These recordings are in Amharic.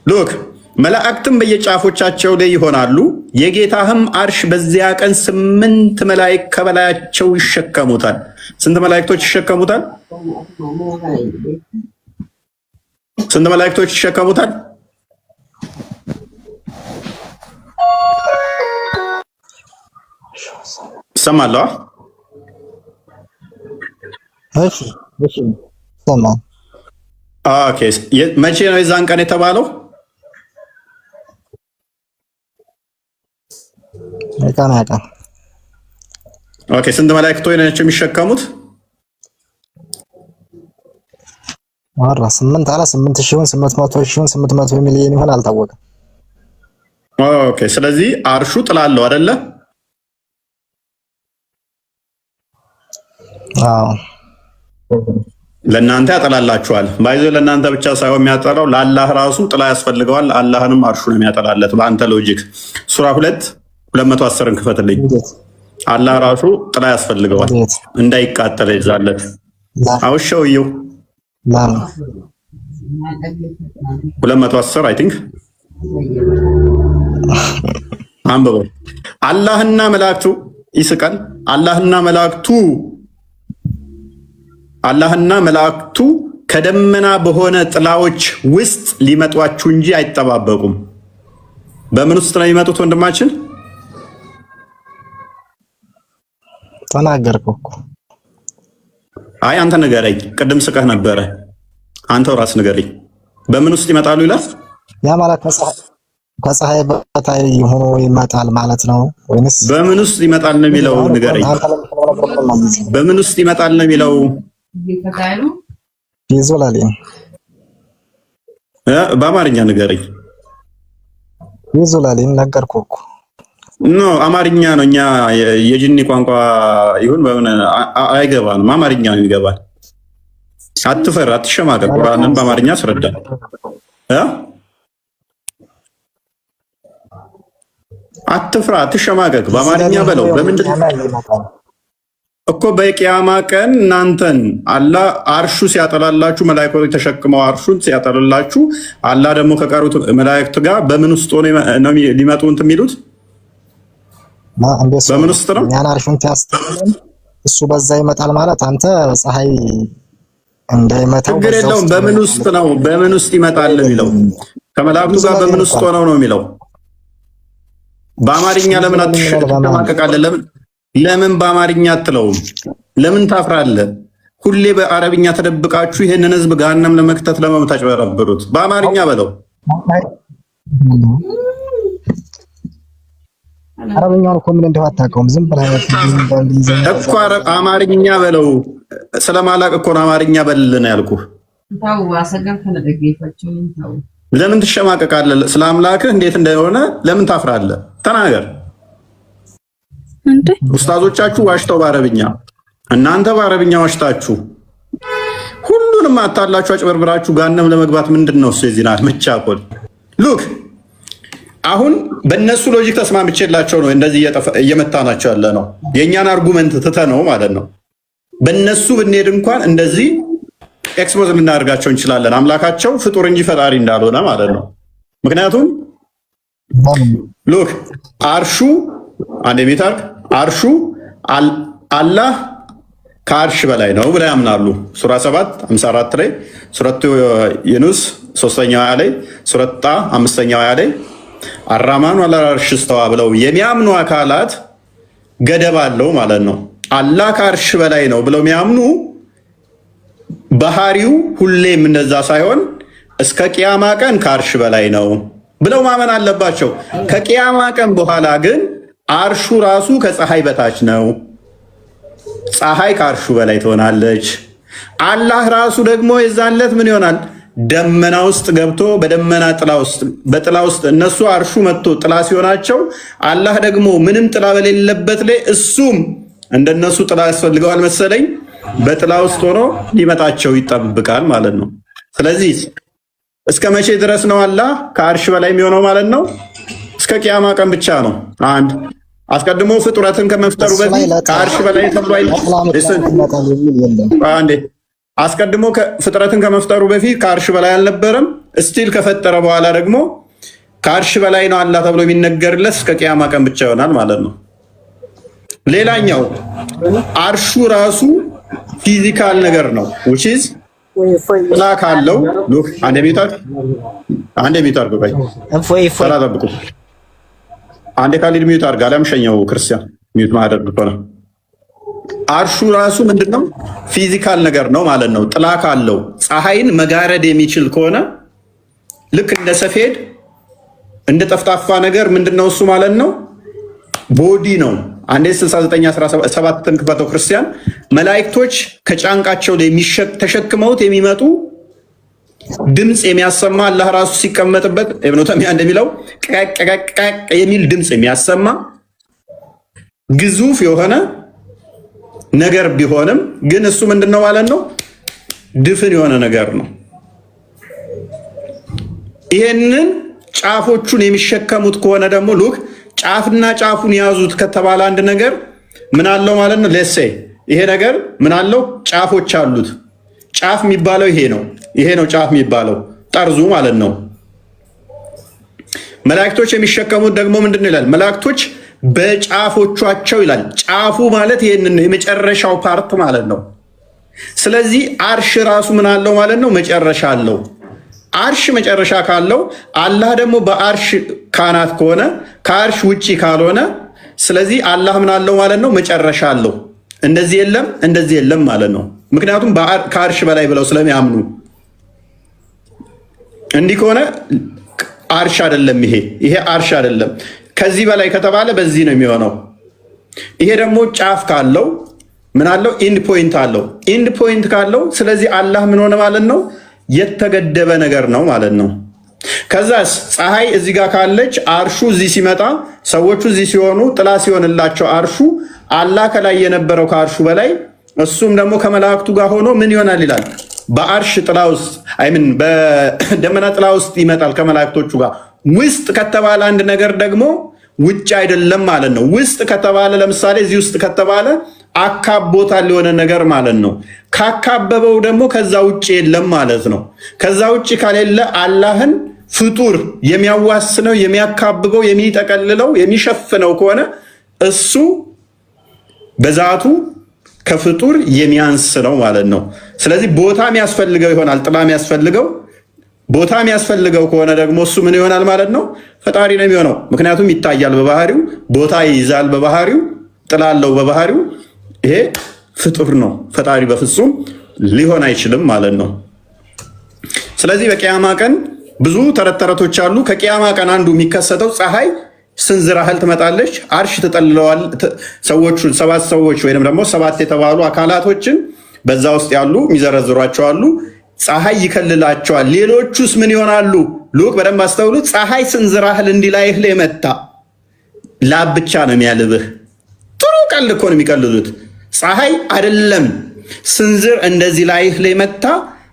ሉክ መላእክትም በየጫፎቻቸው ላይ ይሆናሉ፣ የጌታህም አርሽ በዚያ ቀን 8 መላእክት ከበላያቸው ይሸከሙታል። ስንት መላእክቶች ይሸከሙታል? ስንት መላእክቶች ይሸከሙታል? ሰማለዋ። እሺ ሰማ። ኦኬ መቼ ነው የዛን ቀን የተባለው? ቀን። ኦኬ ስንት መላእክቶች ናቸው የሚሸከሙት? ወራ 8 አለ 8000 800 800 ሚሊዮን ይሆን አልታወቀም። ኦኬ ስለዚህ አርሹ ጥላ አለው አይደለ? አዎ ለእናንተ ያጠላላችኋል። ባይዞ ለእናንተ ብቻ ሳይሆን የሚያጠላው ለአላህ ራሱ ጥላ ያስፈልገዋል። አላህንም አርሹ ነው የሚያጠላለት በአንተ ሎጂክ። ሱራ 2:210 ክፈትልኝ። አላህ ራሱ ጥላ ያስፈልገዋል እንዳይቃጠል ይዛለት አውሸውየው 210 አይ ቲንክ አንብበው። አላህና መላእክቱ ይስቃል። አላህና መላእክቱ ከደመና በሆነ ጥላዎች ውስጥ ሊመጧችሁ እንጂ አይጠባበቁም። በምን ውስጥ ነው የሚመጡት ወንድማችን? ተናገርከው እኮ። አይ አንተ ንገረኝ። ቅድም ስቀህ ነበረ። አንተው ራስ ንገረኝ። በምን ውስጥ ይመጣሉ ይላል? ያ ማለት ከፀሐይ በታይ ሆኖ ይመጣል ማለት ነው ወይንስ በምን ውስጥ ይመጣል ነው የሚለው? ንገረኝ። በምን ውስጥ ይመጣል ነው የሚለው? ይዞላል። በአማርኛ ንገረኝ። ይዞላል ነገርኩህ እኮ። ኖ አማርኛ ነው። እኛ የጅኒ ቋንቋ ይሁን በሆነ አይገባንም። አማርኛ ነው ይገባል። አትፈር፣ አትሸማቀቅ። ቁርአንን በአማርኛ አስረዳ። አትፍራ፣ አትሸማቀቅ። በአማርኛ በለው። በምንድን እኮ በቂያማ ቀን እናንተን አላህ አርሹ ሲያጠላላችሁ፣ መላእክቶች ተሸክመው አርሹን ሲያጠላላችሁ፣ አላህ ደግሞ ከቀሩት መላእክት ጋር በምን ውስጥ ሆነ ነው ሊመጡ እንትን የሚሉት? በምን ውስጥ ነው? ያን አርሹን ታስተውለን እሱ በዛ ይመጣል ማለት አንተ ፀሐይ እንዳይመጣው ችግር የለውም። በምን ውስጥ ነው? በምን ውስጥ ይመጣል የሚለው ከመላእክቱ ጋር በምን ውስጥ ሆነው ነው የሚለው? በአማርኛ ለምን አትሸማቀቃለህ? ለምን በአማርኛ አትለውም? ለምን ታፍራለህ? ሁሌ በአረብኛ ተደብቃችሁ ይህንን ህዝብ ገሃነም ለመክተት ለመምታጭበረብሩት በአማርኛ በለው። አረብኛውን እኮ ምን እንደው አታውቀውም። ዝም ብለህ እኮ አማርኛ በለው። ስለማላቅ እኮ ነው አማርኛ በልልህ ያልኩህ። ለምን ትሸማቀቃለህ? ስለ አምላክህ እንዴት እንደሆነ ለምን ታፍራለህ? ተናገር። ኡስታዞቻችሁ ዋሽተው በአረብኛ፣ እናንተ በአረብኛ ዋሽታችሁ ሁሉንም አታላችሁ አጭበርብራችሁ ገሃነም ለመግባት ምንድን ነው እሱ? የዚህና መቻኮል ሉክ አሁን በእነሱ ሎጂክ ተስማምቼላቸው ነው እንደዚህ እየመታናቸው ያለ ነው። የእኛን አርጉመንት ትተነው ማለት ነው። በእነሱ ብንሄድ እንኳን እንደዚህ ኤክስፖዝ ልናደርጋቸው እንችላለን። አምላካቸው ፍጡር እንጂ ፈጣሪ እንዳልሆነ ማለት ነው። ምክንያቱም ሉክ አርሹ አንድ ቤታርክ አርሹ አላህ ከአርሽ በላይ ነው ብለው ያምናሉ። ሱራ 7:54 ላይ፣ ሱረቱ ዩኑስ 3ኛው አያ ላይ፣ ሱረቱ ጣ 5ኛው አያ ላይ አራማኑ አላ አርሽ እስተዋ ብለው የሚያምኑ አካላት ገደብ አለው ማለት ነው። አላህ ከአርሽ በላይ ነው ብለው የሚያምኑ ባህሪው ሁሌም እንደዛ ሳይሆን እስከ ቂያማ ቀን ከአርሽ በላይ ነው ብለው ማመን አለባቸው። ከቂያማ ቀን በኋላ ግን አርሹ ራሱ ከፀሐይ በታች ነው። ፀሐይ ከአርሹ በላይ ትሆናለች። አላህ ራሱ ደግሞ የዛለት ምን ይሆናል? ደመና ውስጥ ገብቶ በደመና በጥላ ውስጥ እነሱ አርሹ መጥቶ ጥላ ሲሆናቸው፣ አላህ ደግሞ ምንም ጥላ በሌለበት ላይ እሱም እንደነሱ ጥላ ያስፈልገዋል መሰለኝ በጥላ ውስጥ ሆኖ ሊመጣቸው ይጠብቃል ማለት ነው። ስለዚህ እስከ መቼ ድረስ ነው አላህ ከአርሽ በላይ የሚሆነው ማለት ነው? እስከ ቂያማ ቀን ብቻ ነው። አንድ አስቀድሞ ፍጡረትን ከመፍጠሩ በፊት ከአርሽ በላይ ተብሎ አስቀድሞ ፍጥረትን ከመፍጠሩ በፊት ከአርሽ በላይ አልነበረም። ስቲል ከፈጠረ በኋላ ደግሞ ከአርሽ በላይ ነው አላህ ተብሎ የሚነገርለት እስከ ቂያማ ቀን ብቻ ይሆናል ማለት ነው። ሌላኛው አርሹ ራሱ ፊዚካል ነገር ነው። which is ጥላ ካለው ሉክ አንድ ሚዩት ቆይ ተራጠብቁ አንዴ ካሊድ ሚዩት አድርግ አለምሸኘው ክርስቲያን ሚዩት ማድረግ ከሆነ አርሹ ራሱ ምንድነው? ፊዚካል ነገር ነው ማለት ነው። ጥላ ካለው ፀሐይን መጋረድ የሚችል ከሆነ ልክ እንደ ሰፌድ እንደ ጠፍጣፋ ነገር ምንድነው እሱ ማለት ነው? ቦዲ ነው። አንዴ 69:17 ክፈተው ክርስቲያን። መላእክቶች ከጫንቃቸው ላይ ተሸክመውት የሚመጡ ድምፅ የሚያሰማ አላህ ራሱ ሲቀመጥበት ኢብኑ ተይሚያ እንደሚለው ቀቀቀቀ የሚል ድምፅ የሚያሰማ ግዙፍ የሆነ ነገር ቢሆንም ግን እሱ ምንድነው ማለት ነው? ድፍን የሆነ ነገር ነው። ይሄንን ጫፎቹን የሚሸከሙት ከሆነ ደግሞ ሉክ ጫፍና ጫፉን ያዙት ከተባለ አንድ ነገር ምን አለው ማለት ነው? ለሴ ይሄ ነገር ምን አለው? ጫፎች አሉት። ጫፍ የሚባለው ይሄ ነው። ይሄ ነው ጫፍ የሚባለው ጠርዙ ማለት ነው። መላእክቶች የሚሸከሙት ደግሞ ምንድነው ይላል? መላእክቶች በጫፎቻቸው ይላል። ጫፉ ማለት ይሄንን የመጨረሻው ፓርት ማለት ነው። ስለዚህ አርሽ ራሱ ምን አለው ማለት ነው? መጨረሻ አለው። አርሽ መጨረሻ ካለው አላህ ደግሞ በአርሽ ካናት ከሆነ ከአርሽ ውጪ ካልሆነ ስለዚህ አላህ ምን አለው ማለት ነው? መጨረሻ አለው። እንደዚህ የለም እንደዚህ የለም ማለት ነው። ምክንያቱም ከአርሽ በላይ ብለው ስለሚያምኑ እንዲህ ከሆነ አርሽ አይደለም። ይሄ አርሽ አይደለም። ከዚህ በላይ ከተባለ በዚህ ነው የሚሆነው። ይሄ ደግሞ ጫፍ ካለው ምን አለው? ኢንድ ፖይንት አለው። ኢንድ ፖይንት ካለው ስለዚህ አላህ ምን ሆነ ማለት ነው? የተገደበ ነገር ነው ማለት ነው። ከዛስ ፀሐይ እዚህ ጋር ካለች አርሹ እዚህ ሲመጣ ሰዎቹ እዚህ ሲሆኑ ጥላ ሲሆንላቸው አርሹ አላህ ከላይ የነበረው ከአርሹ በላይ እሱም ደግሞ ከመላእክቱ ጋር ሆኖ ምን ይሆናል ይላል? በአርሽ ጥላ ውስጥ በደመና ጥላ ውስጥ ይመጣል ከመላእክቶቹ ጋር። ውስጥ ከተባለ አንድ ነገር ደግሞ ውጭ አይደለም ማለት ነው። ውስጥ ከተባለ ለምሳሌ እዚህ ውስጥ ከተባለ አካቦታል የሆነ ነገር ማለት ነው። ካካበበው ደግሞ ከዛ ውጭ የለም ማለት ነው። ከዛ ውጭ ከሌለ አላህን ፍጡር የሚያዋስነው የሚያካብበው የሚጠቀልለው የሚሸፍነው ከሆነ እሱ በዛቱ ከፍጡር የሚያንስ ነው ማለት ነው። ስለዚህ ቦታ የሚያስፈልገው ይሆናል። ጥላ የሚያስፈልገው ቦታ የሚያስፈልገው ከሆነ ደግሞ እሱ ምን ይሆናል ማለት ነው? ፈጣሪ ነው የሚሆነው። ምክንያቱም ይታያል በባህሪው፣ ቦታ ይይዛል በባህሪው፣ ጥላ አለው በባህሪው። ይሄ ፍጡር ነው። ፈጣሪ በፍጹም ሊሆን አይችልም ማለት ነው። ስለዚህ በቂያማ ቀን ብዙ ተረት ተረቶች አሉ። ከቂያማ ቀን አንዱ የሚከሰተው ፀሐይ ስንዝር ያህል ትመጣለች። አርሽ ትጠልለዋል። ሰዎቹ 7 ሰዎች ወይም ደግሞ 7 የተባሉ አካላቶችን በዛ ውስጥ ያሉ የሚዘረዝሯቸው አሉ። ፀሐይ ይከልላቸዋል። ሌሎቹስ ምን ይሆናሉ? ሉክ በደንብ አስተውሉ። ፀሐይ ስንዝር ያህል እንዲላይህ ላይ መታ ላብ ብቻ ነው የሚያልብህ። ጥሩ ቀልድ እኮ ነው የሚቀልዱት። ፀሐይ አይደለም ስንዝር እንደዚህ ላይህ ላይ መታ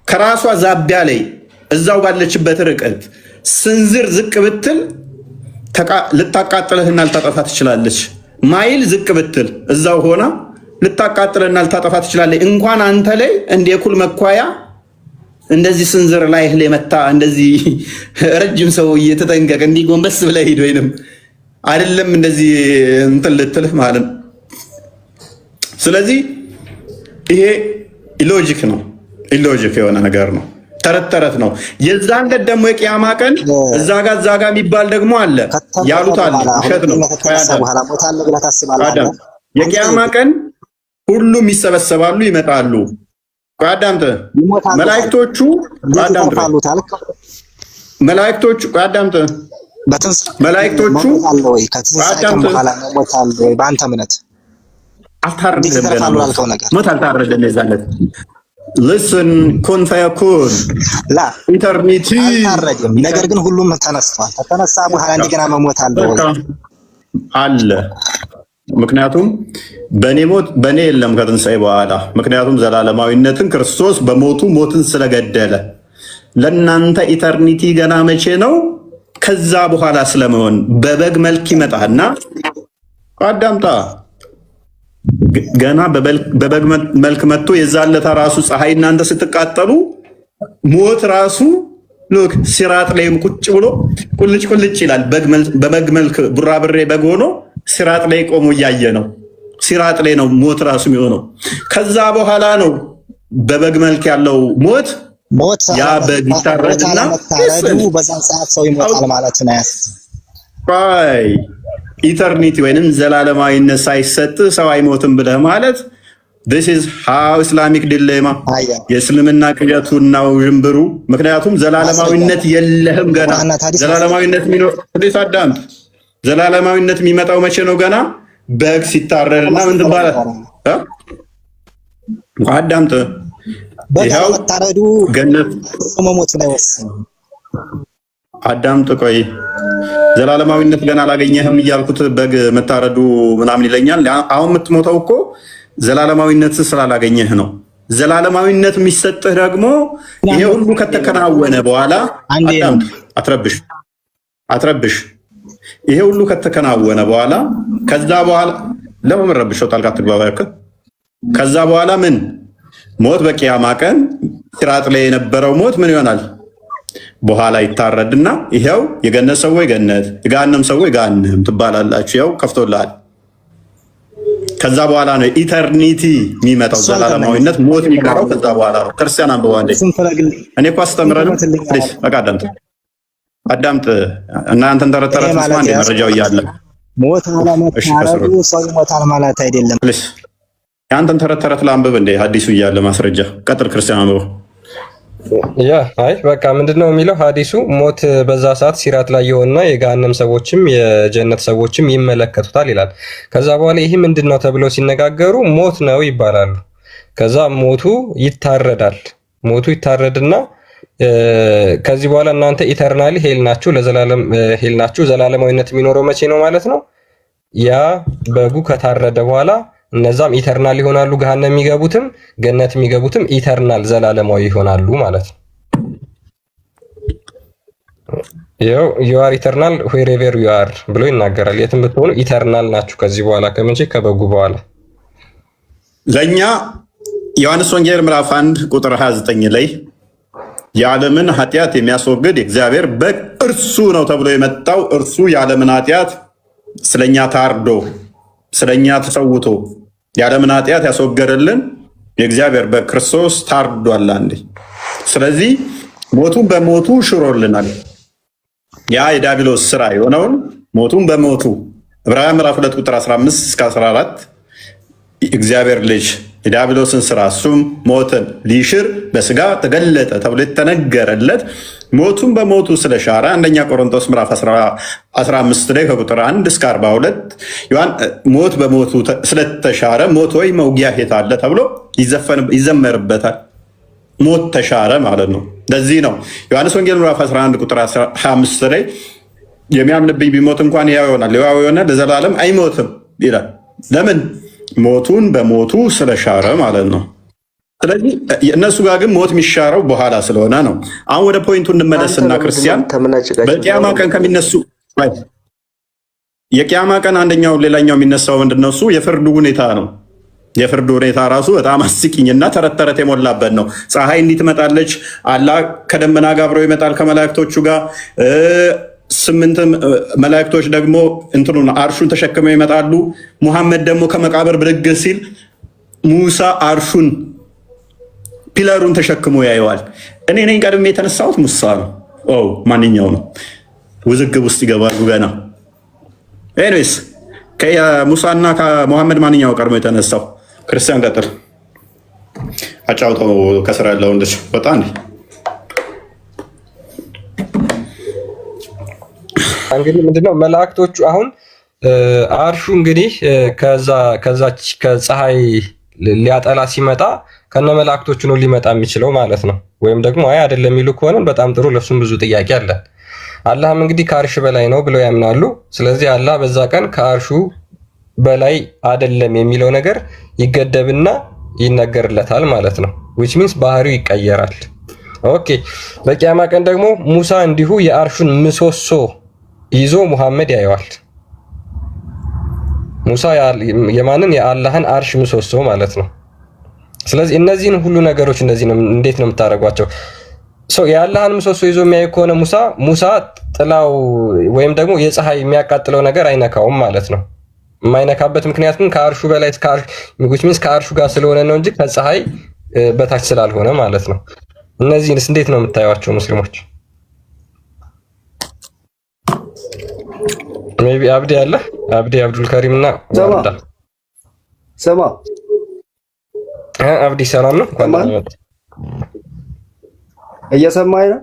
ከራሷ ዛቢያ ላይ እዛው ባለችበት ርቀት ስንዝር ዝቅ ብትል ልታቃጥልህና ልታጠፋ ትችላለች። ማይል ዝቅ ብትል እዛው ሆና ልታቃጥልህና ልታጠፋ ትችላለች። እንኳን አንተ ላይ እንደ ኩል መኳያ እንደዚህ ስንዝር ላይ ላይ መታ እንደዚህ ረጅም ሰው እየተጠንቀቅ እንዲህ ጎንበስ ብለህ ሂድ ወይንም አይደለም እንደዚህ እንትን ልትልህ ማለት ነው። ስለዚህ ይሄ ኢሎጂክ ነው። ኢሎጂክ የሆነ ነገር ነው። ተረት ተረት ነው። የዛን ዕለት ደግሞ የቂያማ ቀን እዛ ጋር የሚባል ደግሞ አለ ያሉት አለ። ውሸት ነው። የቂያማ ቀን ሁሉም ይሰበሰባሉ፣ ይመጣሉ። አዳምጥ። መላእክቶቹ በአንተ እምነት አልታረደም። የዛለት ልስን ኩን ፈየኩን ኢተርኒቲ አልታረደም። ነገር ግን ሁሉም ተነስቷል። ከተነሳ በኋላ እንደገና መሞት አለ። ምክንያቱም በእኔ የለም ከትንሣኤ በኋላ። ምክንያቱም ዘላለማዊነትን ክርስቶስ በሞቱ ሞትን ስለገደለ ለእናንተ ኢተርኒቲ ገና መቼ ነው? ከዛ በኋላ ስለመሆን በበግ መልክ ይመጣና አዳምጣ ገና በበግ መልክ መጥቶ የዛለታ ራሱ ፀሐይ እናንተ ስትቃጠሉ ሞት ራሱ ሉክ ሲራጥ ላይም ቁጭ ብሎ ቁልጭ ቁልጭ ይላል። በበግ መልክ ቡራብሬ በግ ሆኖ ሲራጥ ላይ ቆሞ እያየ ነው። ሲራጥ ላይ ነው ሞት ራሱ የሚሆነው። ከዛ በኋላ ነው በበግ መልክ ያለው ሞት ያ በግ ይታረድና በዛን ሰዓት ሰው ይሞታል ማለት ነው። ኢተርኒቲ ወይንም ዘላለማዊነት ሳይሰጥ ሰው አይሞትም ብለህ ማለት this is how Islamic dilemma የእስልምና ቅዠቱና ውዥንብሩ። ምክንያቱም ዘላለማዊነት የለህም ገና። ዘላለማዊነት የሚኖር አዳምጥ። ዘላለማዊነት የሚመጣው መቼ ነው? ገና በግ ሲታረድና ምን ትባላለህ? አዳምጥ። ይኸው ገነት መሞት ላይ ወሰነ። አዳምጥ ቆይ። ዘላለማዊነት ገና አላገኘህም እያልኩት በግ መታረዱ ምናምን ይለኛል። አሁን የምትሞተው እኮ ዘላለማዊነት ስላላገኘህ ነው። ዘላለማዊነት የሚሰጥህ ደግሞ ይሄ ሁሉ ከተከናወነ በኋላ አትረብሽ። ይሄ ሁሉ ከተከናወነ በኋላ ከዛ በኋላ ለምን ረብሸው ጣልቃ ትግባባክ። ከዛ በኋላ ምን ሞት በቂያማ ቀን ሲራጥ ላይ የነበረው ሞት ምን ይሆናል? በኋላ ይታረድና ይሄው የገነት ሰዎች ገነት፣ የገሃነም ሰዎች ገሃነም ትባላላችሁ። ያው ከፍቶልሃል። ከዛ በኋላ ነው ኢተርኒቲ የሚመጣው ዘላለማዊነት። ሞት የሚቀረው ከዛ በኋላ ነው። ክርስቲያን አንብባ እንዴ! እኔ እኮ አስተምረን ፕሊስ በቃ አዳምጥ። እናንተን ተረተረት መስማ እንደ መረጃው እያለ ሞት አለመታረዱ ሰው ይሞታል ማለት አይደለም። ፕሊስ ያንተን ተረተረት ላንብብ እንዴ! ሐዲሱ እያለ ማስረጃ ቀጥል። ክርስቲያን አንብባ አይ በቃ ምንድነው የሚለው ሐዲሱ? ሞት በዛ ሰዓት ሲራት ላይ የሆነና የገሃነም ሰዎችም የጀነት ሰዎችም ይመለከቱታል ይላል። ከዛ በኋላ ይህ ምንድነው ተብለው ሲነጋገሩ ሞት ነው ይባላሉ። ከዛ ሞቱ ይታረዳል። ሞቱ ይታረድና ከዚህ በኋላ እናንተ ኢተርናሊ ሄል ናችሁ፣ ለዘላለም ሄል ናችሁ። ዘላለማዊነት የሚኖረው መቼ ነው ማለት ነው? ያ በጉ ከታረደ በኋላ እነዛም ኢተርናል ይሆናሉ። ገሃነም የሚገቡትም ገነት የሚገቡትም ኢተርናል ዘላለማዊ ይሆናሉ ማለት ነው። ይኸው you are eternal wherever you are ብሎ ይናገራል። የትም ብትሆኑ ኢተርናል ናችሁ ከዚህ በኋላ ከመቼ ከበጉ በኋላ። ለኛ ዮሐንስ ወንጌል ምዕራፍ 1 ቁጥር 29 ላይ የዓለምን ኃጢአት የሚያስወግድ እግዚአብሔር በግ እርሱ ነው ተብሎ የመጣው እርሱ የዓለምን ኃጢአት ስለኛ ታርዶ ስለኛ ተሰውቶ የዓለምን ኃጢአት ያስወገደልን የእግዚአብሔር በክርስቶስ ታርዷል አንዴ። ስለዚህ ሞቱን በሞቱ ሽሮልናል። ያ የዲያብሎስ ስራ የሆነውን ሞቱን በሞቱ ዕብራውያን ምዕራፍ 2 ቁጥር 15 እስከ 14 እግዚአብሔር ልጅ የዲያብሎስን ስራ እሱም ሞትን ሊሽር በስጋ ተገለጠ ተብሎ የተነገረለት ሞቱን በሞቱ ስለሻረ አንደኛ ቆሮንቶስ ምዕራፍ 15 ላይ ከቁጥር 1 እስከ 42 ሞት በሞቱ ስለተሻረ ሞት ወይ መውጊያ የት አለ ተብሎ ይዘመርበታል። ሞት ተሻረ ማለት ነው። ለዚህ ነው ዮሐንስ ወንጌል ምዕራፍ 11 ቁጥር 25 ላይ የሚያምንብኝ ቢሞት እንኳን ሕያው ይሆናል፣ ሕያው የሆነ ለዘላለም አይሞትም ይላል። ለምን? ሞቱን በሞቱ ስለሻረ ማለት ነው። ስለዚህ እነሱ ጋር ግን ሞት የሚሻረው በኋላ ስለሆነ ነው። አሁን ወደ ፖይንቱ እንመለስና ክርስቲያን በቂያማ ቀን ከሚነሱ የቂያማ ቀን አንደኛው ሌላኛው የሚነሳው ምንድነው? እሱ የፍርዱ ሁኔታ ነው። የፍርዱ ሁኔታ ራሱ በጣም አስቂኝና ተረት ተረት የሞላበት ነው። ፀሐይ እንዲህ ትመጣለች፣ አላህ ከደመና ጋር አብረው ይመጣል ከመላእክቶቹ ጋር። 8 መላእክቶች ደግሞ እንትኑን አርሹን ተሸክመው ይመጣሉ። ሙሐመድ ደግሞ ከመቃብር ብድግ ሲል ሙሳ አርሹን ፒለሩን ተሸክሞ ያየዋል። እኔ ነኝ ቀድሜ የተነሳሁት ሙሳ ነው። ማንኛው ነው? ውዝግብ ውስጥ ይገባሉ ገና። ኤኒዌይስ ከሙሳና ከሙሐመድ ማንኛው ቀድሞ የተነሳው? ክርስቲያን ቀጥል፣ አጫውተው ከስራ ያለው እንደች ወጣ እንዴ። እንግዲህ ምንድነው መላእክቶቹ አሁን አርሹ እንግዲህ ከዛች ከፀሐይ ሊያጠላ ሲመጣ ከነ መላእክቶቹ ነው ሊመጣ የሚችለው ማለት ነው። ወይም ደግሞ አይ አይደለም የሚሉ ከሆነ በጣም ጥሩ፣ ለሱም ብዙ ጥያቄ አለ። አላህም እንግዲህ ከአርሽ በላይ ነው ብለው ያምናሉ። ስለዚህ አላህ በዛ ቀን ከአርሹ በላይ አይደለም የሚለው ነገር ይገደብና ይነገርለታል ማለት ነው። which means ባህሪው ይቀየራል። ኦኬ። በቂያማ ቀን ደግሞ ሙሳ እንዲሁ የአርሹን ምሰሶ ይዞ ሙሐመድ ያየዋል። ሙሳ የማንን? የአላህን አርሽ ምሰሶ ማለት ነው። ስለዚህ እነዚህን ሁሉ ነገሮች እንዴት ነው የምታደርጓቸው? የአላህን ምሰሶ ይዞ የሚያይ ከሆነ ሙሳ ጥላው ወይም ደግሞ የፀሐይ የሚያቃጥለው ነገር አይነካውም ማለት ነው። የማይነካበት ምክንያት ግን ከአርሹ በላይ ከአርሹ ጋር ስለሆነ ነው እንጂ ከፀሐይ በታች ስላልሆነ ማለት ነው። እነዚህንስ እንዴት ነው የምታዩዋቸው ሙስሊሞች? ሜቢ አብዲ አለ አብዱል ከሪም እና ወንዳ ሰማ አብዲ ሰላም ነው። እየሰማኸኝ ነው?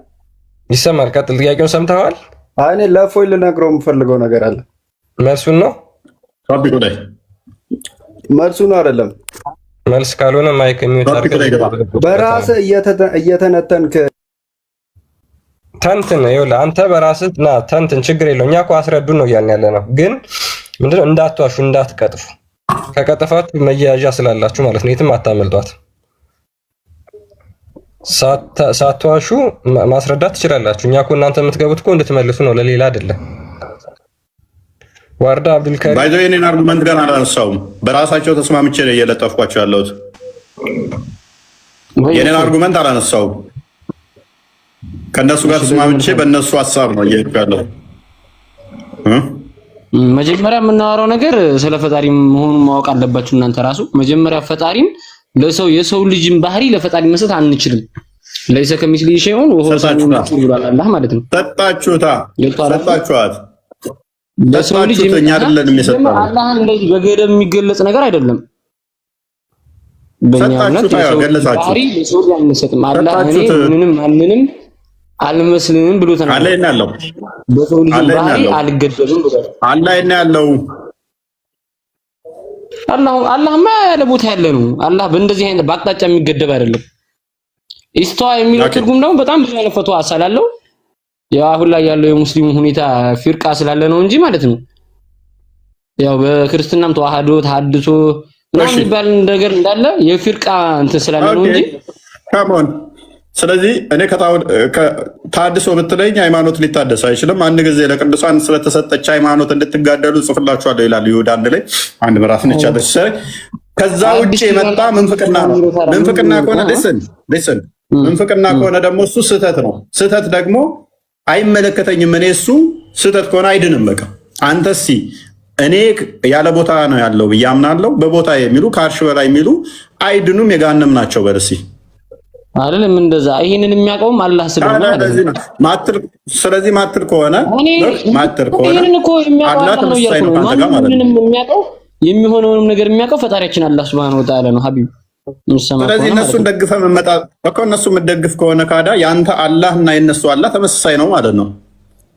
ይሰማል። ቀጥል። ጥያቄውን ሰምተዋል? አይ እኔ ለእፎይ ልነግረው የምፈልገው ነገር አለ። መልሱን ነው መልሱን አይደለም። መልስ ካልሆነ ማይክ የሚወጣ በራስህ እየተነተንክ ተንትን ይኸውልህ፣ አንተ በራስህ ና ተንትን፣ ችግር የለው። እኛ እኮ አስረዱን ነው እያልን ያለ ነው። ግን ምንድነው እንዳትዋሹ፣ እንዳትቀጥፉ። ከቀጠፋችሁ መያዣ ስላላችሁ ማለት ነው። የትም አታመልጧት። ሳትዋሹ ማስረዳት ትችላላችሁ። እኛ እኮ እናንተ የምትገቡት እኮ እንድትመልሱ ነው፣ ለሌላ አይደለም። ዋርዳ አብዱል ከሪም ባይዘው የኔን አርጉመንት ገና አላነሳውም። በራሳቸው ተስማምቼ ነው እየለጠፍኳቸው ያለሁት። የኔን አርጉመንት አላነሳውም። ከነሱ ጋር ተስማምቼ በእነሱ ሀሳብ ነው እየሄድኩ ያለሁት። መጀመሪያ የምናወራው ነገር ስለ ፈጣሪ መሆኑን ማወቅ አለባችሁ እናንተ ራሱ። መጀመሪያ ፈጣሪን ለሰው የሰው ልጅን ባህሪ ለፈጣሪ መስጠት አንችልም። ለይሰ ከሚስሊ ሸይኡን ወሆ ሰሚዑል በሲር አላህ ማለት ነው። ሰጣችኋት ለሰው ልጅ አይደለም የሰጠው አላህ እንደዚህ በገደብ የሚገለጽ ነገር አይደለም። በእኛ እምነት ባህሪ ለሰው ልጅ አንሰጥም። አላህ እኔ ምንም ማንንም አልመስልንም ብሎ ተናግሯል። አላህ ያለው በሰው ልጅ ባህሪ አልገደብም ብሏል። አላህ ያለው አላህማ ያለ ቦታ ያለ ነው። አላህ በእንደዚህ አይነት በአቅጣጫ የሚገደብ አይደለም። ኢስተዋ የሚለው ትርጉም ደግሞ በጣም ብዙ አይነት ፈትዋ አሳላለው። ያው አሁን ላይ ያለው የሙስሊሙ ሁኔታ ፊርቃ ስላለ ነው እንጂ ማለት ነው። ያው በክርስትናም ተዋህዶ ተሐድሶ ምናምን የሚባል ነገር እንዳለ የፊርቃ እንትን ስላለ ነው እንጂ ካሞን። ስለዚህ እኔ ተሐድሶ ብትለኝ ሃይማኖት ሊታደስ አይችልም። አንድ ጊዜ ለቅዱሳን ስለተሰጠች ሃይማኖት እንድትጋደሉ ጽፍላችኋለሁ ይላል ይሁዳ አንድ ላይ አንድ ምዕራፍ ነች ያለች። ከዛ ውጪ የመጣ ምንፍቅና ነው። ምንፍቅና ከሆነ ሊስን ምንፍቅና ከሆነ ደግሞ እሱ ስህተት ነው። ስህተት ደግሞ አይመለከተኝም። እኔ እሱ ስህተት ከሆነ አይድንም። በቃ አንተ እኔ ያለ ቦታ ነው ያለው ብዬ አምናለሁ። በቦታ የሚሉ ከአርሽ በላይ የሚሉ አይድኑም፣ የጋነም ናቸው። በርሲ አይደለም እንደዛ። ይሄንን የሚያውቀውም አላህ ስለሆነ ማትር። ስለዚህ ማትር ከሆነ ይሄንን እኮ የሚያውቀው ነው ያልኩ ነው። ማንንም የሚያውቀው የሚሆነውንም ነገር የሚያውቀው ፈጣሪያችን አላህ Subhanahu Wa Ta'ala ነው ሀቢብ። ስለዚህ እነሱን ደግፈህ መመጣ እኮ እነሱ የምትደግፍ ከሆነ ካዳ የአንተ አላህ እና የነሱ አላህ ተመሳሳይ ነው ማለት ነው።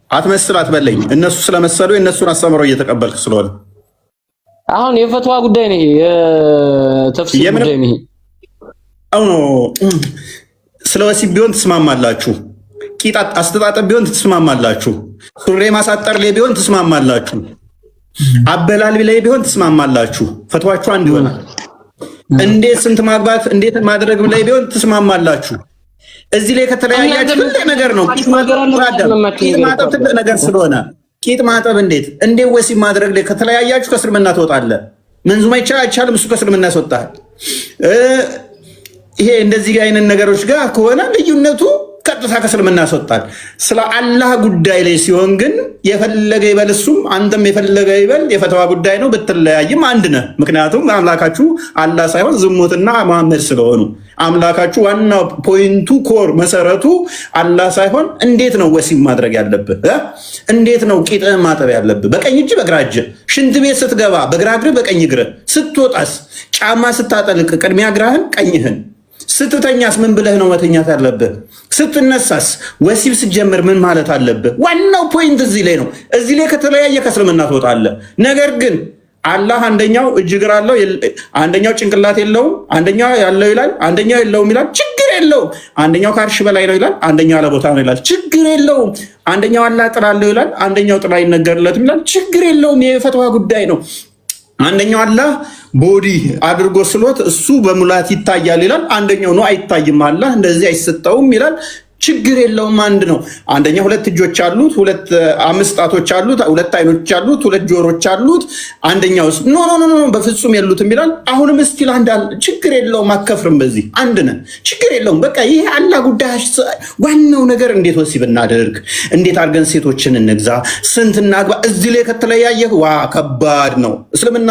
አትመስል አትበለኝ። እነሱ ስለመሰሉ የነሱን አስተምረው እየተቀበልክ ስለሆነ አሁን የፈትዋ ጉዳይ ነው፣ የተፍሲር ጉዳይ ነው። አሁን ስለ ወሲብ ቢሆን ትስማማላችሁ፣ ቂጣት አስተጣጠብ ቢሆን ትስማማላችሁ፣ ሱሪ ማሳጠር ላይ ቢሆን ትስማማላችሁ፣ አበላል ላይ ቢሆን ትስማማላችሁ። ፈትዋችሁ አንድ ይሆናል። እንዴት ስንት ማግባት እንዴት ማድረግ ላይ ቢሆን ትስማማላችሁ። እዚህ ላይ ከተለያያችሁ ትልቅ ነገር ነው። ቂጥ ማጠብ ትልቅ ነገር ስለሆነ ቂጥ ማጠብ እንዴት ወሲብ ማድረግ ላይ ከተለያያችሁ ከእስልምና ትወጣለህ። መንዙማ አይቻልም፣ እሱ ከእስልምና ያስወጣል። ይሄ እንደዚህ አይነት ነገሮች ጋር ከሆነ ልዩነቱ ቀጥታ ከእስልምና ያስወጣል። ስለ አላህ ጉዳይ ላይ ሲሆን ግን የፈለገ ይበል እሱም አንተም የፈለገ ይበል የፈተዋ ጉዳይ ነው። ብትለያይም አንድ ነህ። ምክንያቱም አምላካችሁ አላህ ሳይሆን ዝሙትና መሐመድ ስለሆኑ አምላካችሁ ዋና ፖይንቱ ኮር መሰረቱ አላህ ሳይሆን እንዴት ነው ወሲብ ማድረግ ያለብህ? እንዴት ነው ቂጥህን ማጠብ ያለብህ? በቀኝ እጅ በግራ እጅ። ሽንት ቤት ስትገባ በግራ እግርህ በቀኝ እግርህ። ስትወጣስ ጫማ ስታጠልቅ ቅድሚያ ግራህን ቀኝህን። ስትተኛስ ምን ብለህ ነው መተኛት ያለብህ? ስትነሳስ ወሲብ ስትጀምር ምን ማለት አለብህ? ዋናው ፖይንት እዚህ ላይ ነው። እዚህ ላይ ከተለያየ ከእስልምና ትወጣለህ። ነገር ግን አላህ አንደኛው እጅ እግር አለው፣ አንደኛው ጭንቅላት የለውም፣ አንደኛው ያለው ይላል፣ አንደኛው የለውም ይላል። ችግር የለውም። አንደኛው ከአርሽ በላይ ነው ይላል፣ አንደኛው ያለ ቦታ ነው ይላል። ችግር የለውም። አንደኛው አላህ ጥላ አለው ይላል፣ አንደኛው ጥላ አይነገርለትም ይላል። ችግር የለውም። የፈትዋ ጉዳይ ነው። አንደኛው አላህ ቦዲ አድርጎ ስሎት እሱ በሙላት ይታያል ይላል፣ አንደኛው ነው አይታይም፣ አላህ እንደዚህ አይሰጠውም ይላል። ችግር የለውም። አንድ ነው። አንደኛ 2 እጆች አሉት፣ 5 ጣቶች አሉት፣ 2 አይኖች አሉት፣ 2 ጆሮች አሉት። አንደኛው ኖ በፍጹም የሉትም ይላል። አሁንም እስቲል አንድ አለ። ችግር የለውም። አከፍርም። በዚህ አንድ ነን። ችግር የለውም። በቃ ይሄ አላህ ጉዳይ። ዋናው ነገር እንዴት ወሲብ እናደርግ፣ እንዴት አድርገን ሴቶችን እንግዛ፣ ስንት እናግባ። እዚህ ላይ ከተለያየህ ዋ ከባድ ነው። እስልምና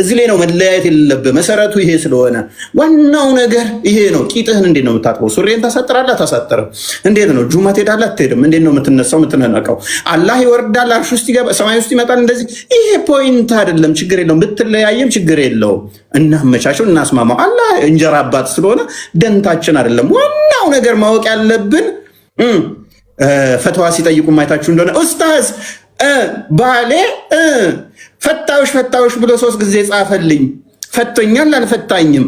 እዚህ ላይ ነው መለያየት የሌለብህ። መሰረቱ ይሄ ስለሆነ ዋናው ነገር ይሄ ነው። ቂጥህን እንዴት ነው የምታጥበው? ሱሪን ታሳጥራለህ? አታሳጥርም? እንዴት ነው ጁማ ትሄዳለህ? አትሄድም? እንዴት ነው የምትነሳው የምትነቀው? አላህ ይወርዳል፣ አርሽ ውስጥ ይገባል፣ ሰማይ ውስጥ ይመጣል። እንደዚህ ይሄ ፖይንት አይደለም። ችግር የለውም። ብትለያየም ችግር የለውም። እናመቻቸው፣ እናስማማው። አላህ እንጀራ አባት ስለሆነ ደንታችን አይደለም። ዋናው ነገር ማወቅ ያለብን ፈትዋ ሲጠይቁ ማየታችሁ እንደሆነ ኡስታዝ ባሌ ፈታውሽ ብሎ 3 ጊዜ ጻፈልኝ። ፈቶኛል አልፈታኝም?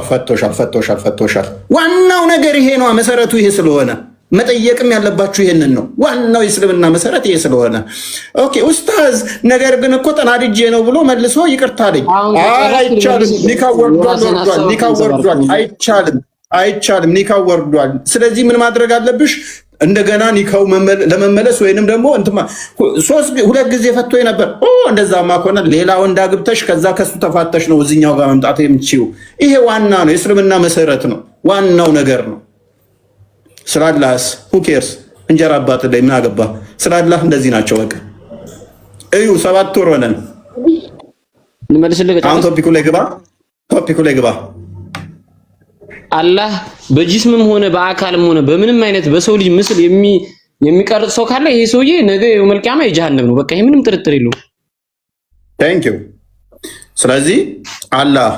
ፈቶሻል። ዋናው ነገር ይሄ ነው። መሰረቱ ይሄ ስለሆነ መጠየቅም ያለባችሁ ይሄንን ነው። ዋናው የእስልምና መሰረት ይሄ ስለሆነ ኦኬ። ኡስታዝ ነገር ግን እኮ ተናድጄ ነው ብሎ መልሶ ይቅርታ አለኝ። አይቻልም። ኒካው ወርዷል። አይቻልም። ኒካው ወርዷል። ስለዚህ ምን ማድረግ አለብሽ? እንደገና ኒካው ለመመለስ ወይንም ደግሞ 2 ጊዜ ፈቶ ነበር። እንደዛማ ከሆነ ሌላ ወንድ አግብተሽ ከዛ ከሱ ተፋተሽ ነው እዚኛው ጋር መምጣት የምችው። ይሄ ዋና ነው፣ የእስልምና መሰረት ነው፣ ዋናው ነገር ነው። ስላላህስ ሁኬርስ እንጀራ አባት ላይ ምን አገባ? ስላላህ እንደዚህ ናቸው። በቃ እዩ 7 ወር ሆነን። አሁን ቶፒኩ ላይ ግባ። አላህ በጂስምም ሆነ በአካልም ሆነ በምንም አይነት በሰው ልጅ ምስል የሚቀርጽ ሰው ካለ ይሄ ሰውዬ ነገ የውመል ቂያማ የጀሃነም ነው። በቃ ይሄ ምንም ጥርጥር የለውም። ታንክ ዩ። ስለዚህ አላህ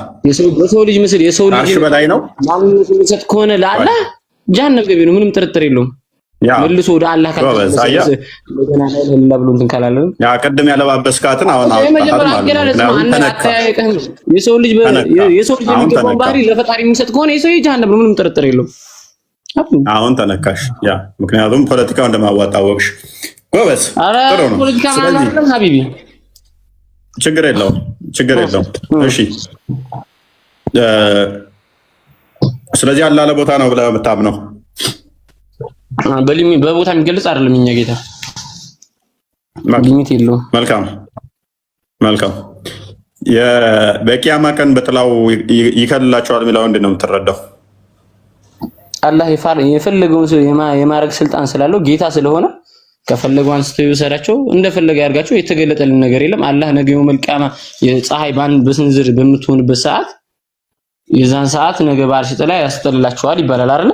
በሰው ልጅ ምስል የሰው ልጅ አርሽ በላይ ነው ማንነት የሚሰጥ ከሆነ ለአላህ ጀሃነም ገቢ ነው። ምንም ጥርጥር የለውም። መልሶ ወደ አላህ ካልተመለሰ ለገና ላይ ብሎ እንትን ካላለ ያ ቀደም ያለባበስካትን አሁን የሰው ልጅ የሚገባውን ባህሪ ለፈጣሪ የሚሰጥ ከሆነ የሰው ጀሃነም ነው። ምንም ጥርጥር የለውም። አሁን ተነካሽ። ያ ምክንያቱም ፖለቲካው እንደማዋጣ ወቅሽ። ጎበዝ፣ ጥሩ ነው። ፖለቲካ ማለት ሀቢቢ ችግር የለውም። እሺ፣ ስለዚህ አላህ ለቦታ ነው ብለህ የምታምነው በቦታ የሚገለጽ አይደለም። እኛ ጌታ ሊሚት የለውም። መልካም። በቂያማ ቀን በጥላው ይከልላቸዋል የሚለው እንዴት ነው የምትረዳው? አላህ የፈለገውን ሰው የማድረግ ስልጣን ስላለው ጌታ ስለሆነ ከፈለገው አንስቶ ይወሰዳቸው፣ እንደፈለገ ያርጋቸው። የተገለጠልን ነገር የለም። አላህ ነገ የውመል ቂያማ የፀሐይ በስንዝር በምትሆንበት ሰዓት የዛን ሰዓት ነገ በአርሽ ጥላ ያስጠልላቸዋል ይባላል አይደል?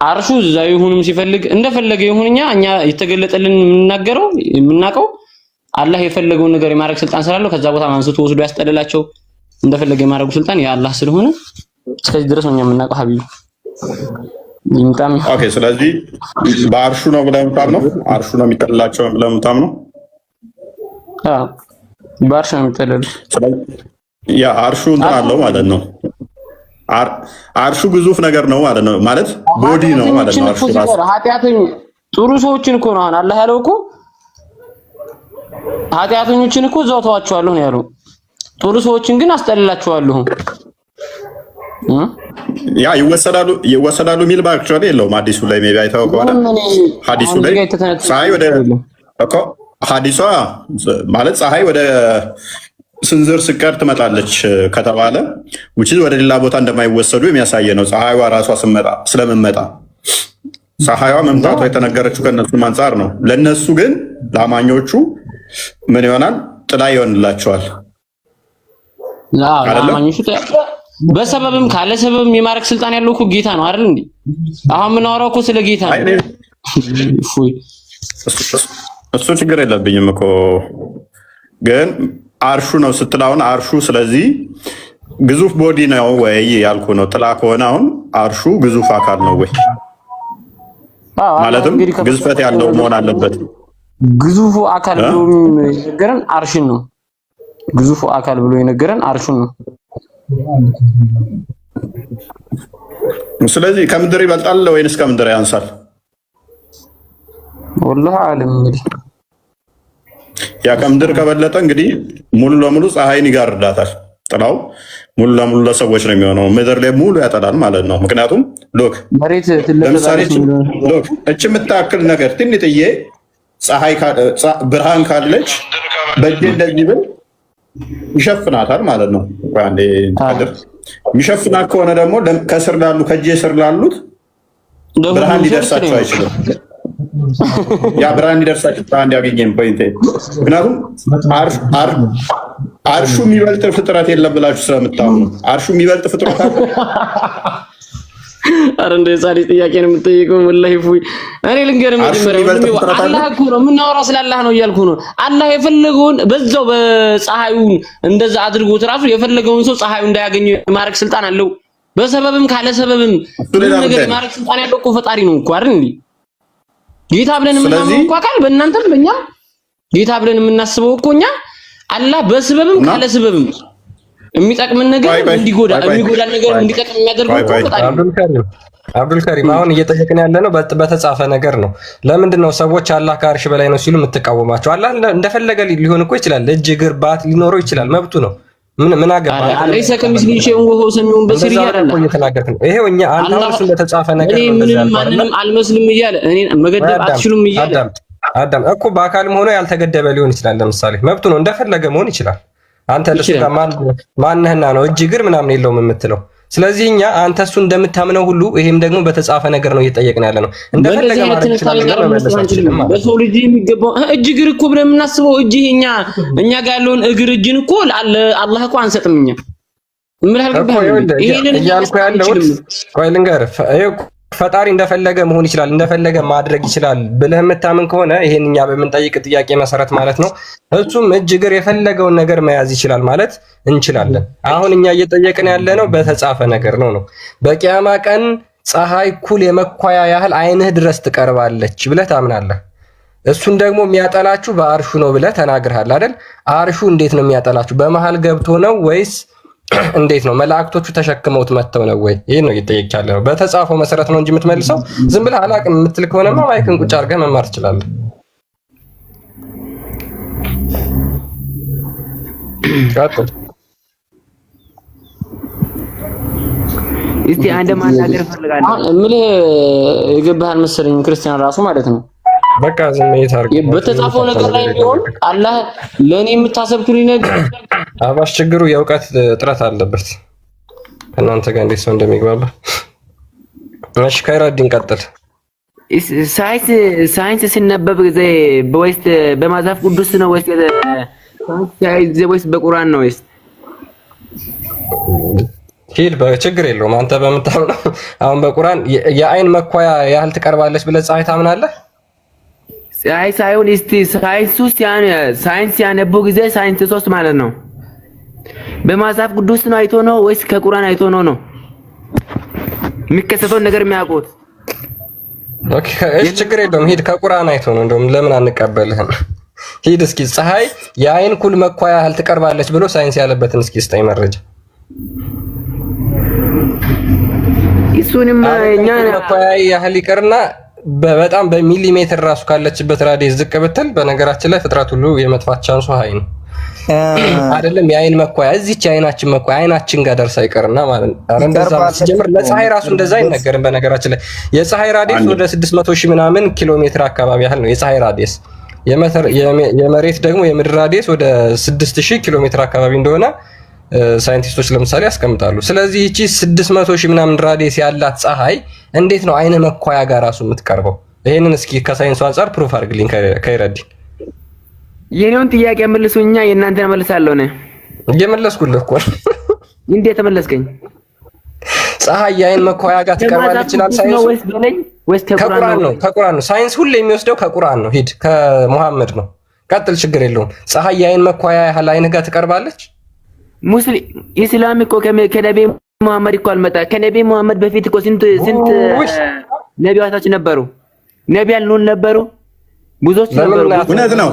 አርሹ እዛ ይሁንም ሲፈልግ እንደፈለገ ይሁንኛ እኛ የተገለጠልን የምናውቀው አላህ የፈለገውን ነገር የማድረግ ስልጣን ስላለው ከዛ ቦታ አንስቶ ወስዶ ያስጠልላቸው እንደፈለገ የማድረጉ ስልጣን የአላህ ስለሆነ እስከዚህ ድረስ ነው የምናውቀው። ሀቢቢ ይምጣም። ኦኬ። ስለዚህ በአርሹ ነው ብለህ የምታምነው? አርሹ ነው የሚጠልላቸው ብለህ የምታምነው? አዎ በአርሹ ነው የሚጠልላቸው። ያ አርሹ እንትን አለው ማለት ነው። አርሹ ግዙፍ ነገር ነው ማለት ነው። ማለት ቦዲ ነው ማለት ነው። አርሹ ራሱ ጥሩ ሰዎችን እኮ ነው አላህ ያለው እኮ ኃጢአተኞችን እኮ እዛው ተዋቸዋለሁ ነው ያለው። ጥሩ ሰዎችን ግን አስጠልላቸዋለሁ። ያ ይወሰዳሉ የሚል ባክቹዋሊ የለውም። አዲሱ ላይ ሜቢ አይተኸው ከሆነ ሐዲሱ ላይ ፀሐይ ወደ እኮ ሐዲሷ ማለት ፀሐይ ወደ ስንዝር ስቀር ትመጣለች ከተባለ ውጪ ወደ ሌላ ቦታ እንደማይወሰዱ የሚያሳየ ነው። ፀሐይዋ ራሷ ስለምመጣ ፀሐይዋ መምጣቷ የተነገረችው ከነሱ አንጻር ነው። ለነሱ ግን ለአማኞቹ ምን ይሆናል? ጥላ ይሆንላቸዋል። ለአማኞቹ በሰበብም ካለ ሰበብም የማረክ ስልጣን ያለው እኮ ጌታ ነው አይደል እንዴ? አሁን የምናወራው እኮ ስለ ጌታ ነው። እሱ ችግር የለብኝም እኮ ግን አርሹ ነው ስትል አሁን አርሹ ስለዚህ ግዙፍ ቦዲ ነው ወይ ያልኩ ነው። ጥላ ከሆነ አሁን አርሹ ግዙፍ አካል ነው ወይ ማለትም ግዝፈት ያለው መሆን አለበት። ግዙፉ አካል ብሎ የነገረን አርሽን ነው። ግዙፉ አካል ብሎ የነገረን አርሹን ነው። ስለዚህ ከምድር ይበልጣል ወይንስ ከምድር ያንሳል? ወላሂ አለም እንግዲህ ያ ከምድር ከበለጠ እንግዲህ ሙሉ ለሙሉ ፀሐይን ይጋርዳታል። ጥላው ሙሉ ለሙሉ ለሰዎች ነው የሚሆነው። ምድር ላይ ሙሉ ያጠላል ማለት ነው። ምክንያቱም ሎክ መሬት ለምሳሌ ሎክ እች የምታክል ነገር ትንጥዬ ፀሐይ ብርሃን ካለች በእጄ እንደዚህ ብል ይሸፍናታል ማለት ነው። አንዴ ቀድር የሚሸፍናት ከሆነ ደግሞ ከስር ላሉ ከእጄ ስር ላሉት ብርሃን ሊደርሳቸው አይችልም። ያ ብርሃን ሊደርሳቸው አንድ ያገኘን ፖይንት። ምክንያቱም አርሹ የሚበልጥ ፍጥረት የለም ብላችሁ ስለምታምኑ አርሹ የሚበልጥ ፍጥረት አለ። አረ እንደ ጻሪ ጥያቄ ነው የምትጠይቀው። ወላሂ ፉይ እኔ ልንገርህ፣ አላህ እኮ ነው የምናወራው፣ ስለ አላህ ነው እያልኩ ነው። አላህ የፈለገውን በዛው በፀሐዩን እንደዛ አድርጎት ራሱ የፈለገውን ሰው ፀሐዩ እንዳያገኘው የማድረግ ስልጣን አለው። በሰበብም ካለ ሰበብም ነገር የማድረግ ስልጣን ያለው እኮ ፈጣሪ ነው እኮ አይደል እንዴ? ጌታ ብለን የምናምነው እኮ አካል በእናንተም በእኛም ጌታ ብለን የምናስበው እኮ እኛ አላህ በሰበብም ካለ ሰበብም የሚጠቅምን ነገር እንዲጎዳ የሚጎዳ ነገር እንዲጠቅም የሚያደርገው እኮ ፈጣሪ ነው። አብዱልከሪም አሁን እየጠየቅን ያለ ነው በተጻፈ ነገር ነው። ለምንድን ነው ሰዎች አላህ ከአርሽ በላይ ነው ሲሉ የምትቃወማቸው? አላህ እንደፈለገ ሊሆን እኮ ይችላል። እጅ እግር ባት ሊኖረው ይችላል፣ መብቱ ነው። ምን አገባ? አለይሰ ከሚስሊ ሸይኡን ወሁወ ሰሚዑን በሲር እያለ ይሄው እኛ አንተ አሁን እንደተጻፈ ነገር ነው። ምንም ማንንም አልመስልም እያለ እኔን መገደብ አትችሉም እያለ አዳም እኮ በአካልም ሆኖ ያልተገደበ ሊሆን ይችላል። ለምሳሌ መብቱ ነው፣ እንደፈለገ መሆን ይችላል። አንተ ለሱ ጋር ማንነህና ነው እጅ እግር ምናምን የለውም የምትለው። ስለዚህ እኛ አንተ እሱ እንደምታምነው ሁሉ ይሄም ደግሞ በተጻፈ ነገር ነው እየጠየቅን ያለ ነው። እንደፈለገ ማድረግ ይችላል ነገር መመለስ አንችልም። በሰው ልጅ የሚገባው እጅ እግር እኮ ብለን የምናስበው እጅ እኛ ጋር ያለውን እግር እጅን እኮ ለአላህ እኮ አንሰጥም። እኛ ምን አልገባህም? ይሄንን እያልኩ ያለሁት ቆይ ልንገርህ፣ ፈጣሪ እንደፈለገ መሆን ይችላል፣ እንደፈለገ ማድረግ ይችላል ብለህ የምታምን ከሆነ ይሄን እኛ በምንጠይቅ ጥያቄ መሰረት ማለት ነው እሱም እጅ እግር የፈለገውን ነገር መያዝ ይችላል ማለት እንችላለን። አሁን እኛ እየጠየቅን ያለ ነው በተጻፈ ነገር ነው። በቂያማ ቀን ፀሐይ ኩል የመኳያ ያህል አይንህ ድረስ ትቀርባለች ብለህ ታምናለህ። እሱን ደግሞ የሚያጠላችሁ በአርሹ ነው ብለህ ተናግረሃል አይደል? አርሹ እንዴት ነው የሚያጠላችሁ? በመሃል ገብቶ ነው ወይስ እንዴት ነው? መላእክቶቹ ተሸክመውት መጥተው ነው ወይ? ይሄን ነው እየጠየቅክ ያለ ነው። በተጻፈው መሰረት ነው እንጂ የምትመልሰው ዝም ብለህ አላቅም የምትል ከሆነማ ማይክን ቁጭ አድርገህ መማር ትችላለህ። ቀጥል። እስቲ አንድ ማናገር ፈልጋለሁ። እምልህ የገባህ መሰለኝ ክርስቲያን ራሱ ማለት ነው። በቃ ዝም ይታርግ በተጻፈው ነገር ላይ ቢሆን አላህ ለኔ የምታሰብኩልኝ ነገር አባሽ ችግሩ የእውቀት እጥረት አለበት። እናንተ ጋር እንዴት ሰው እንደሚግባባ እሺ፣ ከይረዲን ቀጥል። ሳይንስ ሲነበብ ጊዜ በወይስ በመጽሐፍ ቅዱስ ነው ወይስ በቁርአን ነው ወይስ? ሂድ፣ ችግር የለውም አንተ በምታምነው። አሁን በቁርአን የአይን መኳያ ያህል ትቀርባለች ብለህ ፀሐይ ታምናለህ? ፀሐይ ሳይሆን እስቲ ሳይንስ ያነቡ ጊዜ ሳይንቲስቶች ማለት ነው በመጽሐፍ ቅዱስ ነው አይቶ ነው ወይስ ከቁርአን አይቶ ነው የሚከሰተውን ነገር የሚያውቁት? ኦኬ እሺ፣ ችግር የለውም ሂድ፣ ከቁርአን አይቶ ነው። እንደውም ለምን አንቀበልህም? ሂድ እስኪ ፀሐይ የአይን ኩል መኳያ ያህል ትቀርባለች ብሎ ሳይንስ ያለበትን እስኪ ስጠኝ መረጃ። እሱንም እኛ መኳያ ያህል ይቀርና በጣም በሚሊሜትር ራሱ ካለችበት ራዲየስ ዝቅ ብትል በነገራችን ላይ ፍጥረት ሁሉ የመጥፋት ቻንሱ ሃይ ነው። አይደለም የአይን መኳያ እዚች አይናችን መኳያ አይናችን ጋር ደርሳ ይቀርና ማለት ነው። አረ እንደዛ ሲጀምር ለፀሐይ ራሱ እንደዛ አይነገርም። በነገራችን ላይ የፀሐይ ራዲየስ ወደ 600 ሺህ ምናምን ኪሎ ሜትር አካባቢ ያህል ነው የፀሐይ ራዲየስ። የመሬት ደግሞ የምድር ራዲየስ ወደ 6000 ኪሎ ሜትር አካባቢ እንደሆነ ሳይንቲስቶች ለምሳሌ ያስቀምጣሉ። ስለዚህ እቺ 600 ሺህ ምናምን ራዲየስ ያላት ፀሐይ እንዴት ነው አይነ መኳያ ጋር ራሱ የምትቀርበው? ይሄንን እስኪ ከሳይንሱ አንፃር ፕሩፍ አድርግልኝ ከይረዲን። የኔውን ጥያቄ መልሱኛ፣ የእናንተን መልሳለሁ ነው። እየመለስኩልህ እኮ እንዴት ተመለስከኝ? ፀሐይ የአይን መኳያ ጋር ትቀርባለች ይችላል ሳይንሱ ወይስ ከቁርአን ነው? ከቁርአን ነው። ሳይንስ ሁሌ የሚወስደው ከቁርአን ነው። ሂድ ከሙሐመድ ነው። ቀጥል፣ ችግር የለውም። ፀሐይ የአይን መኳያ ያህል አይንህ ጋር ትቀርባለች? ሙስሊም ኢስላም እኮ ከነቢ መሐመድ እኮ አልመጣ። ከነቢ መሐመድ በፊት እኮ ስንት ነቢያቶች ነበሩ፣ ነቢያን ሉን ነበሩ፣ ብዙዎች ነበሩ። እውነት ነው።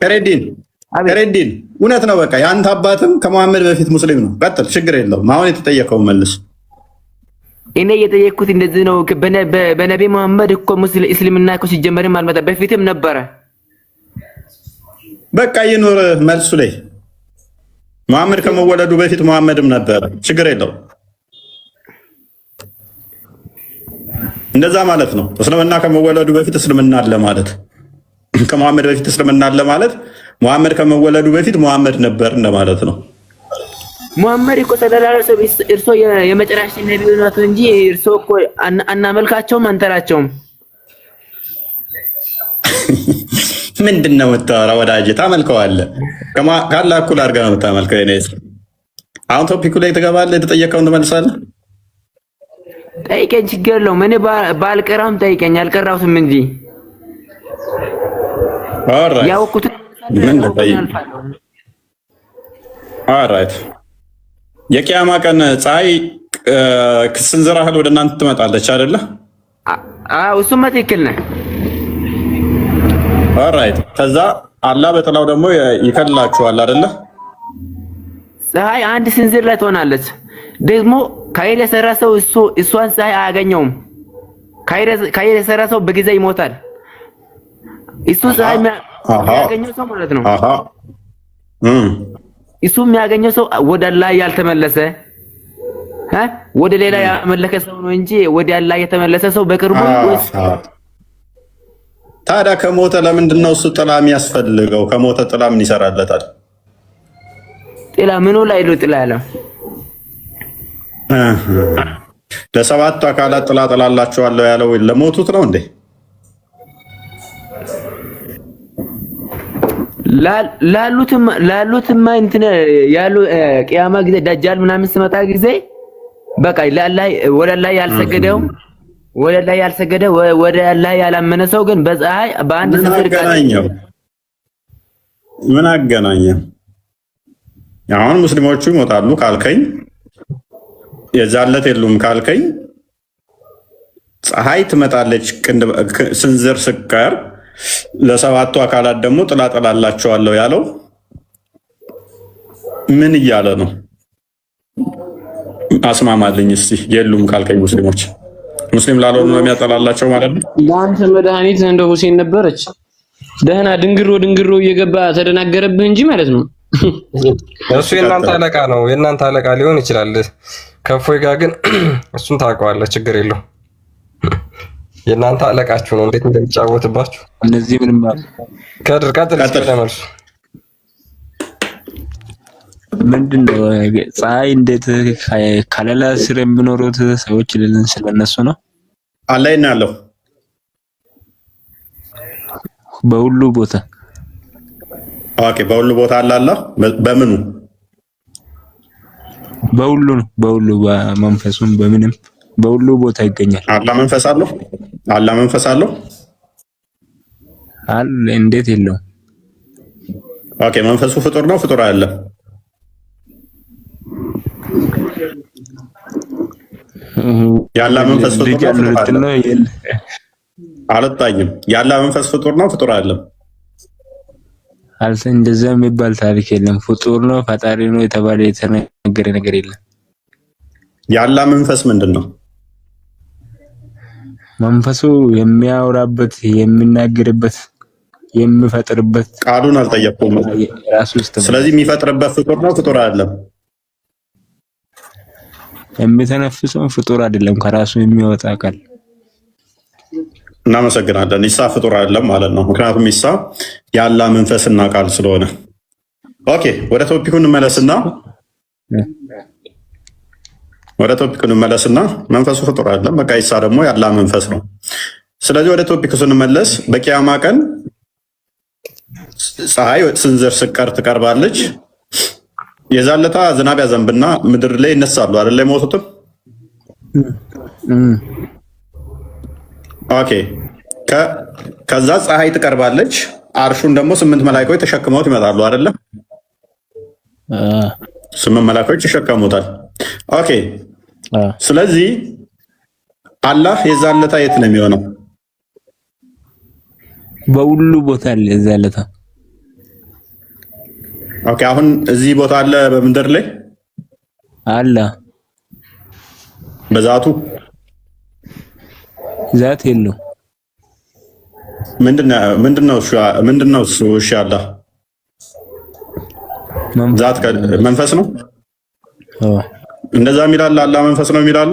ከሬዲን እውነት ነው። በቃ የአንተ አባትም ከመሐመድ በፊት ሙስሊም ነው። ቀጥል፣ ችግር የለውም። አሁን የተጠየቀው መልስ። እኔ የጠየቅኩት እንደዚህ ነው። በነቢ መሐመድ እኮ እስልምና እኮ ሲጀመርም አልመጣ፣ በፊትም ነበረ። በቃ ይኑር መልሱ ላይ መሐመድ ከመወለዱ በፊት መሐመድም ነበረ። ችግር የለው። እንደዛ ማለት ነው። እስልምና ከመወለዱ በፊት እስልምና አለ ማለት፣ ከመሐመድ በፊት እስልምና አለ ማለት፣ መሐመድ ከመወለዱ በፊት መሐመድ ነበር እንደማለት ነው። ሙሐመድ እኮ ሰለላሁ ዐለይሂ ወሰለም እርሶ የመጨረሻ ነብዩ ናት እንጂ እርሶ እኮ አናመልካቸውም አንተራቸውም። ምንድነው የምታወራው ወዳጄ? ታመልከዋለህ። ካላ እኩል አድርገህ ነው የምታመልከው። እኔ አሁን ቶፒኩ ላይ ትገባለህ፣ የተጠየቀውን ትመልሳለህ። ጠይቀኝ፣ ችግር የለውም። እኔ ባልቀራም ጠይቀኝ፣ አልቀራሁትም እንጂ ያውቁት ኦልራይት። የቂያማ ቀን ፀሐይ ስንዝር ያህል ወደ እናንተ ትመጣለች አይደለ? አዎ፣ እሱማ ትክክል ነህ። ኦልራይት። ከዛ አላህ በጥላው ደግሞ ይከልላችኋል አይደለ? ፀሐይ አንድ ስንዝር ላይ ትሆናለች። ደግሞ ካይር የሰራ ሰው እሷን ፀሐይ አያገኘውም። ካይር የሰራ ሰው በጊዜ ይሞታል። እሱ ፀሐይ የሚያገኘው ሰው ማለት ነው። እሱ የሚያገኘው ሰው ወደ አላህ ያልተመለሰ ወደ ሌላ ያመለከ ሰው ነው እንጂ ወደ አላህ የተመለሰ ሰው በቅርቡ ወይስ? ታዲያ ከሞተ ለምንድን ነው እሱ ጥላ የሚያስፈልገው? ከሞተ ጥላ ምን ይሰራለታል? ጥላ ምኑ ላይ ነው ጥላ ያለው? ለሰባቱ አካላት ጥላ ጥላላችኋለሁ ያለው ለሞቱት ነው እንዴ? ላሉትማ እንትን ያሉ ቂያማ ጊዜ ደጃል ምናምን ሲመጣ ጊዜ በቃ ወደ አላህ ያልሰገደው ወደ አላህ ያላመነ ሰው ግን በፀሐይ በአንድ ስፍር ምን አገናኘው? አሁን ሙስሊሞቹ ይሞታሉ ካልከኝ የዛለት የሉም ካልከኝ ፀሐይ ትመጣለች ስንዝር ስቀር ለሰባቱ አካላት ደግሞ ጥላ ጥላላቸዋለሁ ያለው ምን እያለ ነው? አስማማልኝ እስቲ። የሉም ካልከኝ ሙስሊም ላልሆኑ ነው የሚያጠላላቸው ማለት ነው። ለአንተ መድኃኒት እንደ ሁሴን ነበረች። ደህና ድንግሮ እየገባ ተደናገረብህ እንጂ ማለት ነው። እሱ የእናንተ አለቃ ነው፣ የእናንተ አለቃ ሊሆን ይችላል። ከፎይ ጋር ግን እሱን ታውቀዋለህ፣ ችግር የለው። የእናንተ አለቃችሁ ነው፣ እንዴት እንደሚጫወትባችሁ። እነዚህ ምንም ከድር ቀጥል መልሱ ምንድነው? ፀሐይ እንዴት ከለላ ስር የሚኖሩት ሰዎች ልልን ስለነሱ ነው። አላህ ይናለው በሁሉ ቦታ። ኦኬ፣ በሁሉ ቦታ አላህ በምኑ? በሁሉ ነው። በሁሉ በመንፈሱም በምንም በሁሉ ቦታ ይገኛል። አላህ መንፈስ አለው። አላህ መንፈስ አለው አለ። እንዴት የለውም? ኦኬ፣ መንፈሱ ፍጡር ነው? ፍጡር አይደለም? ያላ መንፈስ ፍጡር ነው? አልታይም። ያላ መንፈስ ፍጡር ነው? ፍጡር አይደለም? አልተ እንደዛ የሚባል ታሪክ የለም። ፍጡር ነው ፈጣሪ ነው የተባለ የተነገረ ነገር የለም። ያላ መንፈስ ምንድን ነው? መንፈሱ የሚያወራበት፣ የሚናገርበት፣ የሚፈጥርበት። ቃሉን አልጠየቅኩም። ስለዚህ የሚፈጥርበት ፍጡር ነው? ፍጡር አይደለም? የሚተነፍሰው ፍጡር አይደለም፣ ከራሱ የሚወጣ ቃል። እናመሰግናለን። ኢሳ ፍጡር አይደለም ማለት ነው። ምክንያቱም ኢሳ ያላ መንፈስና ቃል ስለሆነ። ኦኬ፣ ወደ ቶፒኩ እንመለስና መንፈሱ ፍጡር አይደለም፣ በቃ ኢሳ ደግሞ ያላ መንፈስ ነው። ስለዚህ ወደ ቶፒኩ ስንመለስ በቂያማ ቀን ፀሐይ ስንዝር ስቀር ትቀርባለች። የዛለታ ዝናብ ያዘንብና ምድር ላይ ይነሳሉ አይደል? የሞቱትም ኦኬ። ከዛ ፀሐይ ትቀርባለች። አርሹን ደግሞ 8 መላእክቶች ተሸክመውት ይመጣሉ አይደለ? 8 መላእክቶች ይሸከሙታል። ኦኬ። ስለዚህ አላህ የዛለታ የት ነው የሚሆነው? በሁሉ ቦታ አለ የዛለታ። ኦኬ። አሁን እዚህ ቦታ አለ በምድር ላይ አለ። በዛቱ ዛት የለው። ምንድነው እሱ? እሺ አላህ ዛት መንፈስ ነው አዎ እንደዛ የሚላል አላህ መንፈስ ነው የሚላል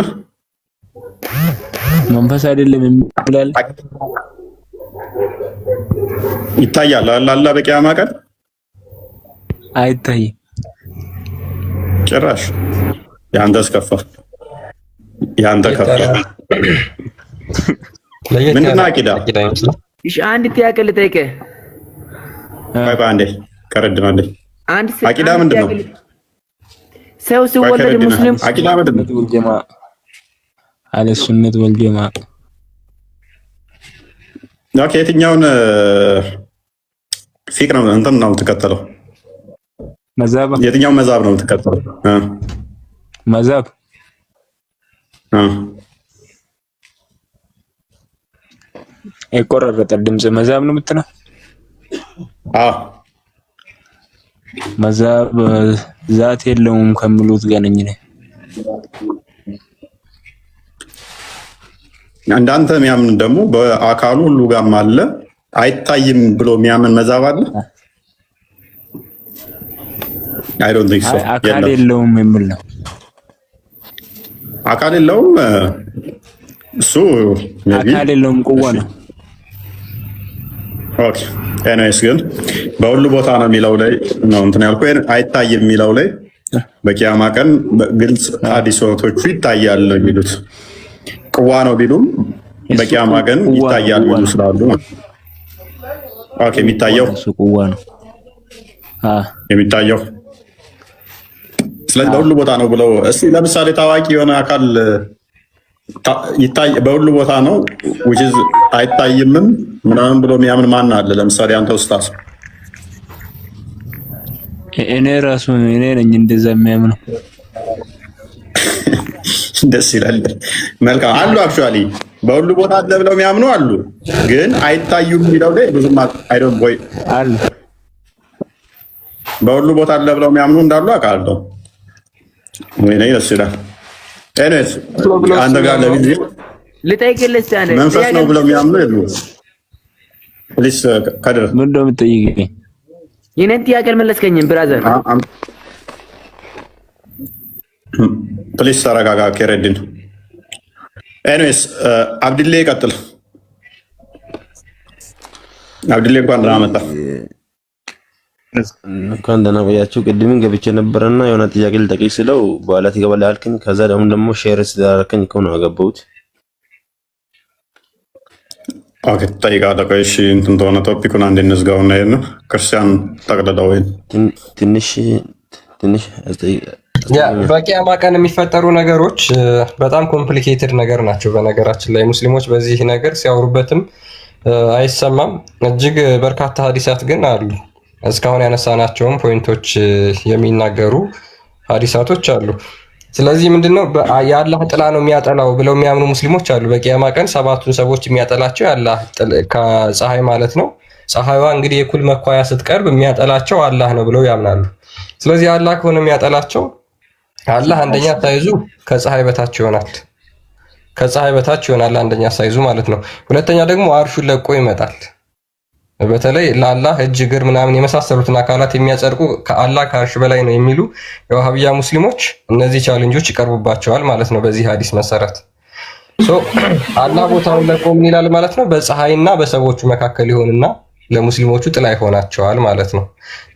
መንፈስ አይደለም የሚላል ይታያል አላህ በቂያማ ቀን አይታይም ጭራሽ ያንተስ ከፋ ያንተ ከፋ ምንድን ነው አቂዳ እሺ አንድ ጥያቄ ልጠይቅህ ባይ አንዴ ከረድና አንዴ አቂዳ ምንድን ነው ሰው ሲወለድ ሙስሊም አቂዳ ምንድን ነው ወልጀማ አለ ሱነት ወልጀማ ኦኬ የትኛውን ፊቅህ ነው እንትን ነው የምትከተለው መዛብ የትኛው መዛብ ነው የምትከተለው መዛብ የቆረረጠ ድምጽ መዛብ ነው የምትለው አዎ መዛብ ዛት የለውም ከሚሉት ጋር ነኝ እኔ እንዳንተ የሚያምን ደግሞ በአካሉ ሁሉ ጋርም አለ አይታይም ብሎ የሚያምን መዛብ አለ I don't think so አካል የለውም የሚል ነው አካል የለውም እሱ አካል የለውም ቁዋ ነው ኦኬ ኤኒዌይስ ግን በሁሉ ቦታ ነው የሚለው ላይ ነው እንትን ያልኩህ አይታይም የሚለው ላይ በቂያማ ቀን ግልጽ ሐዲሶቹ ይታያል የሚሉት ቁዋ ነው ቢሉም በቂያማ ቀን ይታያል የሚሉ ስላሉ ኦኬ የሚታየው እሱ ቁዋ ነው የሚታየው ስለዚህ በሁሉ ቦታ ነው ብለው እስቲ ለምሳሌ ታዋቂ የሆነ አካል ይታይ በሁሉ ቦታ ነው which is አይታይምም ምናምን ብሎ የሚያምን ማን አለ ለምሳሌ አንተ ኡስታዝ እኔ ራሱ እኔ ነኝ እንደዛ የሚያምነው ደስ ይላል መልካም አሉ አክቹአሊ በሁሉ ቦታ አለ ብለው የሚያምኑ አሉ ግን አይታዩም የሚለው ላይ ብዙም አይ ዶንት ቦይ አሉ በሁሉ ቦታ አለ ብለው የሚያምኑ እንዳሉ አውቃለሁ ወይ ነው ይችላል ኤኒዌይስ አንተ ጋር ለቪዲዮ ልጠይቅልህ አንዴ መንፈስ ነው ብለው የሚያምኑ የሉ ፕሊስ ካደረ ምን እንደምትጠይቀኝ የኔን ጥያቄ አልመለስከኝም ብራዘር ፕሊስ ተረጋጋ ከረድን ኤኒዌይስ አብድሌ ይቀጥል አብድሌ እንኳን ደህና መጣ እንኳን ደህና ቆያችሁ ቅድምን ገብቼ ነበርና የሆነ ጥያቄ ልጠይቅ ስለው በኋላ ትገባለህ አልከኝ ከዛ ደግሞ ሼር ስላደረከኝ እኮ ነው ያገባሁት ኦኬ ጠይቃለህ ቆይ እሺ እንትን ተሆነ ቶፒኩን አንድ እንዝጋውና ይሄን ክርስቲያን ጠቅልለው ወይ ትንሽ በቂያማ ቀን የሚፈጠሩ ነገሮች በጣም ኮምፕሊኬትድ ነገር ናቸው። በነገራችን ላይ ሙስሊሞች በዚህ ነገር ሲያወሩበትም አይሰማም። እጅግ በርካታ ሀዲሳት ግን አሉ። እስካሁን ያነሳናቸውም ፖይንቶች የሚናገሩ ሀዲሳቶች አሉ። ስለዚህ ምንድነው የአላህ ጥላ ነው የሚያጠላው ብለው የሚያምኑ ሙስሊሞች አሉ። በቂያማ ቀን ሰባቱን ሰዎች የሚያጠላቸው የአላህ ከፀሐይ ማለት ነው። ፀሐይዋ እንግዲህ የኩል መኳያ ስትቀርብ የሚያጠላቸው አላህ ነው ብለው ያምናሉ። ስለዚህ አላህ ከሆነ የሚያጠላቸው አላህ አንደኛ ሳይዙ ከፀሐይ በታች ይሆናል። ከፀሐይ በታች ይሆናል አንደኛ ሳይዙ ማለት ነው። ሁለተኛ ደግሞ አርሹን ለቆ ይመጣል። በተለይ ለአላህ እጅ እግር ምናምን የመሳሰሉትን አካላት የሚያጸድቁ ከአላህ ከአርሽ በላይ ነው የሚሉ የዋሃብያ ሙስሊሞች እነዚህ ቻሌንጆች ይቀርቡባቸዋል ማለት ነው። በዚህ ሐዲስ መሰረት አላህ ቦታውን ለቆ ምን ይላል ማለት ነው? በፀሐይና በሰዎቹ መካከል ይሆንና ለሙስሊሞቹ ጥላ ይሆናቸዋል ማለት ነው።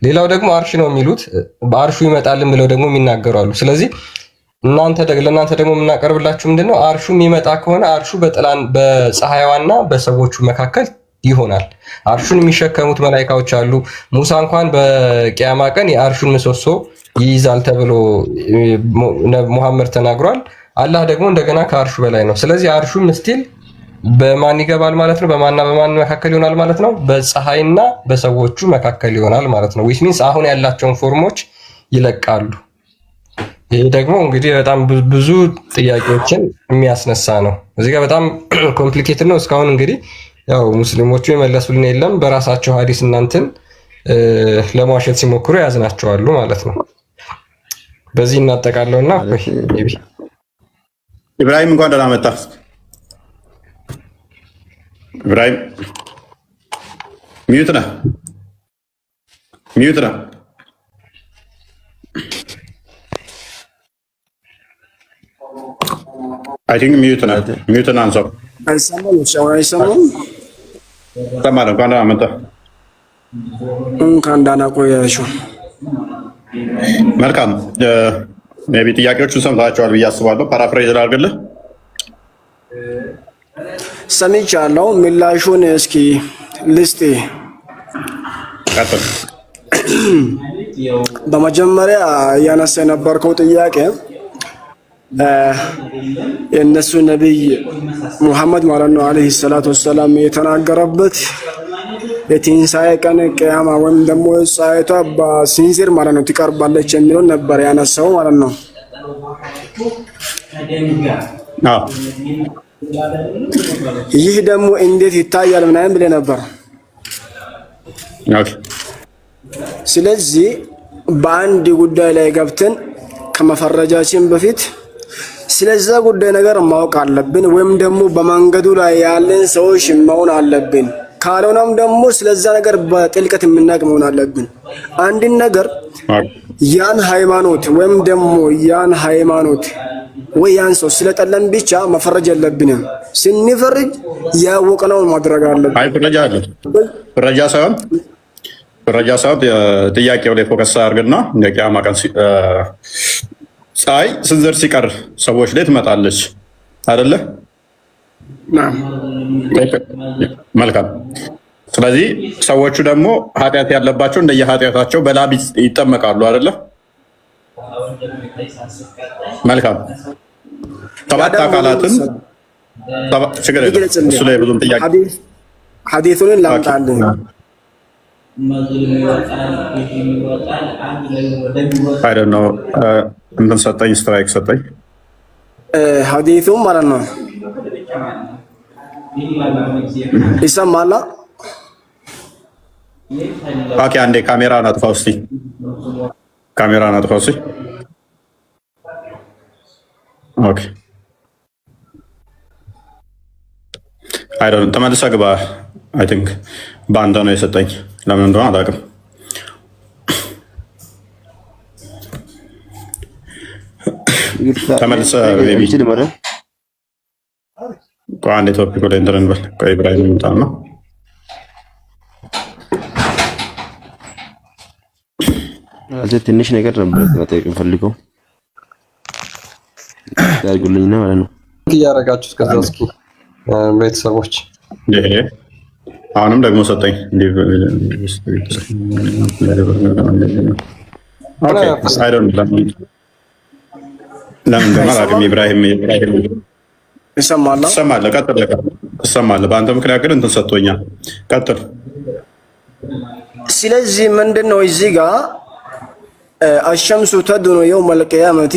ሌላው ደግሞ አርሽ ነው የሚሉት በአርሹ ይመጣልን ብለው ደግሞ የሚናገሩ አሉ። ስለዚህ ለእናንተ ደግሞ የምናቀርብላችሁ ምንድነው? አርሹ የሚመጣ ከሆነ አርሹ በፀሐይዋና በሰዎቹ መካከል ይሆናል። አርሹን የሚሸከሙት መላኢካዎች አሉ። ሙሳ እንኳን በቂያማ ቀን የአርሹን ምሰሶ ይይዛል ተብሎ ሙሐመድ ተናግሯል። አላህ ደግሞ እንደገና ከአርሹ በላይ ነው። ስለዚህ አርሹም ስቲል በማን ይገባል ማለት ነው? በማንና በማን መካከል ይሆናል ማለት ነው? በፀሐይና በሰዎቹ መካከል ይሆናል ማለት ነው። ዊች ሚንስ አሁን ያላቸውን ፎርሞች ይለቃሉ። ይሄ ደግሞ እንግዲህ በጣም ብዙ ጥያቄዎችን የሚያስነሳ ነው። እዚህ ጋር በጣም ኮምፕሊኬትድ ነው። እስካሁን እንግዲህ ያው ሙስሊሞቹ የመለሱልን የለም። በራሳቸው ሐዲስ እናንተን ለማዋሸት ሲሞክሩ ያዝናቸዋሉ ማለት ነው። በዚህ እናጠቃለውና ኢብራሂም እንኳን ደህና መጣ። ኢብራሂም ሚዩት ነህ። አይ ቲንክ ሚዩትን አንሳው። አይሰማም? አይሰማም? ተማረ እንኳን አመጣ እንኳን ደህና ቆያችሁ። መልካም ሜቢ ጥያቄዎቹን ሰምታችኋል ብዬ አስባለሁ። ፓራፍሬዝ ላድርግልህ። ሰምቻለሁ። ምላሹን እስኪ ልስጤ። ቀጥል። በመጀመሪያ ያነሳ የነበርከው ጥያቄ የእነሱ ነቢይ ሙሐመድ ማለት ነው አለይሂ ሰላቱ ወሰላም የተናገረበት የትንሣኤ ቀን ቅያማ ወይም ደግሞ ፀሐይቷ በሲንዚር ማለት ነው ትቀርባለች የሚለውን ነበር ያነሳው ማለት ነው። ይህ ደግሞ እንዴት ይታያል ምናምን ብለህ ነበር። ስለዚህ በአንድ ጉዳይ ላይ ገብተን ከመፈረጃችን በፊት ስለዛ ጉዳይ ነገር ማወቅ አለብን፣ ወይም ደግሞ በመንገዱ ላይ ያለን ሰዎች መሆን አለብን። ካልሆነም ደግሞ ስለዛ ነገር በጥልቀት የምናውቅ መሆን አለብን። አንድን ነገር ያን ሃይማኖት ወይም ደግሞ ያን ሃይማኖት ወይ ያን ሰው ስለጠለን ብቻ መፈረጅ የለብንም። ስንፈርጅ ያወቅነውን ማድረግ አለብን። አይ ፍረጃ ሳይሆን ጥያቄው ላይ ፎከስ አድርግና እንደ ቂያማ ቀን ፀሐይ ስንዝር ሲቀር ሰዎች ላይ ትመጣለች አይደለ? መልካም። ስለዚህ ሰዎቹ ደግሞ ኃጢአት ያለባቸው እንደየ ኃጢአታቸው በላብ ይጠመቃሉ አይደለ? መልካም። ሰባት አካላትን ችግር የለም እሱ ላይ ብዙም ጥያቄ ሐዲሱን ላምጣልህ። አይ ዶንት ኖ እንትን ሰጠኝ፣ ስትራይክ ሰጠኝ። ሐዲሱ ማለት ነው ይሰማል። ኦኬ፣ አንዴ ካሜራውን አጥፋው እስቲ፣ ካሜራውን አጥፋው እስቲ። ኦኬ፣ አይ ዶንት ተመልሰህ ግባ። አይ ቲንክ በአንተ ነው የሰጠኝ፣ ለምን እንደሆነ አላውቅም። ተመልሰህ ቤቢ አንዴ ቶፒክ ላይ እንትን እንበል። ቆይ ኢብራሂም ይምጣ ነው። ትንሽ ነገር ነበር መጠየቅ የምፈልገው ያርጉልኝና ማለት ነው እያደረጋችሁት ከዛ እስኪ ቤተሰቦች አሁንም ደግሞ ሰጠኝ። ለምን ደግሞ አላውቅም። ኢብራሂም ትሰማለህ? ቀጥል። ትሰማለህ? በአንተ ምክንያት ግን እንትን ሰጥቶኛል። ቀጥል። ስለዚህ ምንድን ነው እዚህ ጋር አሸምሱ ተድኑ የውመል ቂያመቲ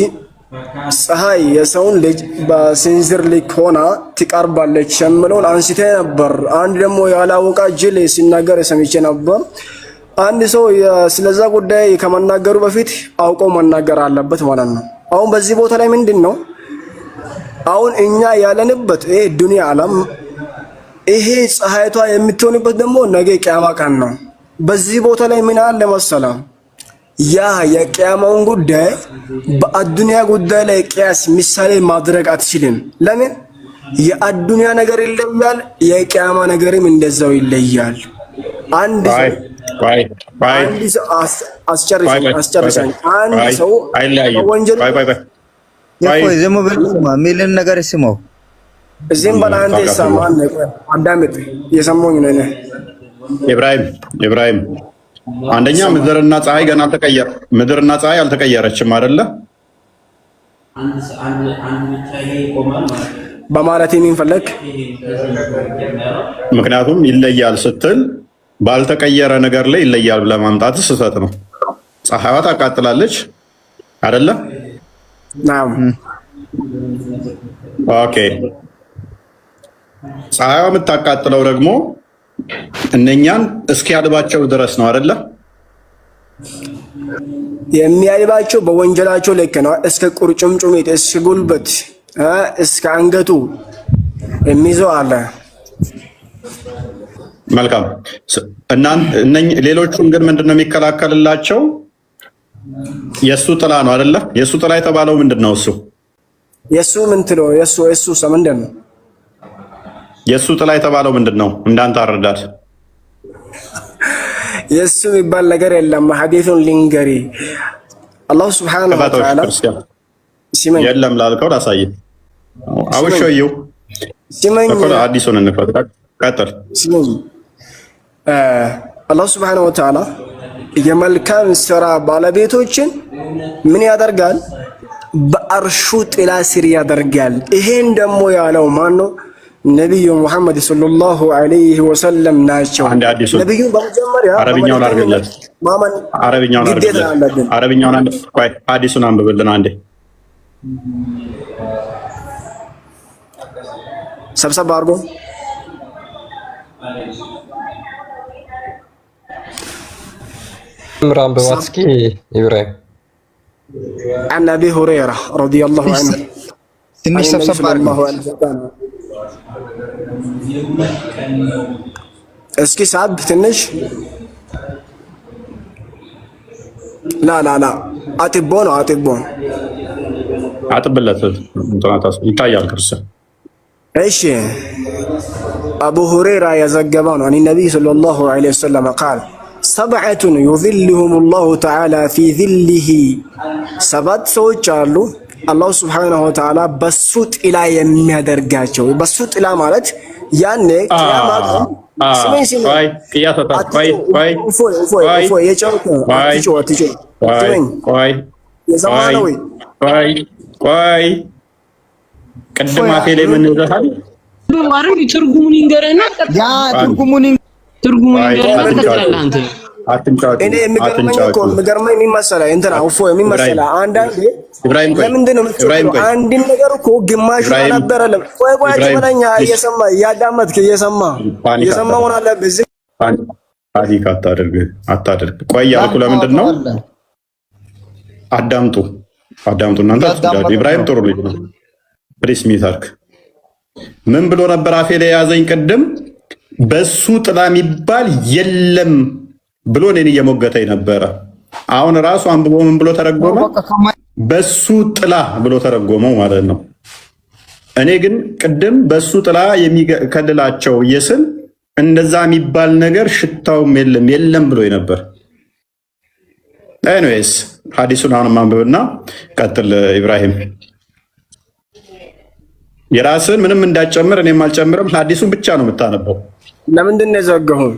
ፀሐይ የሰውን ልጅ በስንዝር ልክ ሆና ትቀርባለች የሚለውን አንስቴ ነበር። አንድ ደግሞ ያላወቃ ጅል ሲናገር ሰምቼ ነበር። አንድ ሰው ስለዛ ጉዳይ ከመናገሩ በፊት አውቆ መናገር አለበት ማለት ነው። አሁን በዚህ ቦታ ላይ ምንድን ነው አሁን እኛ ያለንበት ይሄ ዱንያ ዓለም ይሄ ፀሐይቷ የምትሆንበት ደግሞ ነገ ቂያማ ቀን ነው። በዚህ ቦታ ላይ ምን አለ መሰለህ ያ የቂያማውን ጉዳይ በአዱንያ ጉዳይ ላይ ቅያስ ምሳሌ ማድረግ አትችልም። ለምን? የአዱንያ ነገር ይለያል፣ የቂያማ ነገርም እንደዛው ይለያል። አንድ ሰው አስጨርሰኝ። አንድ ሰው ወንጀል ዝም ብሎ ሚልን ነገር ስማው ዝም በላ አንተ ሰማን አዳምጥ። የሰማኝ ነው ኢብራሂም አንደኛ ምድርና ፀሐይ ገና አልተቀየረ፣ ምድርና ፀሐይ አልተቀየረችም አይደለ? በማለት ምን ፈለክ? ምክንያቱም ይለያል ስትል ባልተቀየረ ነገር ላይ ይለያል ብለህ ማምጣት ስህተት ነው። ፀሐይዋ ታቃጥላለች አይደለ? ናም ኦኬ። ፀሐይዋ የምታቃጥለው ደግሞ እነኛን እስኪያልባቸው ድረስ ነው አይደለ? የሚያልባቸው በወንጀላቸው ልክ ነው። እስከ ቁርጭምጭሚት፣ እስከ ጉልበት፣ እስከ አንገቱ የሚይዘው አለ። መልካም። ሌሎቹን ግን ምንድነው የሚከላከልላቸው? የእሱ ጥላ ነው አይደለ? የእሱ ጥላ የተባለው ምንድን ነው? እሱ የሱ ምን ትለው? የሱ ስም ምንድን ነው? የሱ ጥላ የተባለው ምንድን ነው? እንዳንተ አረዳድ የሱ የሚባል ነገር የለም። ሐዲሱን ሊንገሪ አላህ ሱብሓነሁ ወተዓላ የለም ላልከው ላሳየህ። አውሾዩ ሲመኝ አዲሱን እንፈታ ቀጥል። ሲመኝ አላህ ሱብሓነሁ ወተዓላ የመልካም ስራ ባለቤቶችን ምን ያደርጋል? በአርሹ ጥላ ስር ያደርጋል። ይሄን ደግሞ ያለው ማን ነው? ነብዩ ሙሐመድ ሰለላሁ ዐለይሂ ወሰለም ናቸው። ነብዩ በመጀመሪያ አረብኛውን አርግለት፣ አረብኛውን አርግለት፣ አረብኛውን አንድ ቆይ፣ ሐዲሱን አንብብልን አንዴ። ሰብሰብ አድርጎ ምራን በዋስኪ ኢብራሂም عن أبي هريرة رضي الله عنه ትንሽ ሰብሰብ አድርጎ እስኪ ሳብ ትንሽ ላ አጥቦ ነው አጥብለት ይታያል ክርስቲያን። እሺ አቡ ሁረይራ የዘገበው ነው። ነብዩ ሰለላሁ ዐለይሂ ወሰለም ቃል ሰብዐቱን ዩዚልሁም ላሁ ተዓላ ፊ ዚልህ፣ ሰባት ሰዎች አሉ አላሁ ስብሓነሁ ወተዓላ በሱ ጥላ የሚያደርጋቸው። በሱ ጥላ ማለት ያኔ ቂያማ ቅድም አፌ ላይ ምን ይዘሃል? ትርጉሙን ይንገረና ትርጉሙን ይንገረና አንተ እኔ የሚገርመኝ የሚመሰለኝ እንትና እፎ የሚመሰለኝ አንዳንዴ ለምንድን ነው የምትጮኸው? አንድን ነገር እኮ ግማሹ ነበር አለ። ቆይ አትበለኝ። እየሰማ እያዳመጥክ እየሰማ መሆን አለብህ። ፓኒክ አታድርግ። ቆይ ያልኩህ ለምንድን ነው? አዳምጡ እናንተ። ኢብራሂም ጥሩ ልጅ ነው። ፕሊስ ሚታርክ ምን ብሎ ነበር አፌ ላይ የያዘኝ ቅድም? በሱ ጥላ የሚባል የለም ብሎ እኔን እየሞገተኝ ነበረ። አሁን ራሱ አንብቦ ምን ብሎ ተረጎመ? በሱ ጥላ ብሎ ተረጎመው ማለት ነው። እኔ ግን ቅድም በሱ ጥላ የሚከልላቸው እየስል እንደዛ የሚባል ነገር ሽታውም የለም ብሎ ነበር። ኤኒዌይስ ሐዲሱን አሁን አንብብና ቀጥል ኢብራሂም። የራስን ምንም እንዳጨምር እኔም አልጨምርም። ሐዲሱን ብቻ ነው የምታነበው። ለምንድን ነው የዘጋኸው?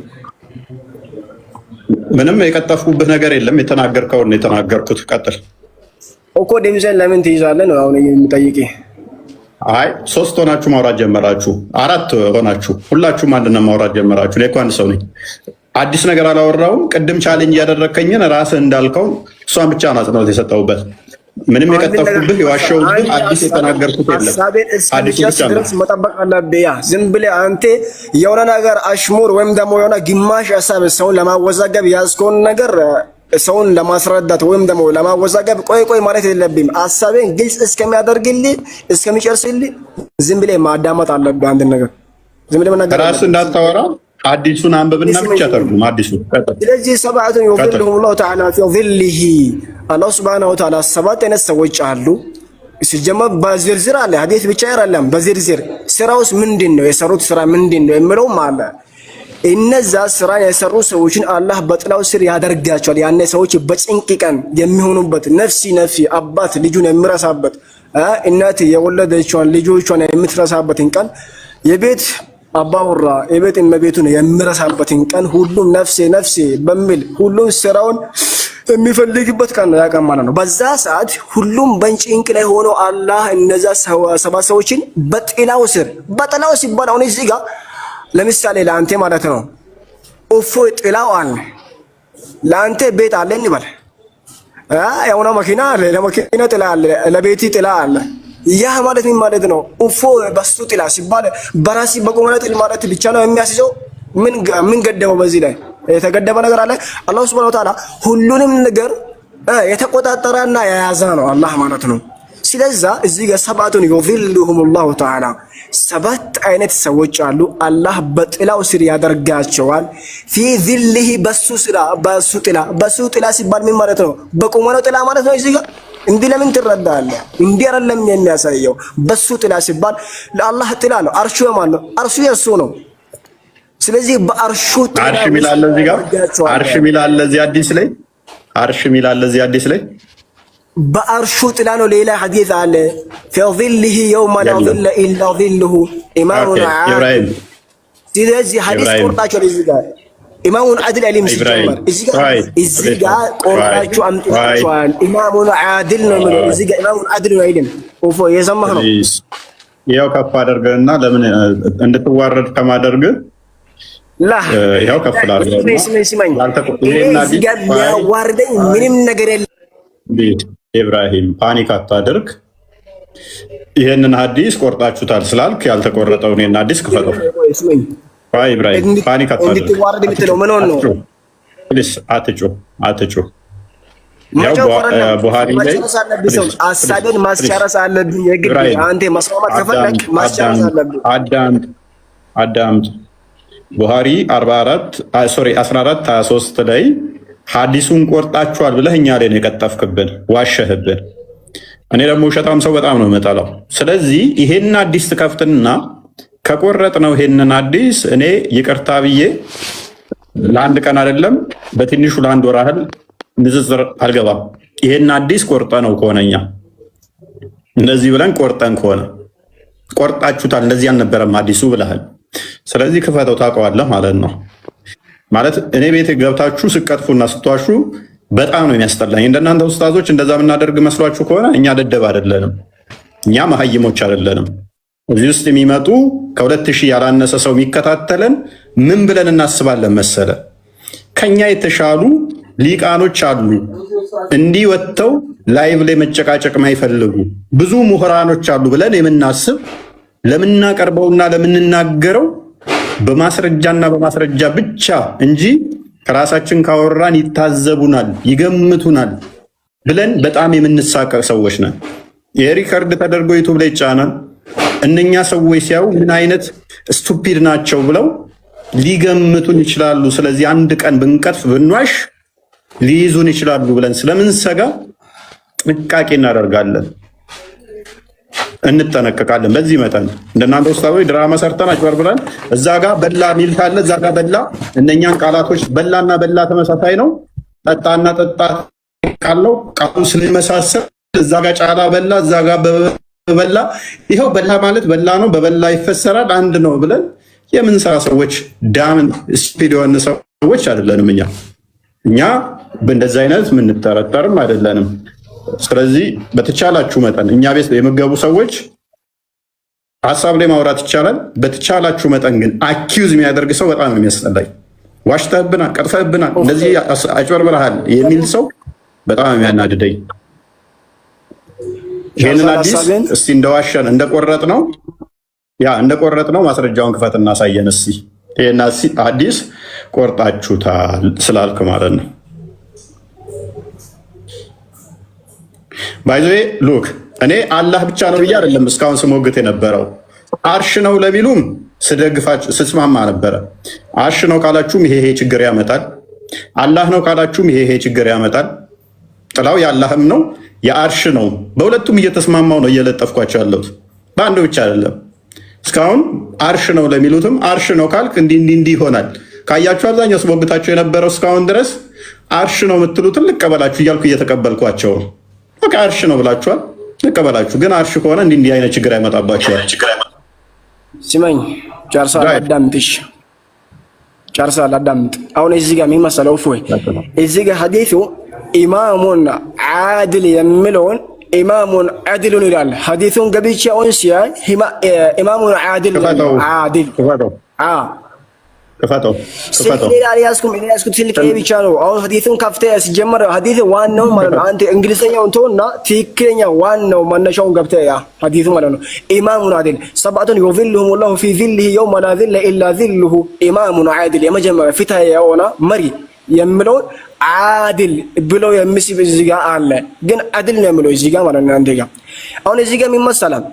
ምንም የቀጠፍኩብህ ነገር የለም። የተናገርከውን ነው የተናገርኩት። ቀጥል እኮ ድምፅህን ለምን ትይዛለህ ነው አሁን የምጠይቅህ። አይ 3 ሆናችሁ ማውራት ጀመራችሁ፣ 4 ሆናችሁ ሁላችሁም አንድ ነው ማውራት ጀመራችሁ። እኔ እኮ አንድ ሰው ነኝ። አዲስ ነገር አላወራውም። ቅድም ቻሌንጅ ያደረከኝን ራስህ እንዳልከው እሷን ብቻ ነው አጽንኦት የሰጠሁበት። ምንም የቀጠፍኩብህ የዋሸሁብህ አዲስ የተናገርኩት የለም። አዲስ ብቻ ድረስ መጠበቅ አለብህ። ያ ዝም ብለህ አንተ የሆነ ነገር አሽሙር ወይም ደግሞ የሆነ ግማሽ ሀሳብ ሰውን ለማወዛገብ ያዝከውን ነገር ሰውን ለማስረዳት ወይም ደግሞ ለማወዛገብ ቆይ ማለት የለብህም። ሀሳቤን ግልጽ እስከሚያደርግልህ እስከሚጨርስልህ ዝም ብለህ ማዳመጥ አለብህ። አንድ ነገር ዝም ብለህ መናገር ራስህ እንዳታወራ አዲሱን አንብብና ብቻ ተርጉም። አዲሱ ስለዚህ ሰብዐቱን ዩዚልሁም ላሁ ተዓላ ፊ ዚልህ አላሁ ሱብሓነሁ ወተዓላ 7 አይነት ሰዎች አሉ። ሲጀመር በዝርዝር አለ። ሐዲስ ብቻ አይደለም፣ በዝርዝር ስራውስ ምንድን ነው? የሰሩት ስራ ምንድን ነው የሚለውም አለ። እነዛ ስራ የሰሩ ሰዎችን አላህ በጥላው ስር ያደርጋቸዋል። ያኔ ሰዎች በጭንቅ ቀን የሚሆኑበት፣ ነፍሲ አባት ልጁን የሚረሳበት፣ እናት የወለደችዋን ልጆቿን የምትረሳበትን ቀን፣ የቤት አባወራ የቤት እመቤቱን የሚረሳበትን ቀን፣ ሁሉም ነፍሴ በሚል ሁሉም ስራውን የሚፈልግበት ቀን ነው። ያቀን ማለት ነው። በዛ ሰዓት ሁሉም በጭንቅ ላይ ሆኖ አላህ እነዛ 7 ሰዎችን በጥላው ሲባል አሁን እዚህ ጋር ለምሳሌ ለአንተ ማለት ነው እፎይ ጥላው አለ። ለአንተ ቤት አለ እንበል፣ የሆነ መኪና አለ፣ ለመኪና ጥላ አለ፣ ለቤቲ ጥላ አለ። ያ ማለት ምን ማለት ነው? እፎይ በሱ ጥላ ሲባል በራሲ በቁመና ጥላ ማለት ብቻ ነው የሚያስይዘው? ምን ገደበው? በዚህ ላይ የተገደበ ነገር አለ? አላህ ሱብሓነሁ ወተዓላ ሁሉንም ነገር የተቆጣጠረና የያዘ ነው አላህ ማለት ነው። ስለዚህ እዚህ ጋር ሰብዐቱን ዩዚልሁም ላሁ ተዓላ 7 አይነት ሰዎች አሉ። አላህ በጥላው ስር ያደርጋቸዋል። ፊ ዚልህ በሱ ጥላ ሲባል ምን ማለት ነው? በቁመናው ጥላ ማለት ነው። እዚህ ጋር እንዲህ ለምን ትረዳለህ? እንዲህ አይደለም የሚያሳየው። በሱ ጥላ ሲባል ለአላህ ጥላ ነው። አርሹ የማን ነው? አርሹ የእሱ ነው። ስለዚህ በአርሹ ጥላ አርሽ ሚላል እዚህ ጋር አርሽ ሚላል እዚህ አዲስ ላይ አርሽ ሚላል እዚህ አዲስ ላይ በአርሹ ጥላ ነው። ሌላ ሐዲስ አለ في ظله يوم لا ظل الا ظله ኢማሙና ኢብራሂም። ስለዚህ ሐዲስ ቆርጣችሁ እዚህ ጋር ኢማሙን አድል አሊም ሲጀመር እዚህ ጋር ቆርጣችሁ አምጥታችኋል። ኢማሙን አድል ነው ማለት እዚህ ጋር ኢማሙን አድል ነው አይደለም። ኦፎ የሰማህ ነው። ያው ከፍ አድርገህና ለምን እንድትዋረድ ከማደርግ ያው ከፍ አድርገህ ስማኝ። እዚህ ጋር የሚያዋርደኝ ምንም ነገር የለም። ኢብራሂም ፓኒክ አታድርግ። ይሄንን ሐዲስ ቆርጣችሁታል ስላልክ ያልተቆረጠውን ይሄን ሐዲስ ክፈተው። አይ ኢብራሂም ፓኒክ አታድርግ። እንድትዋረድ የምትለው ምን ሆነ ነው? ፕሊስ አትጩህ። ያው ቡሃሪ ላይ አሳደን ማስጨረስ አለብኝ። የግድ አንተ መስማማት ከፈለክ ማስጨረስ አለብኝ። አዳምጥ። ቡሃሪ 1423 ላይ ሐዲሱን ቆርጣችኋል ብለህ እኛ ላይ ነው የቀጠፍክብን፣ ዋሸህብን። እኔ ደግሞ ውሸታም ሰው በጣም ነው የምጠላው። ስለዚህ ይሄን አዲስ ትከፍትና ከቆረጥ ነው ይሄንን አዲስ እኔ ይቅርታ ብዬ ለአንድ ቀን አይደለም በትንሹ ለአንድ ወር ያህል ንዝዝር አልገባም። ይሄን አዲስ ቆርጠ ነው ከሆነኛ እንደዚህ ብለን ቆርጠን ከሆነ ቆርጣችሁታል፣ እንደዚህ አልነበረም አዲሱ ብለሃል። ስለዚህ ክፈተው ታውቀዋለህ ማለት ነው። ማለት እኔ ቤት ገብታችሁ ስቀጥፉና ስትዋሹ በጣም ነው የሚያስጠላኝ። እንደናንተ ኡስታዞች እንደዛ የምናደርግ መስሏችሁ ከሆነ እኛ ደደብ አይደለንም፣ እኛ መሀይሞች አይደለንም። እዚህ ውስጥ የሚመጡ ከ2000 ያላነሰ ሰው የሚከታተለን ምን ብለን እናስባለን መሰለ? ከኛ የተሻሉ ሊቃኖች አሉ፣ እንዲህ ወጥተው ላይቭ ላይ መጨቃጨቅ ማይፈልጉ ብዙ ምሁራኖች አሉ ብለን የምናስብ ለምናቀርበውና ለምንናገረው በማስረጃና በማስረጃ ብቻ እንጂ ከራሳችን ካወራን ይታዘቡናል፣ ይገምቱናል ብለን በጣም የምንሳቀቅ ሰዎች ነን። የሪከርድ ተደርጎ ዩቱብ ላይ ይጫናል። እነኛ ሰዎች ሲያዩ ምን አይነት ስቱፒድ ናቸው ብለው ሊገምቱን ይችላሉ። ስለዚህ አንድ ቀን ብንቀጥፍ ብንዋሽ ሊይዙን ይችላሉ ብለን ስለምንሰጋ ጥንቃቄ እናደርጋለን፣ እንጠነቀቃለን። በዚህ መጠን እንደናንተ ኡስታዞች ድራማ ሰርተን አጭበርብረን እዛ ጋር በላ ሚል ካለ እዛ ጋር በላ፣ እነኛን ቃላቶች በላና በላ ተመሳሳይ ነው። ጠጣና ጠጣ ካለው ቃሉ ስለመሳሰል እዛ ጋር ጫላ በላ፣ እዛ ጋር በላ፣ ይኸው በላ ማለት በላ ነው፣ በበላ ይፈሰራል፣ አንድ ነው ብለን የምንሰራ ሰዎች ዳምን ስፒድ የሆነ ሰዎች አይደለንም። እኛ በእንደዚህ አይነት የምንጠረጠርም አይደለንም። ስለዚህ በተቻላችሁ መጠን እኛ ቤት የምገቡ ሰዎች ሀሳብ ላይ ማውራት ይቻላል። በተቻላችሁ መጠን ግን አኪዩዝ የሚያደርግ ሰው በጣም ነው የሚያስጠላኝ። ዋሽተህብናል፣ ቀጥፈህብናል፣ እንደዚህ አጭበርብረሃል የሚል ሰው በጣም የሚያናድደኝ። ይህንን አዲስ እስቲ እንደዋሸን እንደቆረጥ ነው ማስረጃውን ክፈት እናሳየን እስቲ። ይህን አዲስ ቆርጣችሁታል ስላልክ ማለት ነው። ባይዘ ሉክ እኔ አላህ ብቻ ነው ብዬ አይደለም እስካሁን ስሞግት የነበረው። አርሽ ነው ለሚሉም ስደግፋችሁ ስስማማ ነበረ። አርሽ ነው ካላችሁም ይሄ ችግር ያመጣል። አላህ ነው ካላችሁም ይሄ ችግር ያመጣል። ጥላው የአላህም ነው የአርሽ ነው። በሁለቱም እየተስማማው ነው እየለጠፍኳቸው ያለሁት፣ በአንዱ ብቻ አይደለም። እስካሁን አርሽ ነው ለሚሉትም አርሽ ነው ካልክ እንዲህ ይሆናል። ካያችሁ አብዛኛው ስሞግታቸው የነበረው እስካሁን ድረስ አርሽ ነው የምትሉትን ልቀበላችሁ እያልኩ እየተቀበልኳቸው ነው። በቃ አርሽ ነው ብላችኋል፣ ልቀበላችሁ። ግን አርሽ ከሆነ እንዲህ አይነት ችግር አይመጣባችኋል። ስማኝ፣ ጨርሳል፣ አዳምጥሽ፣ ጨርሳል፣ አዳምጥ። አሁን እዚህ ጋር የሚመሰለው እፎይ እዚህ ጋር ሐዲሱ ኢማሙን ዓድል የሚለውን ኢማሙን ዓድሉን ይላል። ሐዲሱን ገብቼ አሁን ሲያይ ኢማሙን ዓድል ክፈተው ትልቅ ብቻ ነው። አሁን ሐዲሱን ከፍተህ ሲጀመር ሐዲሱ ዋናው ማለት ነው። አንተ እንግሊዘኛውን ተውና ትክክለኛ ዋናው መነሻውን ገብተህ ያ ሐዲሱ ማለት ነው። ኢማሙን ዓድል ሰብዐቱን ዩዚልሁም ላሁ ፊ ዚልሂ የውመ ላ ዚለ ኢላ ዚልሁ ኢማሙን ዓድል የመጀመሪያ ፍትሃ የሆነ መሪ የሚለውን ዓድል ብሎ የሚስብ እዚህ ጋር አለ። ግን ዓድል ነው የሚለው እዚህ ጋር ማለት ነው። አንተ ጋር አሁን እዚህ ጋር የሚመሰላል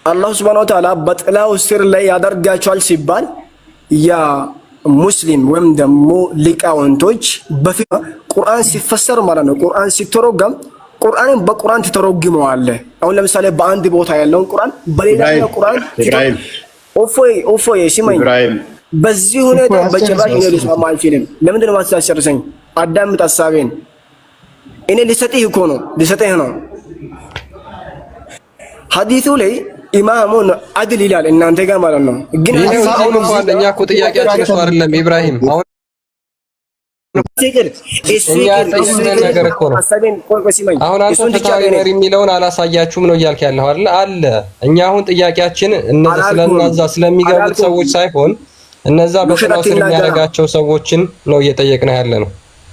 አላሁ ሱብሓነሁ ወተዓላ በጥላው ስር ላይ ያደርጋቸዋል ሲባል ያ ሙስሊም ወይም ደግሞ ሊቃውንቶች በፊት ቁርአን ሲፈሰር ማለት ነው ቁርአን ሲተረጎም ቁርአንን በቁርአን ትተረጉመዋለህ። አሁን ለምሳሌ በአንድ ቦታ ያለውን ቁርአን በሌላኛው ቁርአን ኦፎይ ሲመኝ በዚህ ሁኔታ በጭራሽ እኔ ልስማማ አልችልም። ለምንድን ነው የማታስጨርሰኝ? አዳምጥ ሀሳቤን። እኔ ልሰጥህ ነው። ሐዲሱ ላይ ኢማሙን አድል ይላል እናንተ ጋር ማለት ነው። ግን አሁን እንኳን እኛ እኮ ጥያቄያችን እሱ አይደለም ኢብራሂም። አሁን ነገር እኮ ነው። አሁን አንተ ፍትሃዊ መሪ የሚለውን አላሳያችሁም ነው እያልክ ያለው አይደል? አለ። እኛ አሁን ጥያቄያችን ስለነዛ ስለሚገቡት ሰዎች ሳይሆን እነዛ በጥላው ስር የሚያደርጋቸው ሰዎችን ነው እየጠየቅን ያለ ነው።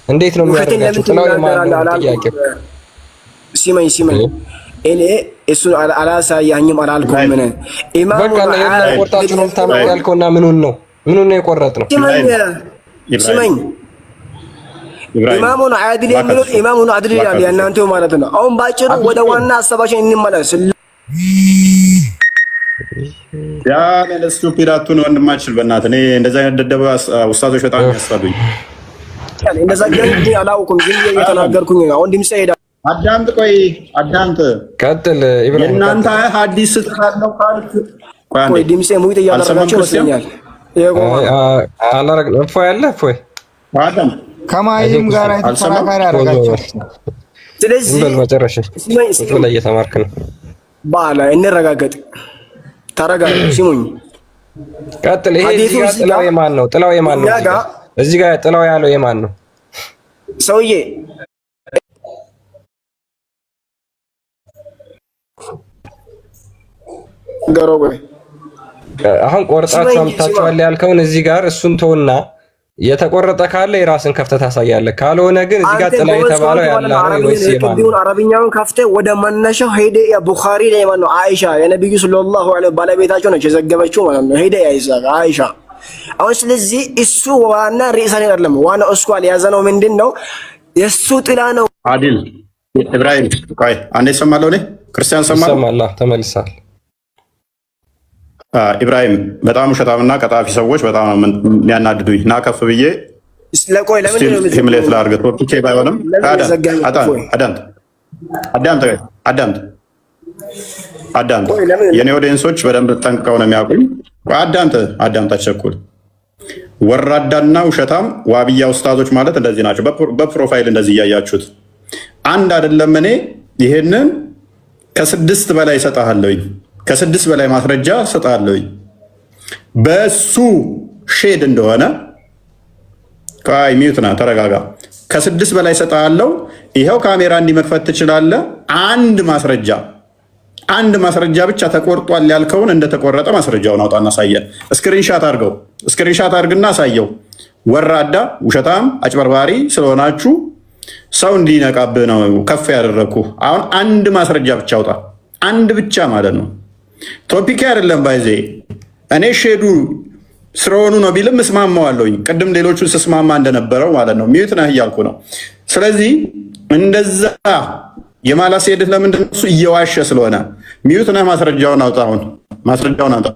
እንዴት ነው የሚያደርጋቸው? ጥላው የማን ነው ጥያቄው? ሲመኝ እኔ እሱ አላሳያኝም አላልኩም። ምን ኢማሙ በቃ ነው ቆርጣችሁ ነው ታማኝ ያልከውና ምኑን ነው የቆረጥነው? ሲመኝ ኢማሙን አድል የሚሉት ኢማሙን አድል ይላል የእናንተው ማለት ነው። አሁን ባጭሩ ወደ ዋና ሐሳባችን እንመለስ። ያ ለስቱፒዳቱን ወንድማችን በእናትህ እኔ እንደዛ አይነት ደደባ ኡስታዞች በጣም ያስፈሉኝ። እንደዛ ግን አላውኩም ግን እየተናገርኩኝ ነው። አሁን ድምጽ ሄዳ አዳምጥ ቀጥል ኢብራሂም። እናንተ ሐዲስ ስትካለው ካልክ ቆይ ድምጽ ሙይት እያደረጋችሁ ይመስለኛል። አላረግ እፎይ ያለ እፎይ አዳም ከማይም ጋር ተፈራካሪ አደረጋችሁ። ስለዚህ በመጨረሻ ላይ እየተማርክ ነው። ባላ እንረጋገጥ። ተረጋጋ። ሲሙኝ ቀጥል። ይሄ እዚህ ጋር ጥላው የማን ነው? ጥላው የማን ነው? እዚህ ጋር ጥላው ያለው የማን ነው? ሰውዬ ገሮበ አሁን ቆርጣችሁ አምጥታችኋል ያልከውን እዚህ ጋር እሱን ተውና የተቆረጠ ካለ የራስን ከፍተህ ታሳያለህ። ካልሆነ ግን እዚህ ጋር ጥላ የተባለው ያለ ነው ወይስ የማን ነው? አረብኛውን ከፍተህ ወደ መነሻው ሄደ። የቡኻሪ ላይ ማለት ነው አይሻ የነብዩ ሰለላሁ ዐለይሂ ባለቤታቸው ነች የዘገበችው ማለት ነው። ሄደ አይሻ። አሁን ስለዚህ እሱ ዋና ርዕሰ አይደለም። ዋና እስኳል ያዘነው ምንድነው? የሱ ጥላ ነው። አዲል ኢብራሂም ቆይ አንዴ ሰማለሁ። እኔ ክርስቲያን ሰማለሁ። ተመልሳል። ኢብራሂም በጣም ውሸታምና ቀጣፊ ሰዎች በጣም የሚያናድዱኝ እና ከፍ ብዬ ስለቆይ ለምን ነው ሂምሌት ላድርገው ቶፒኬ ባይሆንም አዳምጥ የኔ ኦዲየንሶች በደንብ ጠንቅቀው ነው የሚያውቁኝ። አዳምጥ አትቸኩል። ወራዳና ውሸታም ዋብያ ኡስታዞች ማለት እንደዚህ ናቸው። በፕሮፋይል እንደዚህ እያያችሁት አንድ አይደለም። እኔ ይሄንን ከስድስት በላይ እሰጥሃለሁኝ። ከስድስት በላይ ማስረጃ እሰጥሃለሁኝ። በሱ ሼድ እንደሆነ ሚዩትና ተረጋጋ። ከስድስት በላይ እሰጥሃለሁ። ይኸው ካሜራ እንዲመክፈት ትችላለህ። አንድ ማስረጃ ብቻ ተቆርጧል ያልከውን እንደተቆረጠ ማስረጃውን አውጣና አሳየን። ስክሪንሻት አድርግና አሳየው። ወራዳ ውሸታም አጭበርባሪ ስለሆናችሁ ሰው እንዲነቃብህ ነው ከፍ ያደረግኩ። አሁን አንድ ማስረጃ ብቻ አውጣ። አንድ ብቻ ማለት ነው። ቶፒክ አይደለም ባይዜ እኔ ሼዱ ስለሆኑ ነው ቢልም እስማማዋለሁኝ። ቅድም ሌሎቹን ስስማማ እንደነበረው ማለት ነው። ሚዩት ነህ እያልኩ ነው። ስለዚህ እንደዛ የማላስሄድህ ለምንድን ነው? እሱ እየዋሸ ስለሆነ ሚዩት ነህ። ማስረጃውን አውጣ። አሁን ማስረጃውን አውጣ።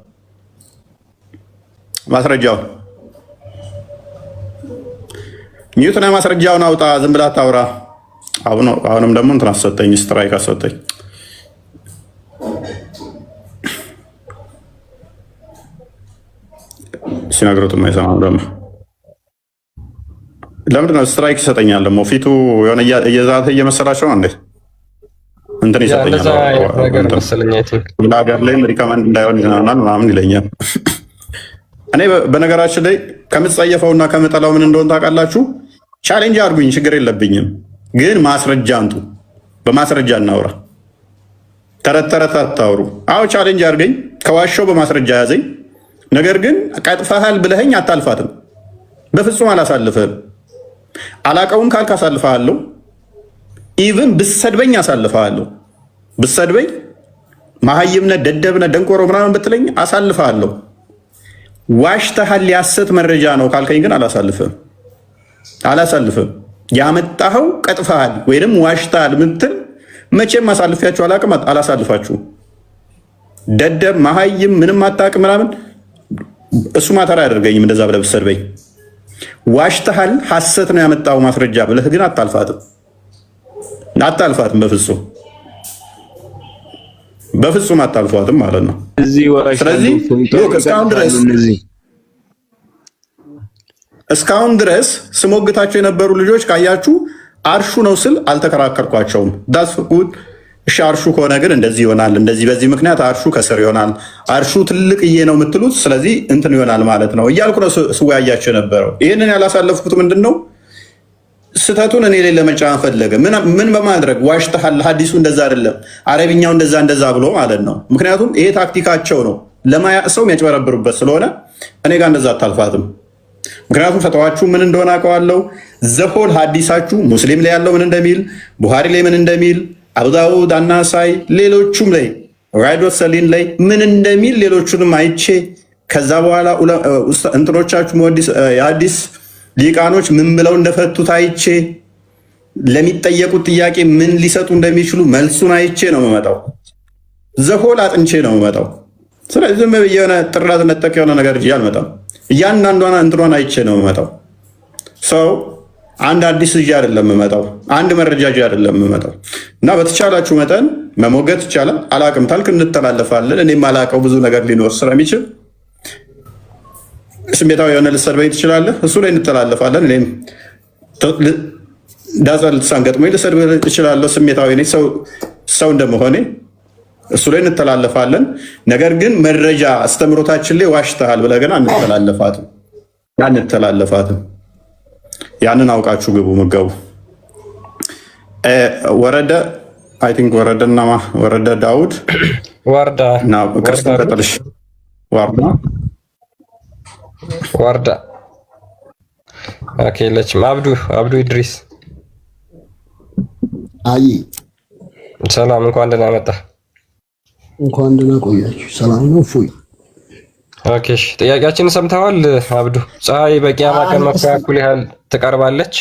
ሚዩት ነህ። ማስረጃውን አውጣ። ዝም ብላ አታውራ። አሁንም ደግሞ እንትን አሰጠኝ፣ ስትራይክ አሰጠኝ። ሲነግሩት የማይሰማም ደግሞ ለምንድን ነው ስትራይክ ይሰጠኛል? ደግሞ ፊቱ የሆነ እየዛተ እየመሰላቸው ነው እንዴ? እንትን ይሰጠኛል ሀገር ላይም ሪከመንድ እንዳይሆን ይሆናል ምናምን ይለኛል። እኔ በነገራችን ላይ ከምትጸየፈውና ከምጠላው ምን እንደሆን ታውቃላችሁ? ቻሌንጅ አድርጉኝ፣ ችግር የለብኝም። ግን ማስረጃ አንጡ። በማስረጃ እናውራ። ተረት ተረት አታውሩ። አዎ ቻሌንጅ አድርገኝ፣ ከዋሻው በማስረጃ ያዘኝ። ነገር ግን ቀጥፈሃል ብለኸኝ አታልፋትም። በፍጹም አላሳልፍህም። አላቀውም ካልክ አሳልፍሃለሁ። ኢቭን ብሰድበኝ አሳልፍሃለሁ። ብሰድበኝ መሀይምነህ፣ ደደብነህ፣ ደንቆሮ ምናምን ብትለኝ አሳልፍሃለሁ። ዋሽተሃል የሐሰት መረጃ ነው ካልከኝ ግን አላሳልፍህም። ያመጣኸው ቀጥፈሃል ወይም ዋሽተሃል ምትል መቼም አሳልፊያችሁ አላቅም፣ አላሳልፋችሁም። ደደብ መሀይም ምንም አታውቅም ምናምን እሱ ማተር አያደርገኝም። እንደዛ ብለህ ብትሰድበኝ ዋሽተሃል ሐሰት ነው ያመጣው ማስረጃ ብለህ ግን አታልፋትም። አታልፋትም፣ በፍጹም አታልፏትም ማለት ነው። ስለዚህ እስካሁን ድረስ ስሞግታቸው የነበሩ ልጆች ካያችሁ አርሹ ነው ስል አልተከራከርኳቸውም። ዳስ ጉድ። እሺ አርሹ ከሆነ ግን እንደዚህ ይሆናል፣ እንደዚህ በዚህ ምክንያት አርሹ ከስር ይሆናል፣ አርሹ ትልቅዬ ነው የምትሉት፣ ስለዚህ እንትን ይሆናል ማለት ነው እያልኩ ነው ስወያያቸው የነበረው። ይህንን ያላሳለፍኩት ምንድን ነው ስህተቱን እኔ ላይ ለመጫን ፈለገ። ምን በማድረግ ዋሽተሃል፣ ሀዲሱ እንደዛ አይደለም፣ አረብኛው እንደዛ ብሎ ማለት ነው። ምክንያቱም ይሄ ታክቲካቸው ነው፣ ለማያቅ ሰው የሚያጭበረብሩበት ስለሆነ እኔ ጋር እንደዛ አታልፋትም። ምክንያቱም ፈተዋችሁ ምን እንደሆነ አውቀዋለሁ። ዘሆል ሀዲሳችሁ ሙስሊም ላይ ያለው ምን እንደሚል፣ ቡሃሪ ላይ ምን እንደሚል፣ አቡ ዳውድ፣ አናሳይ፣ ሌሎቹም ላይ ራይዶት ሰሊን ላይ ምን እንደሚል ሌሎቹንም አይቼ ከዛ በኋላ እንትኖቻችሁ የሀዲስ ሊቃኖች ምን ብለው እንደፈቱት አይቼ ለሚጠየቁት ጥያቄ ምን ሊሰጡ እንደሚችሉ መልሱን አይቼ ነው የምመጣው። ዘሆል አጥንቼ ነው የምመጣው። ስለዚህ ዝም ብዬ የሆነ ጥራት ነጠቅ የሆነ ነገር ይዤ አልመጣም። እያንዳንዷን እንትኗን አይቼ ነው የምመጣው። ሰው አንድ አዲስ ይዤ አይደለም የምመጣው፣ አንድ መረጃ ይዤ አይደለም የምመጣው። እና በተቻላችሁ መጠን መሞገት ይቻላል። አላቅም ታልክ እንተላለፋለን። እኔም አላቀው ብዙ ነገር ሊኖር ስለሚችል ስሜታዊ የሆነ ልትሰድበኝ ትችላለህ፣ እሱ ላይ እንተላለፋለን። እኔም ዳዛ ልትሳን ገጥሞኝ ልሰድብህ እችላለሁ። ስሜታዊ ነኝ ሰው እንደመሆኔ እሱ ላይ እንተላለፋለን። ነገር ግን መረጃ አስተምሮታችን ላይ ዋሽተሃል ብለህ ግን አንተላለፋትም። ያንን አውቃችሁ ግቡ ምገቡ። ወረደ አይ ቲንክ ወረደ ዳውድ ዋርዳ ኦኬ። ለችም አብዱ ኢድሪስ አይ ሰላም፣ እንኳን ደህና መጣ። እንኳን ደህና ቆያችሁ። ሰላም ነው ፉይ። ኦኬ፣ ጥያቄያችንን ሰምተዋል አብዱ? ፀሐይ በቂያማ ቀን መኩሪያ እኩል ያህል ትቀርባለች።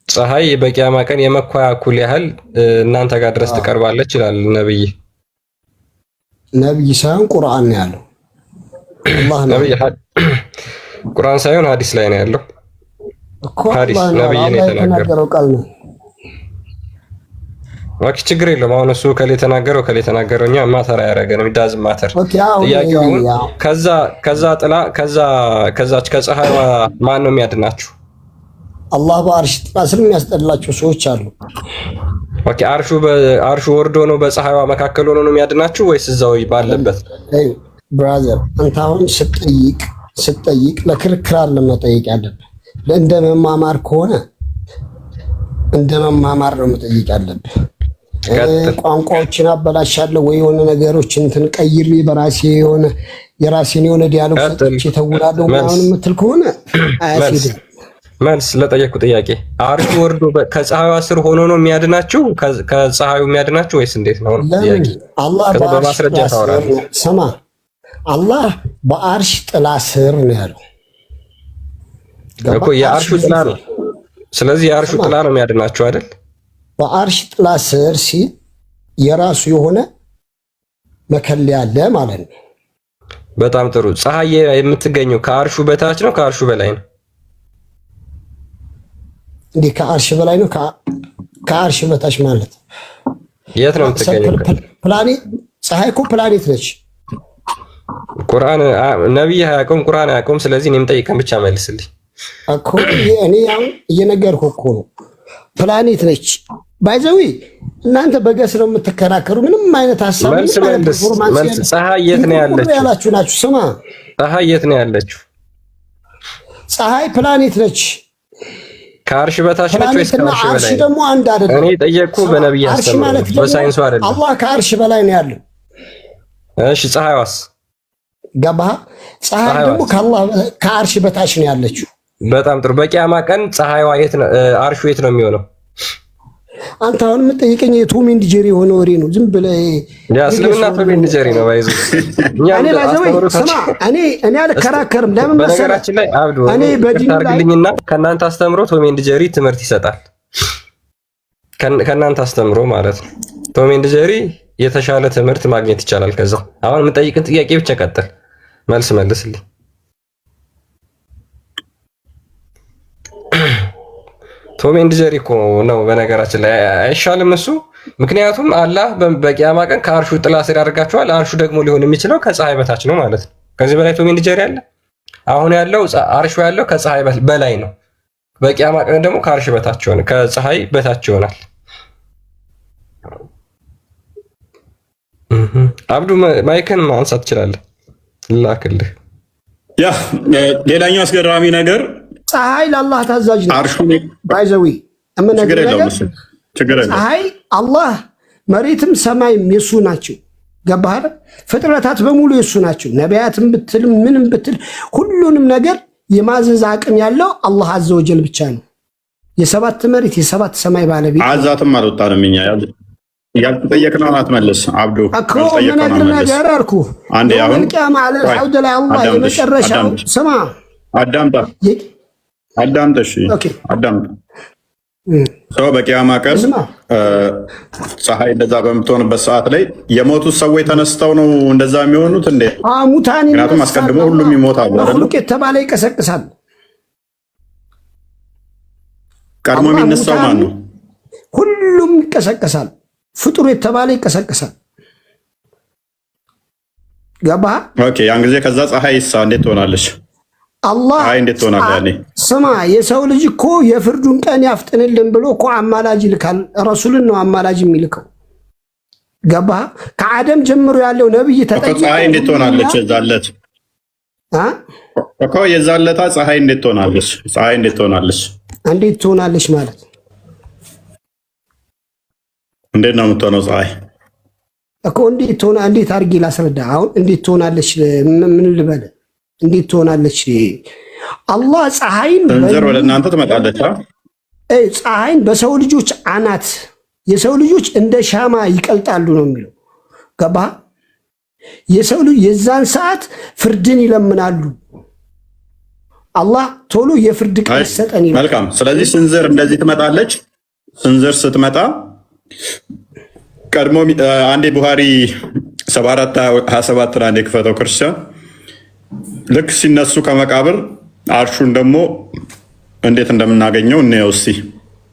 ፀሐይ በቂያማ ቀን የመኩሪያ እኩል ያህል እናንተ ጋር ድረስ ትቀርባለች ይላል ነብይ። ነብይ ሳይሆን ቁርአን ነው ያለው። አላህ ነው። ቁርአን ሳይሆን ሐዲስ ላይ ነው ያለው። ሐዲስ ነብይ ነው የተናገረው ቃል ነው። ኦኬ፣ ችግር የለውም። አሁን እሱ ከሌ ተናገረው እኛ ማተር አያደርገንም። ዳዝ ማተር። ጥያቄው ከዛች ከፀሐይዋ ማን ነው የሚያድናችሁ? አላህ በአርሽ ጥላ ስር የሚያስጠልላቸው ሰዎች አሉ። ኦኬ፣ አርሹ ወርዶ ነው በፀሐይዋ መካከል ሆኖ ነው የሚያድናችሁ ወይስ እዛው ባለበት? ብራዘር፣ አንተ አሁን ስትጠይቅ ለክርክር አይደለም መጠየቅ ያለብህ። እንደ መማማር ከሆነ እንደ መማማር ነው መጠየቅ ያለብህ። ቋንቋዎችን አበላሻለሁ ወይ የሆነ ነገሮች እንትን ቀይሬ የራሴን የሆነ ዲያሎግ ሰጥቼ ተውላለሁ ምናምን የምትል ከሆነ አያስሄድም። መልስ ለጠየቁ ጥያቄ፣ አርሹ ወርዶ ከፀሐይዋ ስር ሆኖ ነው የሚያድናችሁ? ከፀሐዩ የሚያድናችሁ ወይስ እንዴት ነው? አላህ በማስረጃ ታወራለህ። ስማ፣ አላህ በአርሽ ጥላ ስር ነው ያለው እኮ። የአርሹ ጥላ ነው። ስለዚህ የአርሹ ጥላ ነው የሚያድናችሁ አይደል? በአርሽ ጥላ ስር ሲል የራሱ የሆነ መከለያ አለ ማለት ነው። በጣም ጥሩ። ፀሐይ የምትገኘው ከአርሹ በታች ነው ከአርሹ በላይ ነው? እንዴ ከአርሽ በላይ ነው? ከአርሽ በታች ማለት የት ነው የምትገኘው? ፕላኔት። ፀሐይ እኮ ፕላኔት ነች። ቁርአን ነብይ አያውቀውም፣ ቁርአን አያውቀውም። ስለዚህ እኔም ጠይቀን ብቻ መልስልኝ እኮ። እኔ አሁን እየነገርኩህ እኮ ነው። ፕላኔት ነች። ባይዘዊ እናንተ በገስ ነው የምትከራከሩ። ምንም አይነት ሀሳብ መልስ። ፀሐይ የት ነው ያለችው ያላችሁ ናችሁ። ስማ፣ ፀሐይ የት ነው ያለችው? ፀሐይ ፕላኔት ነች። ከአርሽ በታች ነች ወይስ ከአርሽ በላይ? አርሽ ደግሞ አንድ አይደለም። እኔ ጠየቅኩህ በነብይ አስተምሮ በሳይንሱ አይደለም። አላህ ከአርሽ በላይ ነው ያለው። እሺ፣ ፀሐይዋስ? ገባህ? ፀሐይ ደግሞ ከአርሽ በታች ነው ያለችው። በጣም ጥሩ። በቂያማ ቀን ፀሐይዋ የት ነው? አርሹ የት ነው የሚሆነው? አንተ አሁን የምትጠይቀኝ የቶም ኤንድ ጄሪ የሆነ ወሬ ነው። ዝም ብለህ እስልምና ቶም ኤንድ ጄሪ ነው ባይዙ። እኔ አልከራከርም። ለምን መሰለህ? በነገራችን ላይ አብዱ እኔ ታርግልኝና ከእናንተ አስተምሮ ቶም ኤንድ ጄሪ ትምህርት ይሰጣል። ከእናንተ አስተምሮ ማለት ነው። ቶም ኤንድ ጄሪ የተሻለ ትምህርት ማግኘት ይቻላል። ከዛ አሁን የምጠይቅን ጥያቄ ብቻ ቀጥል፣ መልስ መልስልኝ። ቶም ኤንድ ጀሪ እኮ ነው በነገራችን ላይ አይሻልም እሱ። ምክንያቱም አላህ በቂያማ ቀን ከአርሹ ጥላ ስር ያደርጋቸዋል። አርሹ ደግሞ ሊሆን የሚችለው ከፀሐይ በታች ነው ማለት ነው። ከዚህ በላይ ቶም ኤንድ ጀሪ አለ? አሁን ያለው አርሹ ያለው ከፀሐይ በላይ ነው። በቂያማ ቀን ደግሞ ከአርሽ በታች ይሆናል፣ ከፀሐይ በታች ይሆናል። አብዱ ማይክን ማንሳት ትችላለህ፣ ላክልህ። ያ ሌላኛው አስገራሚ ነገር ፀሐይ ለአላህ ታዛዥ ነው። አርሹ ባይዘዊ ችግር የለውም። ፀሐይ አላህ መሬትም ሰማይም የሱ ናቸው። ገባህ? ፍጥረታት በሙሉ የሱ ናቸው። ነቢያትም ብትል ምንም ብትል ሁሉንም ነገር የማዘዝ አቅም ያለው አላህ አዘወጀል ብቻ ነው። የሰባት መሬት የሰባት ሰማይ ባለቤት አዛትም አልወጣንም እኛ ያልተጠየቅነው አትመልስ አብዱ እኮ ምነግር ነገር አልኩ። አንዴ አሁን ቂያማ አለ ሐውድ ላይ አላህ የመጨረሻው ስማ አዳምጣ እሺ አዳምጣ ሰው በቂያማ ቀን ፀሐይ እንደዛ በምትሆንበት ሰዓት ላይ የሞቱት ሰዎች ተነስተው ነው እንደዛ የሚሆኑት እንዴ? ሙታን ምክንያቱም አስቀድሞ ሁሉም ይሞታሉ አይደል? ሁሉ የተባለ ይቀሰቅሳል። ቀድሞ የሚነሳው ማን ነው? ሁሉም ይቀሰቅሳል። ፍጡር የተባለ ይቀሰቅሳል። ገባህ? ኦኬ። ያን ጊዜ ከዛ ፀሐይ እንዴት ትሆናለች? አላህ እንዴት ትሆናለች? ስማ፣ የሰው ልጅ እኮ የፍርዱን ቀን ያፍጥንልን ብሎ እኮ አማላጅ ይልካል። ረሱልን ነው አማላጅ የሚልከው። ገባህ? ከአደም ጀምሮ ያለው ነብይ ተጠይቆ ፀሐይ እንዴት ትሆናለች? የዛለት እኮ የዛለታ ፀሐይ እንዴት ትሆናለች? ፀሐይ እንዴት ትሆናለች? እንዴት ትሆናለች ማለት እንዴት ነው የምትሆነው? ፀሐይ እኮ እንዴት አድርጌ ላስረዳ? አሁን እንዴት ትሆናለች? ምን ልበል? እንዴት ትሆናለች? አላህ ፀሐይን እንዘር ወደ እናንተ ትመጣለች። ፀሐይን በሰው ልጆች አናት የሰው ልጆች እንደ ሻማ ይቀልጣሉ ነው የሚለው። ገባህ? የሰው ልጅ የዛን ሰዓት ፍርድን ይለምናሉ። አላህ ቶሎ የፍርድ ቀን ሰጠን ይላል። መልካም። ስለዚህ ስንዝር እንደዚህ ትመጣለች። ስንዝር ስትመጣ ቀድሞ አንዴ ቡሃሪ 7427 አንዴ ክፈተው ክርስቲያን ልክ ሲነሱ ከመቃብር አርሹን ደግሞ እንዴት እንደምናገኘው እንየው እስቲ።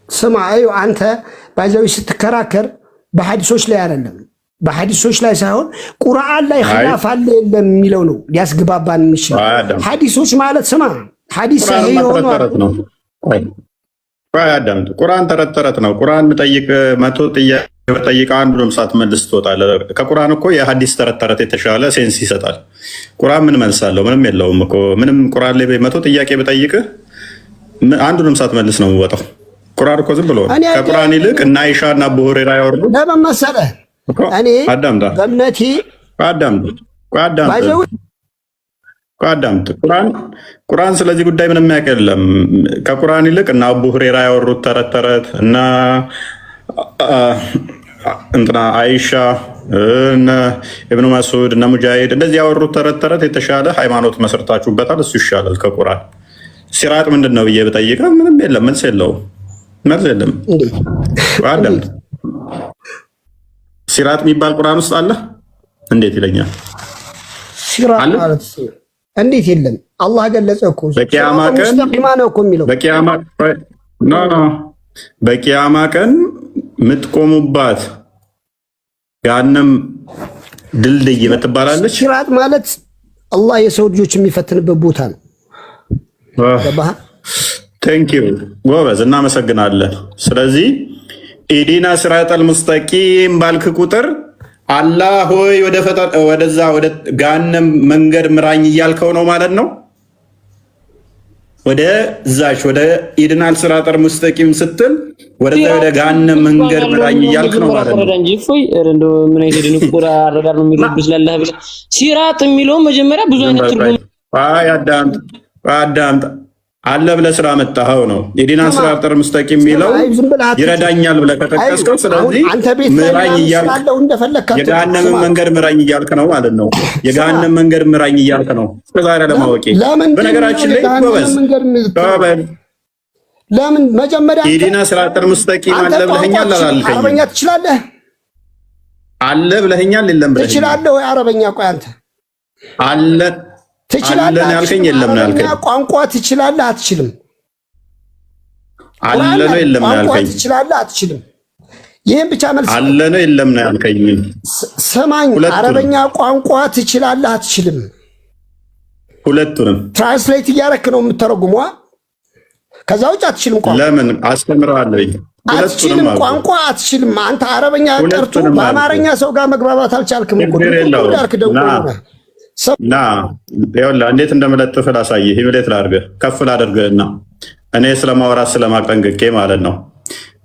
ስማ አንተ ባይዘዊ ስትከራከር በሐዲሶች ላይ አይደለም፣ በሐዲሶች ላይ ሳይሆን ቁርአን ላይ ኺላፍ አለ የለም የሚለው ነው ሊያስገባባን የሚችል። ሐዲሶች ማለት ስማ ሐዲስ ነው። አዳምጥ። ቁርአን ተረት ተረት ነው። ቁርአን ጠይቅ መቶ ጠይቅ አንዱንም ሳትመልስ ትወጣለህ። ከቁርአን እኮ የሐዲስ ተረት ተረት የተሻለ ሴንስ ይሰጣል። ቁርአን ምን መልሳለሁ? ምንም የለውም እኮ ምንም። ቁርአን ላይ መቶ ጥያቄ ብጠይቅህ አንዱንም ሳትመልስ ነው የምወጣው። ቁርአን እኮ ዝም ብሎ ከቁርአን ይልቅ እና አይሻ እና አቡ ሁረይራ ያወርዱ ለምን መሰለህ? እኔ በእምነቴ አዳምጥ። ቁርአን ስለዚህ ጉዳይ ምንም ያውቅ የለም። ከቁርአን ይልቅ እና አቡ ሁረይራ ያወሩት ተረት ተረት እና እንትና አይሻ እነ ኢብኑ መስዑድ እና ሙጃሂድ እንደዚህ ያወሩት ተረት ተረት የተሻለ ሃይማኖት መስርታችሁበታል። እሱ ይሻላል ከቁርአን። ሲራጥ ምንድን ነው ብዬ ብጠይቅህ ምንም የለም፣ መልስ የለውም። መልስ የለም። አዳምጥ። ሲራጥ የሚባል ቁርአን ውስጥ አለ? እንዴት ይለኛል? ሲራጥ ማለት እንዴት የለም? አላህ ገለጸ እኮ በቂያማ ቀን ነው እኮ የሚለው። በቂያማ ቀን የምትቆሙባት ገሃነም ድልድይ ምትባላለች። ሲራጥ ማለት አላህ የሰው ልጆች የሚፈትንበት ቦታ ነው። ቴንኪው ጎበዝ፣ እናመሰግናለን። ስለዚህ ኢዲና ሲራጠል ሙስተቂም ባልክ ቁጥር አላህ ሆይ ወደዛ ወደ ገሃነም መንገድ ምራኝ እያልከው ነው ማለት ነው። ወደ ዛች ወደ ኢድናል ሲራጠል ሙስተቂም ስትል ወደዛ ወደ ገሃነም መንገድ ምራኝ እያልክ ነው ማለት ነው። እንጂ ፎይ እንደው ምን አይነት ድንቁራ አረጋር ነው የሚረዱ ስላላህ ብለ ሲራጥ የሚለው መጀመሪያ ብዙ አይነት ትርጉም አዳምጥ አለ ብለህ ስላመጣኸው ነው። ኢዲናል ሲራጠል ሙስተቂም የሚለው ይረዳኛል ብለህ ከጠቀስከው፣ ስለዚህ ምራኝ እያልክ የገሃነም መንገድ ምራኝ እያልክ ነው ማለት ነው። የገሃነም መንገድ ምራኝ እያልክ ነው። እስከዛሬ ለማወቄ በነገራችን ላይ ጎበዝ ለምን መጀመሪያ ኢዲናል ሲራጠል ሙስተቂም አለ ብለኸኛል አላልከኝም? አረበኛ ትችላለህ? አለ ብለኸኛል የለም ብለኸኛል? ትችላለህ ወይ አረበኛ? ቆይ አንተ አለ ትችላለህ ያልከኝ የለም ነው ያልከኝ። ቋንቋ ትችላለህ አትችልም? አለ ነው የለም ነው ያልከኝ? ትችላለህ አትችልም? ይሄን ብቻ መልስ አለ ነው የለም ነው ያልከኝ? ሰማኝ። አረበኛ ቋንቋ ትችላለህ አትችልም? ሁለቱንም ትራንስሌት እያደረክ ነው የምተረጉመው። ከዛ ውጭ አትችልም። ቋንቋ ለምን አስተምራለሁ? አትችልም። ቋንቋ አትችልም። አንተ አረበኛ ቀርቶ በአማርኛ ሰው ጋር መግባባት አልቻልክም እኮ ና ይኸውልህ እንዴት እንደምለጥፍ ላሳይህ። ሂብሌት ላድርግህ ከፍ ላድርግህና እኔ ስለማውራት ስለማጠንቅቄ ማለት ነው።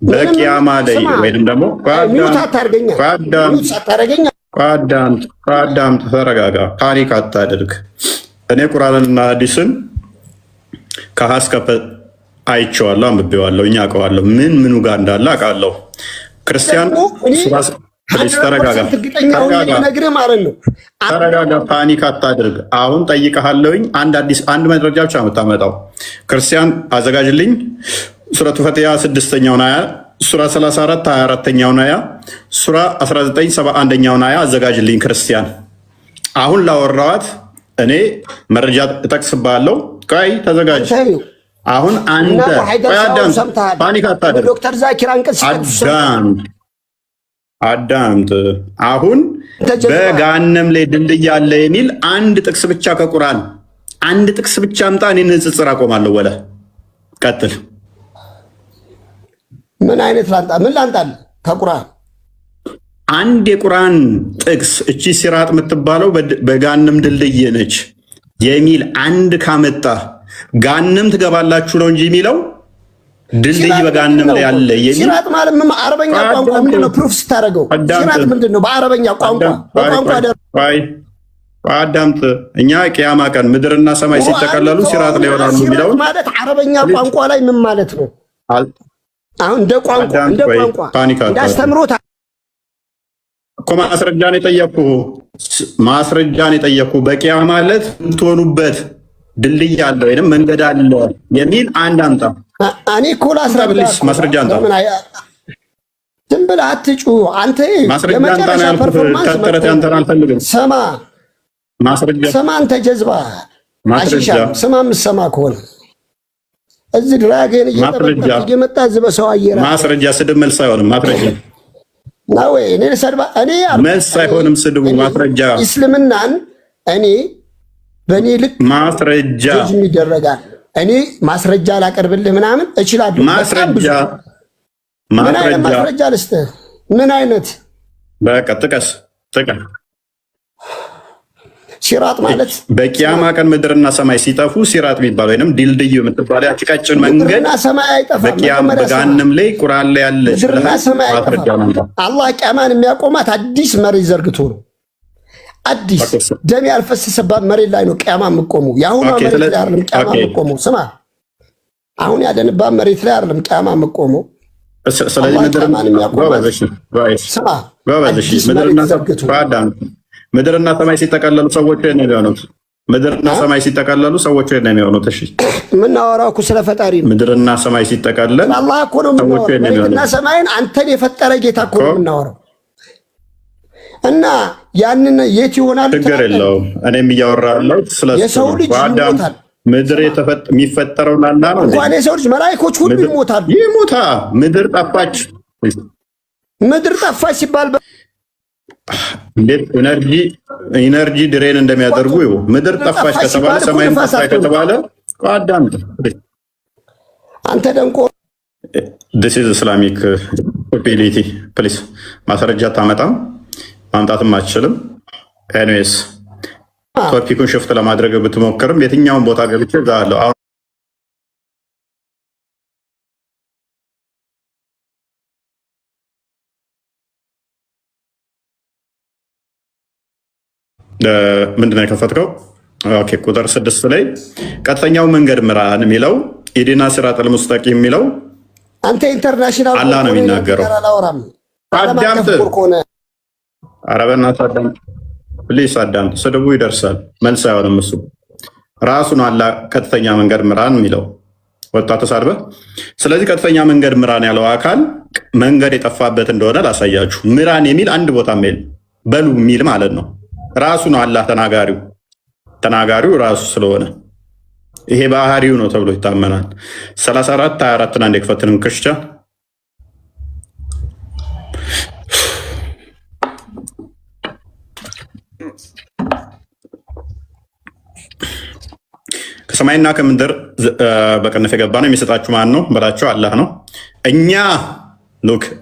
በቂያማ ላይ ወይንም ደግሞ ቋዳም ተረጋጋ፣ ፓኒክ አታድርግ። እኔ ቁርአንና ሐዲስን ከሀስከፈ አይቼዋለሁ፣ አንብቤዋለሁ፣ እኛ አውቀዋለሁ። ምኑ ጋር እንዳለ አውቃለሁ። ክርስቲያን ተረጋጋ፣ ፓኒክ አታድርግ። አሁን ጠይቀሃለሁኝ። አንድ መረጃ ብቻ የምታመጣው ክርስቲያን አዘጋጅልኝ። ሱረቱ ፈቲሃ 6ኛውን አያ፣ ሱራ 34 24ኛውን አያ፣ ሱራ 19 71ኛውን አያ አዘጋጅልኝ ክርስቲያን። አሁን ላወራዋት እኔ መረጃ እጠቅስብሃለሁ። ቆይ ተዘጋጅ። አሁን አንተ ፓኒክ አታድርግ፣ ዶክተር ዛኪር አንቀጽ አዳምጥ። አሁን በገሃነም ላይ ድልድይ አለ የሚል አንድ ጥቅስ ብቻ ከቁርአን አንድ ጥቅስ ብቻ አምጣ። እኔ ንጽጽር አቆማለሁ። ወለ ቀጥል። ምን አይነት ላንጣ? ምን ላንጣል? ከቁርአን አንድ የቁርአን ጥቅስ እቺ ሲራጥ የምትባለው በገሃነም ድልድይ ነች የሚል አንድ ካመጣ ገሃነም ትገባላችሁ ነው እንጂ የሚለው ድልድይ በገሃነም ላይ አለ የሚል ሲራጥ ማለት ምን? አረበኛ ቋንቋ ምንድነው? ፕሩፍ ስታደርገው ሲራጥ ምንድነው? በአረበኛ ቋንቋ አዳምጥ። እኛ ቅያማ ቀን ምድርና ሰማይ ሲጠቀለሉ ሲራጥ ላይ ይሆናሉ የሚለው ማለት አረበኛ ቋንቋ ላይ ምን ማለት ነው? አሁን እንደ ቋንቋ እንዳስተምሮት እኮ ማስረጃን የጠየኩህ በቂያ ማለት የምትሆኑበት ድልድይ አለ ወይም መንገድ አለ የሚል አንድ አምጣ። እኔ እኮ ላስረዳህ ማስረጃ አንተ ዝም ብለህ አትጩ። አንተ የመጨረሻ ፐርፎርማንስ ተረት አንተን አልፈልግም። ስማ አንተ ጀዝባ አሽሻ ስማ፣ የምትሰማ ከሆነ እዚህ ድራገን እየመጣ እዚህ በሰው አየር ማስረጃ ስድብ መልስ አይሆንም። ማስረጃ ነው። እኔ ሰድባ እኔ መልስ አይሆንም ስድቡ ማስረጃ። እስልምናን እኔ በእኔ ልክ ማስረጃ ይደረጋል። እኔ ማስረጃ ላቀርብልህ ምናምን እችላለሁ። ማስረጃ ልስጥህ። ምን አይነት በቃ ጥቀስ። ሲራጥ ማለት በቂያማ ቀን ምድርና ሰማይ ሲጠፉ ሲራጥ የሚባል ወይንም ድልድይ የምትባል ያቺ ቀጭን መንገድ በገሃነም ላይ ቁርአን ላይ ያለች ምድርና ሰማይ አይጠፋም። አላህ ቂያማን የሚያቆማት አዲስ መሬት ዘርግቶ ነው። አዲስ ደም ያልፈሰሰባት መሬት ላይ ነው ቂያማ የምቆመው። የአሁኗ መሬት ላይ አይደለም ቂያማ የምቆመው። ስማ፣ አሁን ያለንባት መሬት ላይ አይደለም ቂያማ የምቆመው። ስለዚህ ምድርና ሰማይ ሲጠቀለሉ ሰዎች ነው የሚሆኑት። ምድርና ሰማይ ሲጠቀለሉ ሰዎች ነው የሚሆኑት። እሺ የምናወራው እኮ ስለ ፈጣሪ ነው። ምድርና ሰማይ ሲጠቀለል አላህ እኮ ነው የምናወራው። ምድርና ሰማይን አንተን የፈጠረ ጌታ እኮ ነው የምናወራው። እና ያንን የት ይሆናል? ችግር የለውም። እኔም እያወራለሁ ስለሱ የሰው ልጅ ይሞታል። ምድር የሚፈጠረው ናና ነው እንኳን የሰው ልጅ መላእክቶች ሁሉ ይሞታሉ። ይሞታ ምድር ጠፋች። ምድር ጠፋች ሲባል እንዴት ኢነርጂ ድሬን እንደሚያደርጉ ይኸው ምድር ጠፋች ከተባለ ሰማይም ጠፋች ከተባለ አዳም አንተ ደንቆ this is Islamic stupidity ፕሊዝ ማስረጃ ታመጣም ማምጣትም አትችልም። ኤኒዌይስ ቶፒኩን ሽፍት ለማድረግ ብትሞክርም የትኛውን ቦታ ገብቼ እዛለሁ። አሁን ምንድነው የከፈትከው? ኦኬ ቁጥር 6 ላይ ቀጥተኛው መንገድ ምራን የሚለው ኢዲና ሲራጠል ሙስተቂም የሚለው አንተ ኢንተርናሽናል አላህ ነው የሚናገረው። አዳምጥ፣ ኧረ በእናትህ አዳምጥ ፕሊስ አዳምጥ። ስድቡ ይደርሳል፣ መልስ አይሆንም። እሱ ራሱ ነው አላህ ቀጥተኛ መንገድ ምራን የሚለው ወጣ ተሳርበህ። ስለዚህ ቀጥተኛ መንገድ ምራን ያለው አካል መንገድ የጠፋበት እንደሆነ ላሳያችሁ። ምራን የሚል አንድ ቦታ ሜል በሉ የሚል ማለት ነው። ራሱ ነው አላህ ተናጋሪው ራሱ ስለሆነ ይሄ ባህሪው ነው ተብሎ ይታመናል። 34 24 አንድ የክፈትንም ክርስቲያን ከሰማይና ከምድር በቅንፍ የገባ ነው የሚሰጣችሁ ማን ነው በላቸው? አላህ ነው።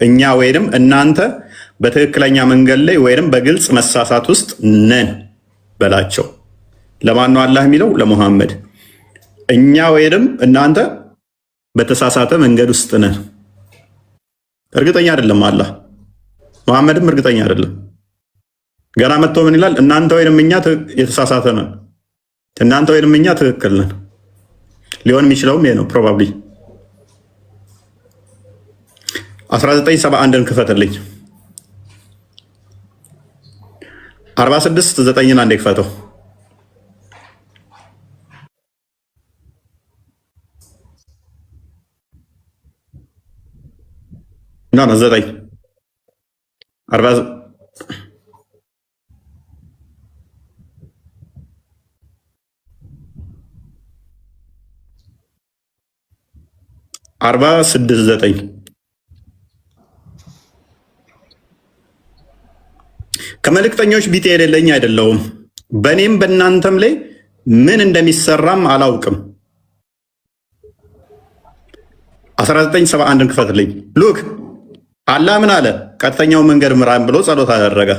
እኛ ወይም እናንተ በትክክለኛ መንገድ ላይ ወይም በግልጽ መሳሳት ውስጥ ነን በላቸው። ለማን ነው አላህ የሚለው? ለሙሐመድ። እኛ ወይም እናንተ በተሳሳተ መንገድ ውስጥ ነን። እርግጠኛ አይደለም አላህ፣ ሙሐመድም እርግጠኛ አይደለም። ገና መጥቶ ምን ይላል? እናንተ ወይም እኛ የተሳሳተ ነን፣ እናንተ ወይም እኛ ትክክል ነን። ሊሆን የሚችለውም ይሄ ነው ፕሮባብሊ። 1971ን ክፈትልኝ። 46 9ን አንዴ ክፈተው። ኖ 9 46 9 ከመልእክተኞች ቢጤ የሌለኝ አይደለሁም፣ በእኔም በእናንተም ላይ ምን እንደሚሰራም አላውቅም። 1971ን ክፈትልኝ። ሉክ አላህ ምን አለ? ቀጥተኛው መንገድ ምራን ብሎ ጸሎት አደረገ።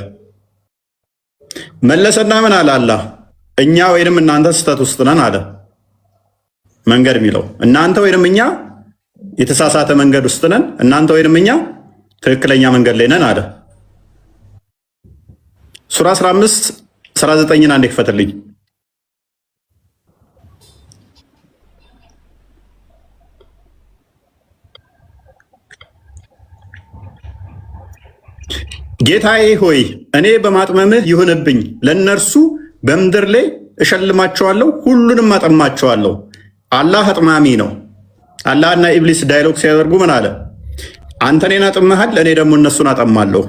መለሰና ምን አለ አላህ? እኛ ወይንም እናንተ ስህተት ውስጥ ነን አለ። መንገድ የሚለው እናንተ ወይንም እኛ የተሳሳተ መንገድ ውስጥ ነን፣ እናንተ ወይንም እኛ ትክክለኛ መንገድ ላይ ነን አለ። ሱራ 15 19ን አንዴ ክፈትልኝ። ጌታዬ ሆይ እኔ በማጥመምህ ይሁንብኝ፣ ለእነርሱ በምድር ላይ እሸልማቸዋለሁ፣ ሁሉንም አጠማቸዋለሁ። አላህ አጥማሚ ነው። አላህና ኢብሊስ ዳይሎግ ሲያደርጉ ምን አለ? አንተ እኔን አጥመሃል፣ እኔ ደግሞ እነሱን አጠማለሁ።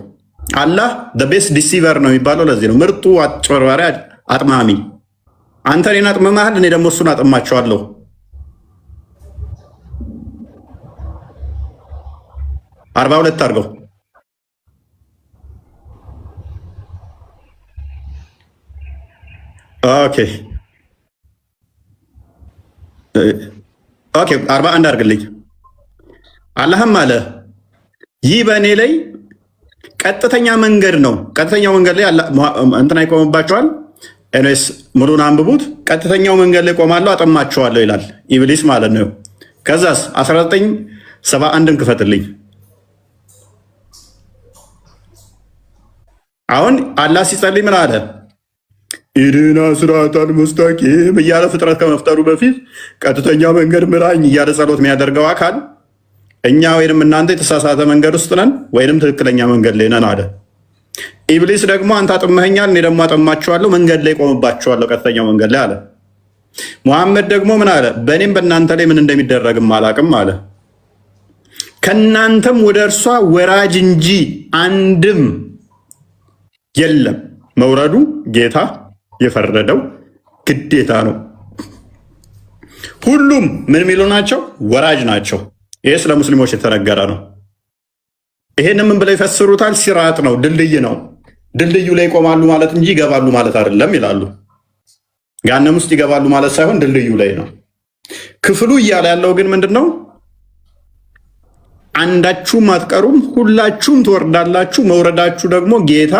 አላህ ቤስት ዲሲቨር ነው የሚባለው ለዚህ ነው። ምርጡ አጭበርባሪ አጥማሚ። አንተ እኔን አጥመሃል፣ እኔ ደግሞ እሱን አጠማቸዋለሁ። አርባ ሁለት አድርገው። ኦኬ 41 አድርግልኝ። አላህም አለ ይህ በእኔ ላይ ቀጥተኛ መንገድ ነው። ቀጥተኛው መንገድ ላይ እንትና ይቆምባቸዋል። ኤንስ ሙሉን አንብቡት። ቀጥተኛው መንገድ ላይ ቆማለሁ፣ አጠማቸዋለሁ ይላል ኢብሊስ ማለት ነው። ከዛስ 1971ን ክፈትልኝ። አሁን አላህ ሲጸልይ ምን አለ? ኢድና ስራታል ሙስተቂም እያለ ፍጥረት ከመፍጠሩ በፊት ቀጥተኛ መንገድ ምራኝ እያለ ጸሎት የሚያደርገው አካል እኛ ወይንም እናንተ የተሳሳተ መንገድ ውስጥ ነን ወይንም ትክክለኛ መንገድ ላይ ነን አለ። ኢብሊስ ደግሞ አንተ አጥመኸኛል፣ እኔ ደግሞ አጠማቸዋለሁ፣ መንገድ ላይ ቆምባቸዋለሁ፣ ቀጥተኛው መንገድ ላይ አለ። ሙሐመድ ደግሞ ምን አለ? በእኔም በእናንተ ላይ ምን እንደሚደረግም አላቅም አለ። ከእናንተም ወደ እርሷ ወራጅ እንጂ አንድም የለም። መውረዱ ጌታ የፈረደው ግዴታ ነው። ሁሉም ምን የሚሉ ናቸው? ወራጅ ናቸው። ይህ ስለ ሙስሊሞች የተነገረ ነው። ይሄን ምን ብለው ይፈስሩታል? ሲራጥ ነው፣ ድልድይ ነው። ድልድዩ ላይ ይቆማሉ ማለት እንጂ ይገባሉ ማለት አይደለም ይላሉ። ገሃነም ውስጥ ይገባሉ ማለት ሳይሆን ድልድዩ ላይ ነው። ክፍሉ እያለ ያለው ግን ምንድን ነው? አንዳችሁም አትቀሩም፣ ሁላችሁም ትወርዳላችሁ። መውረዳችሁ ደግሞ ጌታ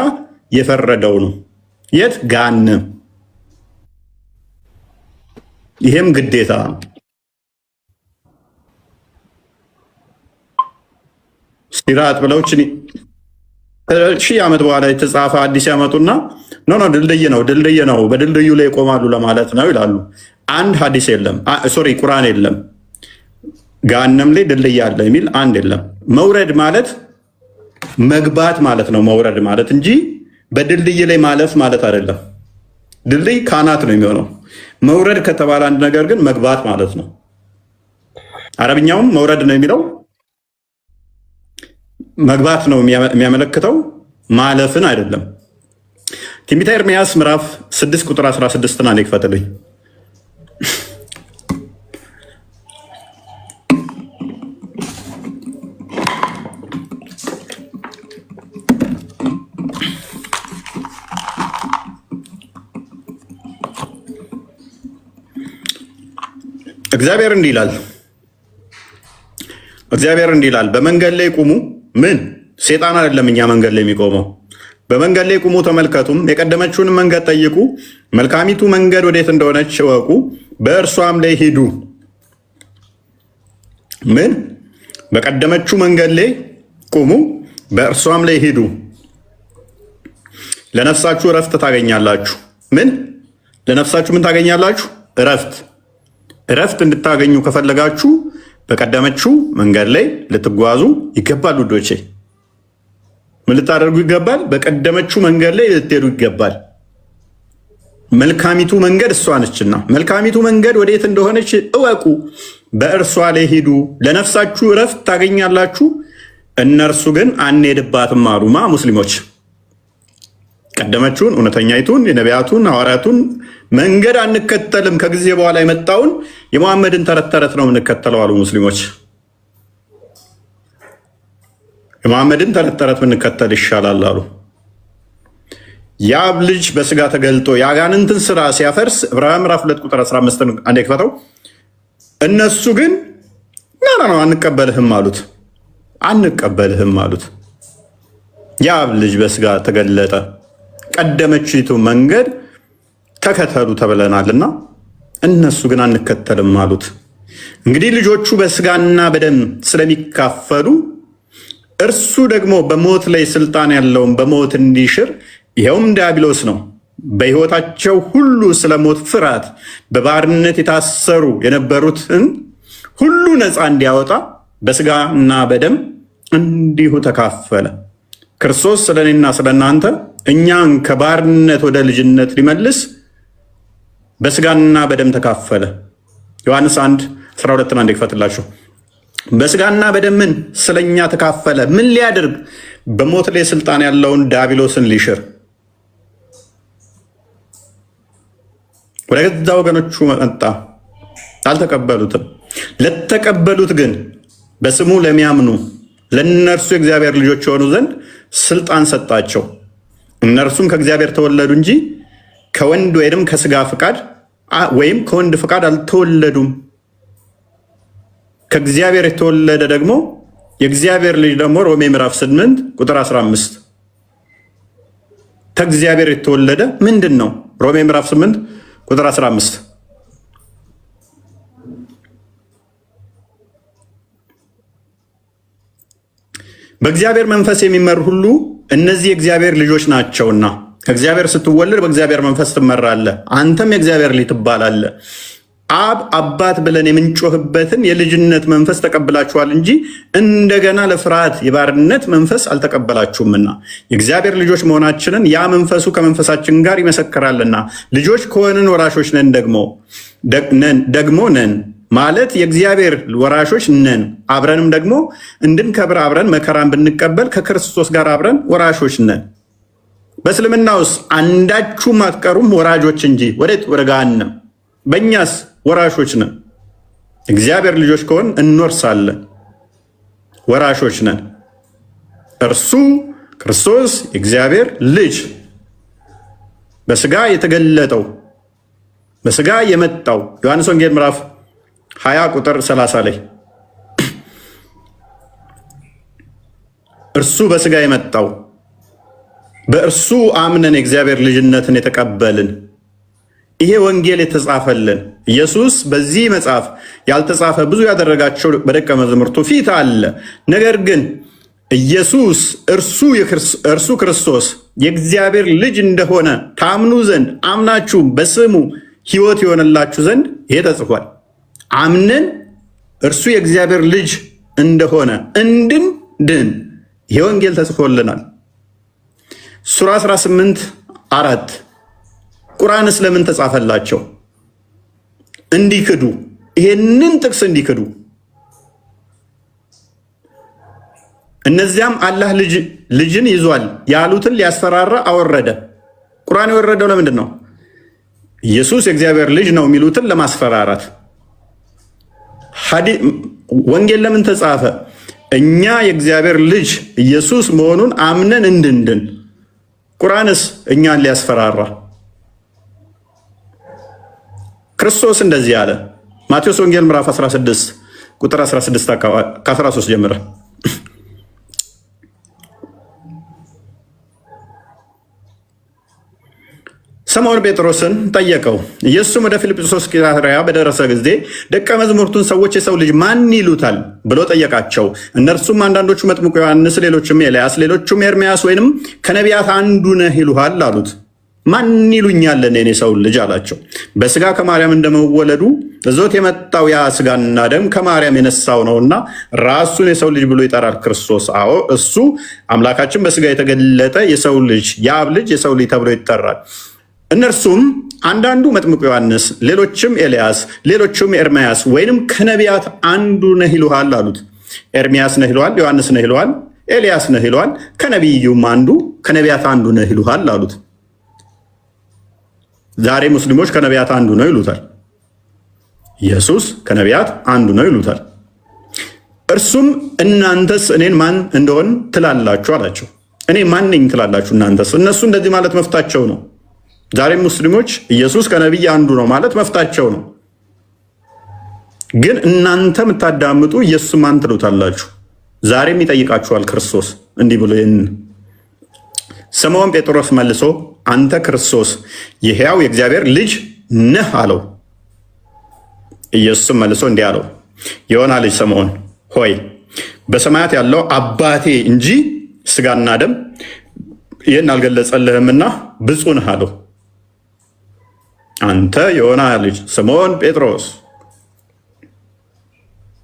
የፈረደው ነው። የት? ገሃነም። ይሄም ግዴታ ነው። ሲራጥ ብለው ሺህ ዓመት በኋላ የተጻፈ አዲስ ያመጡና ኖ ድልድይ ነው፣ ድልድይ ነው፣ በድልድዩ ላይ ይቆማሉ ለማለት ነው ይላሉ። አንድ ሀዲስ የለም፣ ሶሪ ቁርአን የለም ገሃነም ላይ ድልድይ አለ የሚል አንድ የለም። መውረድ ማለት መግባት ማለት ነው መውረድ ማለት እንጂ በድልድይ ላይ ማለፍ ማለት አይደለም። ድልድይ ካናት ነው የሚሆነው። መውረድ ከተባለ አንድ ነገር ግን መግባት ማለት ነው። አረብኛውም መውረድ ነው የሚለው መግባት ነው የሚያመለክተው ማለፍን አይደለም። ትንቢተ ኤርምያስ ምዕራፍ 6 ቁጥር 16 ና ይክፈትልኝ። እግዚአብሔር እንዲህ ይላል በመንገድ ላይ ቁሙ። ምን ሴጣን አይደለም እኛ መንገድ ላይ የሚቆመው። በመንገድ ላይ ቁሙ ተመልከቱም፣ የቀደመችውን መንገድ ጠይቁ፣ መልካሚቱ መንገድ ወዴት እንደሆነች እወቁ፣ በእርሷም ላይ ሂዱ። ምን በቀደመችው መንገድ ላይ ቁሙ፣ በእርሷም ላይ ሂዱ፣ ለነፍሳችሁ እረፍት ታገኛላችሁ። ምን ለነፍሳችሁ ምን ታገኛላችሁ? እረፍት እንድታገኙ ከፈለጋችሁ በቀደመችው መንገድ ላይ ልትጓዙ ይገባል። ውዶቼ ምን ልታደርጉ ይገባል? በቀደመችው መንገድ ላይ ልትሄዱ ይገባል። መልካሚቱ መንገድ እሷ ነችና፣ መልካሚቱ መንገድ ወዴት እንደሆነች እወቁ፣ በእርሷ ላይ ሂዱ፣ ለነፍሳችሁ እረፍት ታገኛላችሁ። እነርሱ ግን አንሄድባትም አሉማ ሙስሊሞች። ቀደመችውን እውነተኛይቱን የነቢያቱን ሐዋርያቱን መንገድ አንከተልም፣ ከጊዜ በኋላ የመጣውን የመሐመድን ተረት ተረት ነው የምንከተለው አሉ ሙስሊሞች። የመሐመድን ተረት ተረት ብንከተል ይሻላል አሉ። የአብ ልጅ በስጋ ተገልጦ የአጋንንትን ስራ ሲያፈርስ ዕብራውያን ምዕራፍ 2 ቁጥር 15 አንዴ ክፈተው። እነሱ ግን ነው አንቀበልህም አሉት። የአብ ልጅ በስጋ ተገለጠ፣ ቀደመችይቱ መንገድ ተከተሉ ተብለናልና እነሱ ግን አንከተልም አሉት። እንግዲህ ልጆቹ በስጋና በደም ስለሚካፈሉ እርሱ ደግሞ በሞት ላይ ስልጣን ያለውን በሞት እንዲሽር ይኸውም ዲያብሎስ ነው። በሕይወታቸው ሁሉ ስለ ሞት ፍርሃት በባርነት የታሰሩ የነበሩትን ሁሉ ነፃ እንዲያወጣ በስጋና በደም እንዲሁ ተካፈለ። ክርስቶስ ስለ እኔና ስለ እናንተ እኛን ከባርነት ወደ ልጅነት ሊመልስ በስጋና በደም ተካፈለ። ዮሐንስ 1:12 አንድ ይክፈትላችሁ። በስጋና በደም ምን ስለኛ ተካፈለ? ምን ሊያደርግ? በሞት ላይ ስልጣን ያለውን ዲያብሎስን ሊሽር። ወደ ገዛ ወገኖቹ መጣ፣ አልተቀበሉትም። ለተቀበሉት ግን በስሙ ለሚያምኑ ለእነርሱ የእግዚአብሔር ልጆች የሆኑ ዘንድ ስልጣን ሰጣቸው። እነርሱም ከእግዚአብሔር ተወለዱ እንጂ ከወንድ ወይም ከስጋ ፍቃድ ወይም ከወንድ ፍቃድ አልተወለዱም። ከእግዚአብሔር የተወለደ ደግሞ የእግዚአብሔር ልጅ ደግሞ ሮሜ ምዕራፍ 8 ቁጥር 15 ከእግዚአብሔር የተወለደ ምንድን ነው? ሮሜ ምዕራፍ 8 ቁጥር 15 በእግዚአብሔር መንፈስ የሚመሩ ሁሉ እነዚህ የእግዚአብሔር ልጆች ናቸውና። ከእግዚአብሔር ስትወለድ በእግዚአብሔር መንፈስ ትመራለህ፣ አንተም የእግዚአብሔር ልጅ ትባላለህ። አብ አባት ብለን የምንጮህበትን የልጅነት መንፈስ ተቀብላችኋል እንጂ እንደገና ለፍርሃት የባርነት መንፈስ አልተቀበላችሁምና የእግዚአብሔር ልጆች መሆናችንን ያ መንፈሱ ከመንፈሳችን ጋር ይመሰክራልና። ልጆች ከሆንን ወራሾች ነን፣ ደግሞ ነን ማለት የእግዚአብሔር ወራሾች ነን። አብረንም ደግሞ እንድንከብር አብረን መከራን ብንቀበል ከክርስቶስ ጋር አብረን ወራሾች ነን። በእስልምና ውስጥ አንዳችሁም አትቀሩም ወራጆች እንጂ ወዴት? ወደ ገሃነም። በእኛስ ወራሾች ነን። እግዚአብሔር ልጆች ከሆን እንወርሳለን፣ ወራሾች ነን። እርሱ ክርስቶስ የእግዚአብሔር ልጅ በስጋ የተገለጠው በስጋ የመጣው ዮሐንስ ወንጌል ምዕራፍ 20 ቁጥር 30 ላይ እርሱ በስጋ የመጣው በእርሱ አምነን የእግዚአብሔር ልጅነትን የተቀበልን ይሄ ወንጌል የተጻፈልን ኢየሱስ በዚህ መጽሐፍ ያልተጻፈ ብዙ ያደረጋቸው በደቀ መዛሙርቱ ፊት አለ። ነገር ግን ኢየሱስ እርሱ ክርስቶስ የእግዚአብሔር ልጅ እንደሆነ ታምኑ ዘንድ አምናችሁ በስሙ ሕይወት የሆነላችሁ ዘንድ ይሄ ተጽፏል። አምነን እርሱ የእግዚአብሔር ልጅ እንደሆነ እንድንድን ይሄ ወንጌል ተጽፎልናል። ሱራ 18:4 ቁርአንስ ለምን ተጻፈላቸው? እንዲክዱ፣ ይሄንን ጥቅስ እንዲክዱ። እነዚያም አላህ ልጅን ይዟል ያሉትን ሊያስፈራራ አወረደ። ቁርአን የወረደው ለምንድን ነው? ኢየሱስ የእግዚአብሔር ልጅ ነው የሚሉትን ለማስፈራራት። ወንጌል ለምን ተጻፈ? እኛ የእግዚአብሔር ልጅ ኢየሱስ መሆኑን አምነን እንድንድን። ቁርአንስ እኛን ሊያስፈራራ። ክርስቶስ እንደዚህ አለ፣ ማቴዎስ ወንጌል ምዕራፍ 16 ቁጥር 16 ከ13 ጀምረ ስምዖን ጴጥሮስን ጠየቀው። ኢየሱስም ወደ ፊልጵስዩስ ቂሳርያ በደረሰ ጊዜ ደቀ መዛሙርቱን ሰዎች የሰው ልጅ ማን ይሉታል ብሎ ጠየቃቸው። እነርሱም አንዳንዶቹ መጥምቁ ዮሐንስ፣ ሌሎቹም ኤልያስ፣ ሌሎቹም ኤርምያስ ወይንም ከነቢያት አንዱ ነህ ይሉሃል አሉት። ማን ይሉኛል እኔን የሰው ልጅ አላቸው። በስጋ ከማርያም እንደመወለዱ እዞት የመጣው ያ ስጋና ደም ከማርያም የነሳው ነውና ራሱን የሰው ልጅ ብሎ ይጠራል ክርስቶስ። አዎ እሱ አምላካችን በስጋ የተገለጠ የሰው ልጅ፣ የአብ ልጅ የሰው ልጅ ተብሎ ይጠራል። እነርሱም አንዳንዱ መጥምቁ ዮሐንስ፣ ሌሎችም ኤልያስ፣ ሌሎችም ኤርምያስ ወይንም ከነቢያት አንዱ ነህ ይሉሃል አሉት። ኤርምያስ ነህ ይለዋል፣ ዮሐንስ ነህ ይለዋል፣ ኤልያስ ነህ ይለዋል፣ ከነቢዩም አንዱ ከነቢያት አንዱ ነህ ይሉሃል አሉት። ዛሬ ሙስሊሞች ከነቢያት አንዱ ነው ይሉታል። ኢየሱስ ከነቢያት አንዱ ነው ይሉታል። እርሱም እናንተስ እኔን ማን እንደሆን ትላላችሁ አላቸው። እኔ ማን ነኝ ትላላችሁ እናንተስ? እነሱ እንደዚህ ማለት መፍታቸው ነው። ዛሬ ሙስሊሞች ኢየሱስ ከነቢይ አንዱ ነው ማለት መፍታቸው ነው። ግን እናንተ የምታዳምጡ ኢየሱስ ማን ትሉታላችሁ? ዛሬም ይጠይቃችኋል ክርስቶስ እንዲህ ብሎ ስምዖን ጴጥሮስ መልሶ አንተ ክርስቶስ የሕያው የእግዚአብሔር ልጅ ነህ አለው። ኢየሱስም መልሶ እንዲህ አለው፣ የዮና ልጅ ስምዖን ሆይ በሰማያት ያለው አባቴ እንጂ ስጋና ደም ይህን አልገለጸልህምና ብፁዕ ነህ አለው። አንተ የዮና ልጅ ስምዖን ጴጥሮስ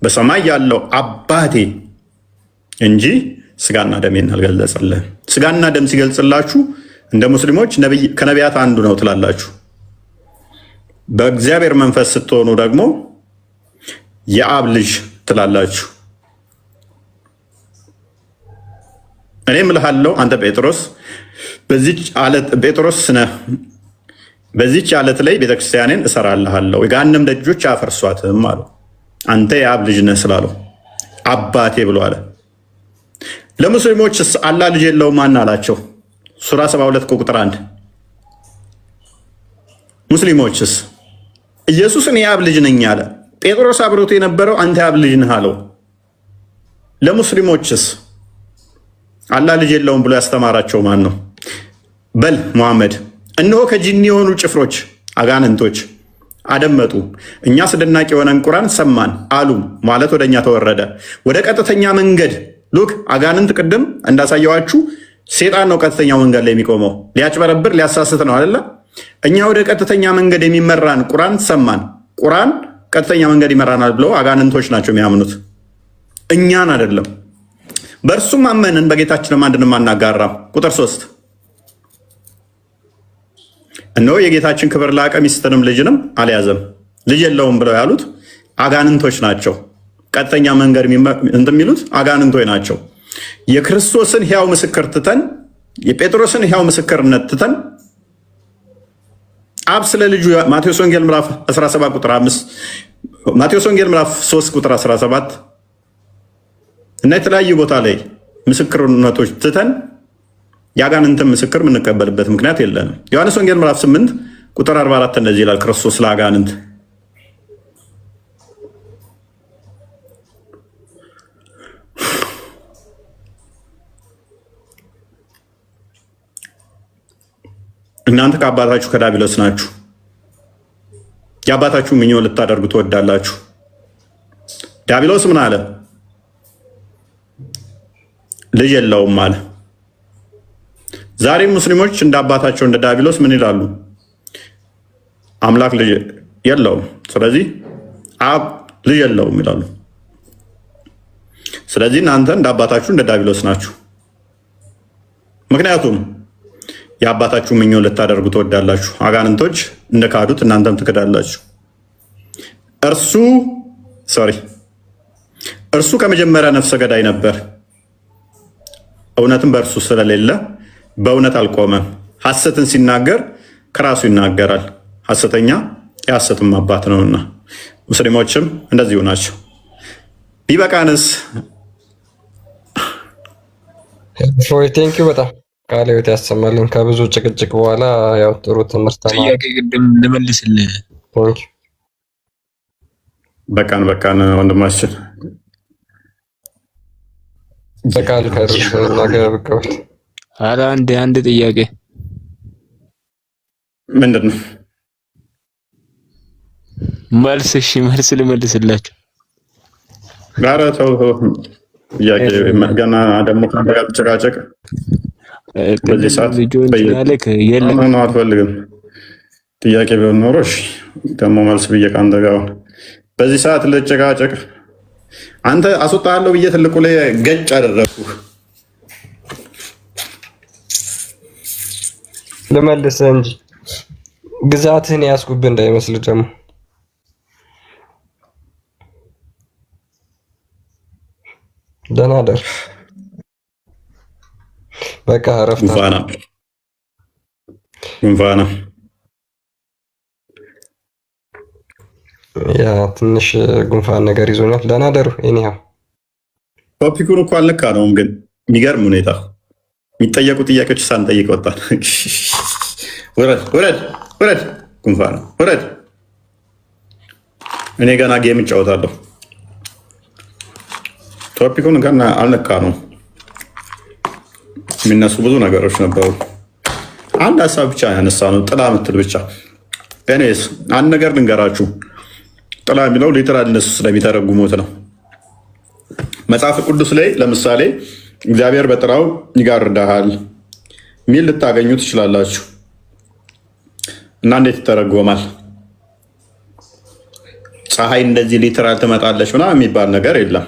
በሰማይ ያለው አባቴ እንጂ ስጋና ደም ይህን አልገለጸልህም። ስጋና ደም ሲገልጽላችሁ እንደ ሙስሊሞች ከነቢያት አንዱ ነው ትላላችሁ። በእግዚአብሔር መንፈስ ስትሆኑ ደግሞ የአብ ልጅ ትላላችሁ። እኔም እልሃለሁ አንተ ጴጥሮስ ጴጥሮስ ነህ፣ በዚች ዓለት ላይ ቤተክርስቲያኔን እሰራልሃለሁ፣ የገሃነም ደጆች አያፈርሷትም አለው። አንተ የአብ ልጅ ነህ ስላለው አባቴ ብሎ አለ። ለሙስሊሞችስ አላህ ልጅ የለውም ማን አላቸው? ሱራ 72 ቁጥር 1 ሙስሊሞችስ ኢየሱስ እኔ የአብ ልጅ ነኝ አለ። ጴጥሮስ አብሮት የነበረው አንተ የአብ ልጅ ነህ አለው። ለሙስሊሞችስ አላህ ልጅ የለውም ብሎ ያስተማራቸው ማን ነው? በል ሙሐመድ እነሆ ከጂኒ የሆኑ ጭፍሮች አጋንንቶች አደመጡ፣ እኛ አስደናቂ የሆነን ቁርአን ሰማን አሉ ማለት ወደ እኛ ተወረደ። ወደ ቀጥተኛ መንገድ ሉክ አጋንንት ቅድም እንዳሳየዋችሁ ሴጣን ነው ቀጥተኛ መንገድ ላይ የሚቆመው፣ ሊያጭበረብር ሊያሳስት ነው አይደለ? እኛ ወደ ቀጥተኛ መንገድ የሚመራን ቁርአን ሰማን። ቁርአን ቀጥተኛ መንገድ ይመራናል ብለው አጋንንቶች ናቸው የሚያምኑት፣ እኛን አይደለም። በእርሱም አመንን በጌታችንም አንድንም አናጋራም። ቁጥር 3 እነሆ የጌታችን ክብር ላቀ፣ ሚስትንም ልጅንም አልያዘም። ልጅ የለውም ብለው ያሉት አጋንንቶች ናቸው። ቀጥተኛ መንገድ እንትን የሚሉት አጋንንቶች ናቸው። የክርስቶስን ሕያው ምስክር ትተን የጴጥሮስን ሕያው ምስክርነት ትተን አብ ስለ ልጁ ማቴዎስ ወንጌል ምዕራፍ 17 ቁጥር 5 ማቴዎስ ወንጌል ምዕራፍ 3 ቁጥር 17 እና የተለያዩ ቦታ ላይ ምስክርነቶች ትተን የአጋንንትን ምስክር የምንቀበልበት ምክንያት የለንም። ዮሐንስ ወንጌል ምዕራፍ 8 ቁጥር 44 እንደዚህ ይላል ክርስቶስ ለአጋንንት እናንተ ከአባታችሁ ከዲያብሎስ ናችሁ፣ የአባታችሁ ምኞት ልታደርጉ ትወዳላችሁ። ዲያብሎስ ምን አለ? ልጅ የለውም አለ። ዛሬም ሙስሊሞች እንደ አባታቸው እንደ ዲያብሎስ ምን ይላሉ? አምላክ ልጅ የለውም፣ ስለዚህ አብ ልጅ የለውም ይላሉ። ስለዚህ እናንተ እንደ አባታችሁ እንደ ዲያብሎስ ናችሁ። ምክንያቱም የአባታችሁ ምኞት ልታደርጉ ትወዳላችሁ። አጋንንቶች እንደካዱት እናንተም ትክዳላችሁ። እርሱ ከመጀመሪያ ነፍሰ ገዳይ ነበር፣ እውነትም በእርሱ ስለሌለ በእውነት አልቆመም። ሐሰትን ሲናገር ከራሱ ይናገራል፣ ሐሰተኛ የሐሰትም አባት ነውና። ሙስሊሞችም እንደዚሁ ናቸው። ቢበቃንስ? ቴንኪው በጣም ቃለ ሕይወት ያሰማልን። ከብዙ ጭቅጭቅ በኋላ ያው ጥሩ ትምህርት ጥያቄ ቅድም ልመልስልህ። በቃን ወንድማችን በቃል ነገ ብቀውት ኧረ አንድ ጥያቄ ምንድን ነው? መልስ ልመልስላችሁ። ኧረ ተው ጥያቄ ገና ደግሞ ካንተ ጋር ተጨቃጨቅ። በዚህ ሰዓት ነው አትፈልግም። ጥያቄ ቢሆን ኖሮ እሺ፣ ደግሞ መልስ ብዬ ካንተ ጋር በዚህ ሰዓት ልጨቃጨቅ። አንተ አስወጣለሁ ብዬ ትልቁ ላይ ገጭ አደረኩ። ልመልስ እንጂ ግዛትህን ያስኩብህ እንዳይመስል ደግሞ ደህና ደር። በቃ አረፍታ ጉንፋና ያ ትንሽ ጉንፋን ነገር ይዞኛል። ደህና ደሩ። ኤኒሃው ቶፒኩን እኮ አልነካ ነውም፣ ግን የሚገርም ሁኔታ የሚጠየቁ ጥያቄዎች ሳንጠይቅ ወጣን። ውረድ ጉንፋና ውረድ። እኔ ገና ጌም እጫወታለሁ። ቶፒኩን ገና አልነካ ነው። የሚነሱ ብዙ ነገሮች ነበሩ። አንድ ሀሳብ ብቻ ያነሳ ነው፣ ጥላ ምትል ብቻ። ኤኒዌይስ አንድ ነገር ልንገራችሁ። ጥላ የሚለው ሊተራል እነሱ ስለሚተረጉሙት ነው። መጽሐፍ ቅዱስ ላይ ለምሳሌ እግዚአብሔር በጥላው ይጋርዳሃል ሚል ልታገኙ ትችላላችሁ። እና እንዴት ይተረጎማል? ፀሐይ እንደዚህ ሊተራል ትመጣለች ምናምን የሚባል ነገር የለም።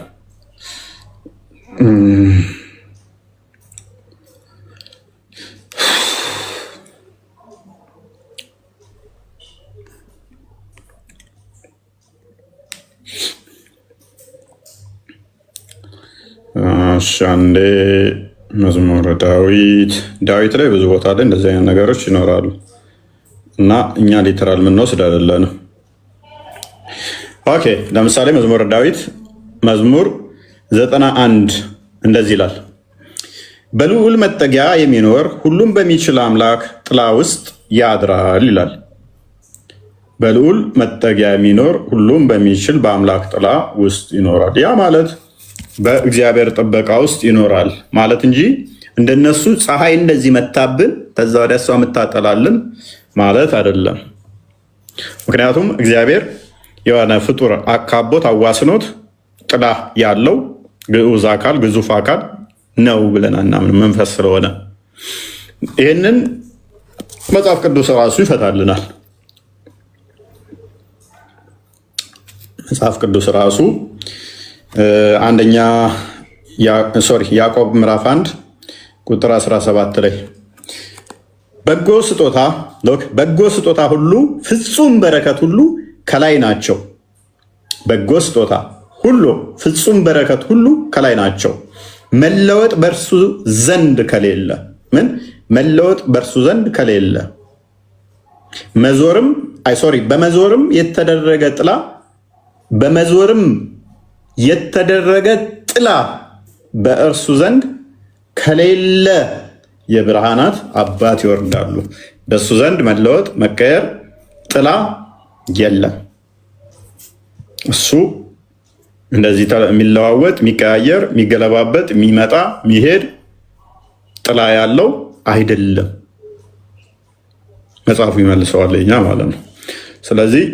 አንዴ መዝሙረ ዳዊት ላይ ብዙ ቦታ ላይ እንደዚህ አይነት ነገሮች ይኖራሉ እና እኛ ሊተራል ምንወስድ አይደለንም። ኦኬ ለምሳሌ መዝሙረ ዳዊት መዝሙር 91 እንደዚህ ይላል፣ በልዑል መጠጊያ የሚኖር ሁሉም በሚችል አምላክ ጥላ ውስጥ ያድራል ይላል። በልዑል መጠጊያ የሚኖር ሁሉም በሚችል በአምላክ ጥላ ውስጥ ይኖራል። ያ ማለት በእግዚአብሔር ጥበቃ ውስጥ ይኖራል ማለት እንጂ እንደነሱ ፀሐይ እንደዚህ መታብን ከዛ ወዲያ እሷ የምታጠላልን ማለት አይደለም። ምክንያቱም እግዚአብሔር የሆነ ፍጡር አካቦት አዋስኖት ጥላ ያለው ግዑዝ አካል ግዙፍ አካል ነው ብለን አናምን፣ መንፈስ ስለሆነ ይህንን መጽሐፍ ቅዱስ ራሱ ይፈታልናል። መጽሐፍ ቅዱስ ራሱ ያዕቆብ ምዕራፍ 1 ቁጥር 17 ላይ በጎ ስጦታ ሁሉ ፍጹም በረከት ሁሉ ከላይ ናቸው። በጎ ስጦታ ሁሉ ፍጹም በረከት ሁሉ ከላይ ናቸው፣ መለወጥ በእርሱ ዘንድ ከሌለ መለወጥ በእርሱ ዘንድ ከሌለ በመዞርም የተደረገ ጥላ በእርሱ ዘንድ ከሌለ የብርሃናት አባት ይወርዳሉ። በእሱ ዘንድ መለወጥ መቀየር ጥላ የለም። እሱ እንደዚህ የሚለዋወጥ የሚቀያየር የሚገለባበጥ የሚመጣ የሚሄድ ጥላ ያለው አይደለም። መጽሐፉ ይመልሰዋል እኛ ማለት ነው። ስለዚህ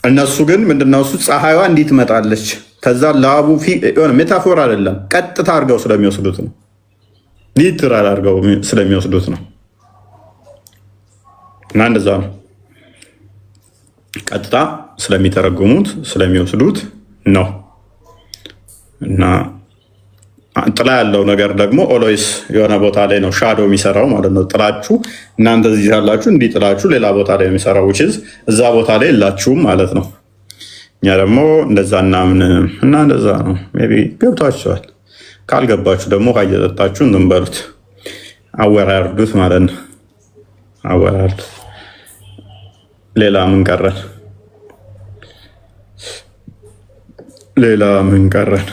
እነሱ ግን ምንድነው እሱ ፀሐይዋ እንዲህ ትመጣለች ከዛ ላቡ ሆነ ሜታፎር አይደለም፣ ቀጥታ አድርገው ስለሚወስዱት ነው። ሊትራል አድርገው ስለሚወስዱት ነው። እና እንደዛ ነው፣ ቀጥታ ስለሚተረጉሙት ስለሚወስዱት ነው። እና ጥላ ያለው ነገር ደግሞ ኦሎይስ የሆነ ቦታ ላይ ነው ሻዶ የሚሰራው ማለት ነው። ጥላችሁ እናንተ እዚህ ያላችሁ እንዲህ ጥላችሁ ሌላ ቦታ ላይ የሚሰራው ውችዝ እዛ ቦታ ላይ የላችሁም ማለት ነው። እኛ ደግሞ እንደዛ እናምን እና እንደዛ ነው። ሜይ ቢ ገብቷችኋል። ካልገባችሁ ደግሞ ውሃ እየጠጣችሁ እንትን በሉት፣ አወራርዱት ማለት ነው። አወራርዱት። ሌላ ምን ቀረን?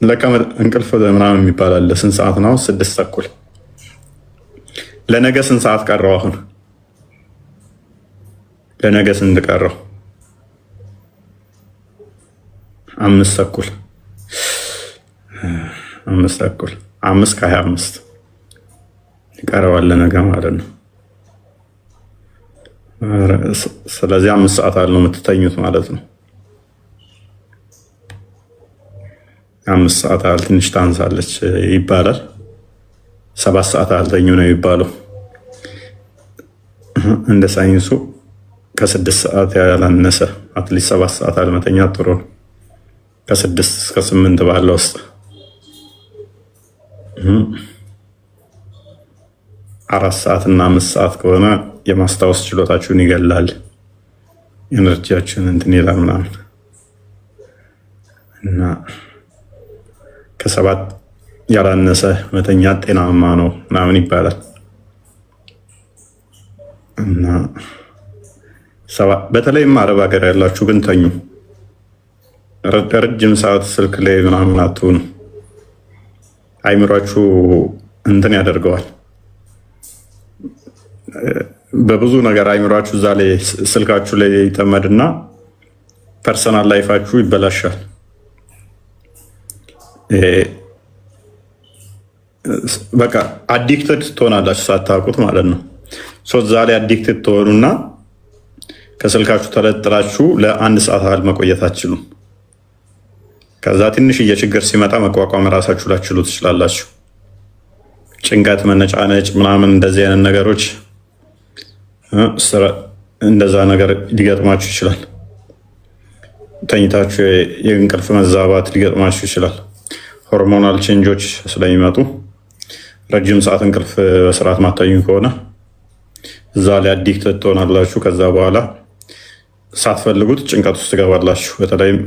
ለካ እንቅልፍ ምናምን የሚባል አለ። ስንት ሰዓት ነው? 6:30 ለነገ ስንት ሰዓት ቀረው? አሁን ለነገ ስንት ቀረው? 5:30 5:25 ይቀረዋል ለነገ ማለት ነው። ስለዚህ 5 ሰዓት አለው የምትተኙት ማለት ነው። 5 ሰዓት ያህል ትንሽ ታንሳለች ይባላል። 7 ሰዓት አልተኙ ነው የሚባለው። እንደ ሳይንሱ ከ6 ሰዓት ያላነሰ አትሊስት 7 ሰዓት አልመተኛ ጥሩ ነው። ከ6 እስከ 8 ባለው ውስጥ 4 ሰዓት እና 5 ሰዓት ከሆነ የማስታወስ ችሎታችሁን ይገላል። ኤነርጂያችሁን እንትን ይላል ምናምን እና ከ7 ያላነሰ መተኛ ጤናማ ነው ምናምን ይባላል እና በተለይም አረብ ሀገር ያላችሁ ግን ተኙ። ረጅም ሰዓት ስልክ ላይ ምናምን አትሁኑ። አይምሯችሁ እንትን ያደርገዋል። በብዙ ነገር አይምሯችሁ እዛ ላይ ስልካችሁ ላይ ይጠመድና ፐርሰናል ላይፋችሁ ይበላሻል። በቃ አዲክትድ ትሆናላችሁ ሳታውቁት ማለት ነው። እዛ ላይ አዲክትድ ትሆኑና ከስልካችሁ ተለጥላችሁ ለ1 ሰዓት ያህል መቆየት አትችሉም። ከዛ ትንሽዬ ችግር ሲመጣ መቋቋም ራሳችሁ ላችሉ ትችላላችሁ። ጭንቀት፣ መነጫነጭ ምናምን እንደዚህ አይነት ነገሮች እንደዛ ነገር ሊገጥማችሁ ይችላል። ተኝታችሁ የእንቅልፍ መዛባት ሊገጥማችሁ ይችላል። ሆርሞናል ቼንጆች ስለሚመጡ ረጅም ሰዓት እንቅልፍ በስርዓት ማታኙ ከሆነ እዛ ላይ አዲክት ትሆናላችሁ። ከዛ በኋላ ሳትፈልጉት ጭንቀት ውስጥ ትገባላችሁ። በተለይም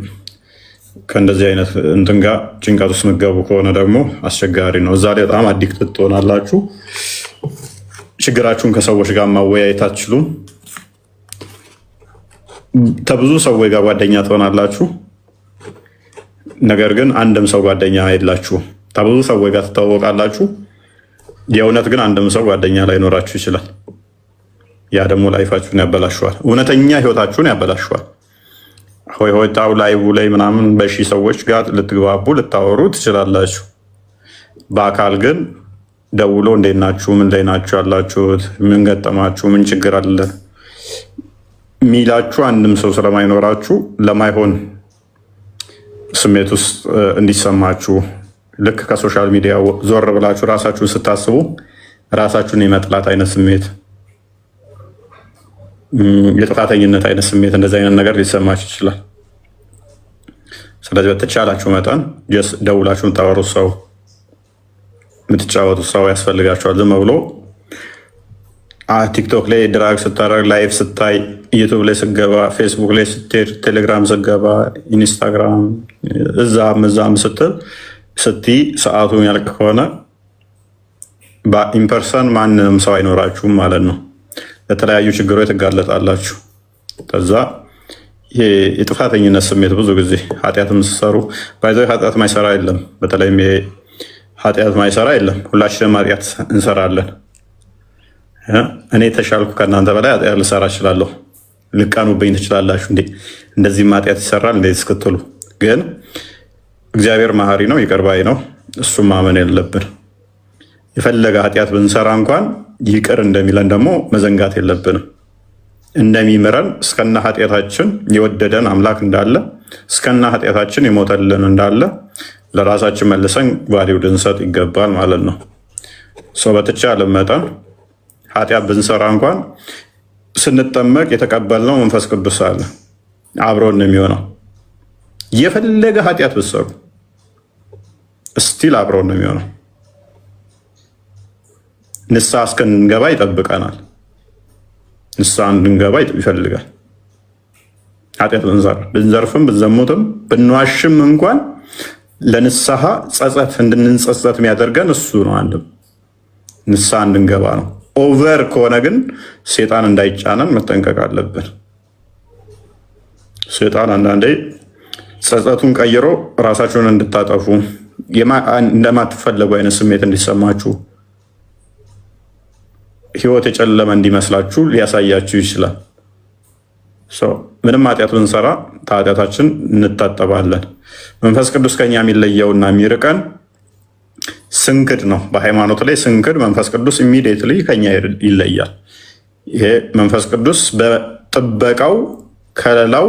ከእንደዚህ አይነት እንትን ጋር ጭንቀት ውስጥ ምገቡ ከሆነ ደግሞ አስቸጋሪ ነው። እዛ ላይ በጣም አዲክት ትሆናላችሁ። ችግራችሁን ከሰዎች ጋር ማወያየት አትችሉም። ከብዙ ሰዎች ጋር ጓደኛ ትሆናላችሁ፣ ነገር ግን አንድም ሰው ጓደኛ የላችሁም። ከብዙ ሰዎች ጋር ትታወቃላችሁ፣ የእውነት ግን አንድም ሰው ጓደኛ ላይኖራችሁ ይችላል። ያ ደግሞ ላይፋችሁን ያበላሸዋል፣ እውነተኛ ህይወታችሁን ያበላሸዋል። ሆይ ሆይታው ላይቭ ላይ ምናምን በሺ ሰዎች ጋር ልትግባቡ ልታወሩ ትችላላችሁ። በአካል ግን ደውሎ እንዴት ናችሁ፣ ምን ላይ ናችሁ ያላችሁት፣ ምን ገጠማችሁ፣ ምን ችግር አለ ሚላችሁ አንድም ሰው ስለማይኖራችሁ ለማይሆን ስሜት ውስጥ እንዲሰማችሁ ልክ ከሶሻል ሚዲያ ዞር ብላችሁ ራሳችሁን ስታስቡ ራሳችሁን የመጥላት አይነት ስሜት፣ የጥፋተኝነት አይነት ስሜት፣ እንደዚህ አይነት ነገር ሊሰማችሁ ይችላል። ስለዚህ በተቻላችሁ መጠን ደውላችሁን ታወሩት ሰው፣ የምትጫወቱት ሰው ያስፈልጋችኋል። ዝም ብሎ ቲክቶክ ላይ ድራግ ስታደርግ፣ ላይቭ ስታይ፣ ዩቱብ ላይ ስገባ፣ ፌስቡክ ላይ ስትሄድ፣ ቴሌግራም ስገባ፣ ኢንስታግራም እዛም ስትል ስትይ ሰዓቱ ያልቅ ከሆነ በኢምፐርሰን ማንንም ሰው አይኖራችሁም ማለት ነው። ለተለያዩ ችግሮች ትጋለጣላችሁ። ከዛ የጥፋተኝነት ስሜት ብዙ ጊዜ ኃጢአትም ስትሰሩ ባይዘ ኃጢአት ማይሰራ የለም። በተለይም ኃጢአት ማይሰራ የለም። ሁላችንም ኃጢአት እንሰራለን። እኔ ተሻልኩ ከእናንተ በላይ ኃጢአት ልሰራ እችላለሁ። ልቃኑብኝ ትችላላችሁ። እንደዚህም ኃጢአት ይሰራል እንዴ እስክትሉ፣ ግን እግዚአብሔር መሐሪ ነው፣ ይቅር ባይ ነው። እሱም ማመን የለብን። የፈለገ ኃጢአት ብንሰራ እንኳን ይቅር እንደሚለን ደግሞ መዘንጋት የለብንም። እንደሚምረን እስከና ኃጢአታችን የወደደን አምላክ እንዳለ እስከና ኃጢአታችን የሞተልን እንዳለ ለራሳችን መልሰን ቫልዩ ልንሰጥ ይገባል ማለት ነው። ሰው በተቻለ መጠን ኃጢአት ብንሰራ እንኳን ስንጠመቅ የተቀበልነው መንፈስ ቅዱስ አለ፣ አብሮን ነው የሚሆነው። የፈለገ ኃጢአት ብትሰሩ እስቲል አብሮን ነው የሚሆነው። ንስሐ እስክንገባ ይጠብቀናል። ንስሐ እንድንገባ ይፈልጋል። ኃጢአት ብንሰራ ብንዘርፍም ብንዘሙትም ብንዋሽም እንኳን ለንስሐ ጸጸት እንድንጸጸት የሚያደርገን እሱ ነው። አንድም ንስሐ እንድንገባ ነው። ኦቨር ከሆነ ግን ሴጣን እንዳይጫነን መጠንቀቅ አለብን። ሴጣን አንዳንዴ ጸጸቱን ቀይሮ ራሳችሁን እንድታጠፉ እንደማትፈለጉ አይነት ስሜት እንዲሰማችሁ ህይወት የጨለመ እንዲመስላችሁ ሊያሳያችሁ ይችላል። ምንም ኃጢአት ብንሰራ ከኃጢአታችን እንታጠባለን። መንፈስ ቅዱስ ከኛ የሚለየውና የሚርቀን ስንክድ ነው። በሃይማኖት ላይ ስንክድ መንፈስ ቅዱስ ኢሚዲየትሊ ከኛ ይለያል። ይሄ መንፈስ ቅዱስ በጥበቃው ከለላው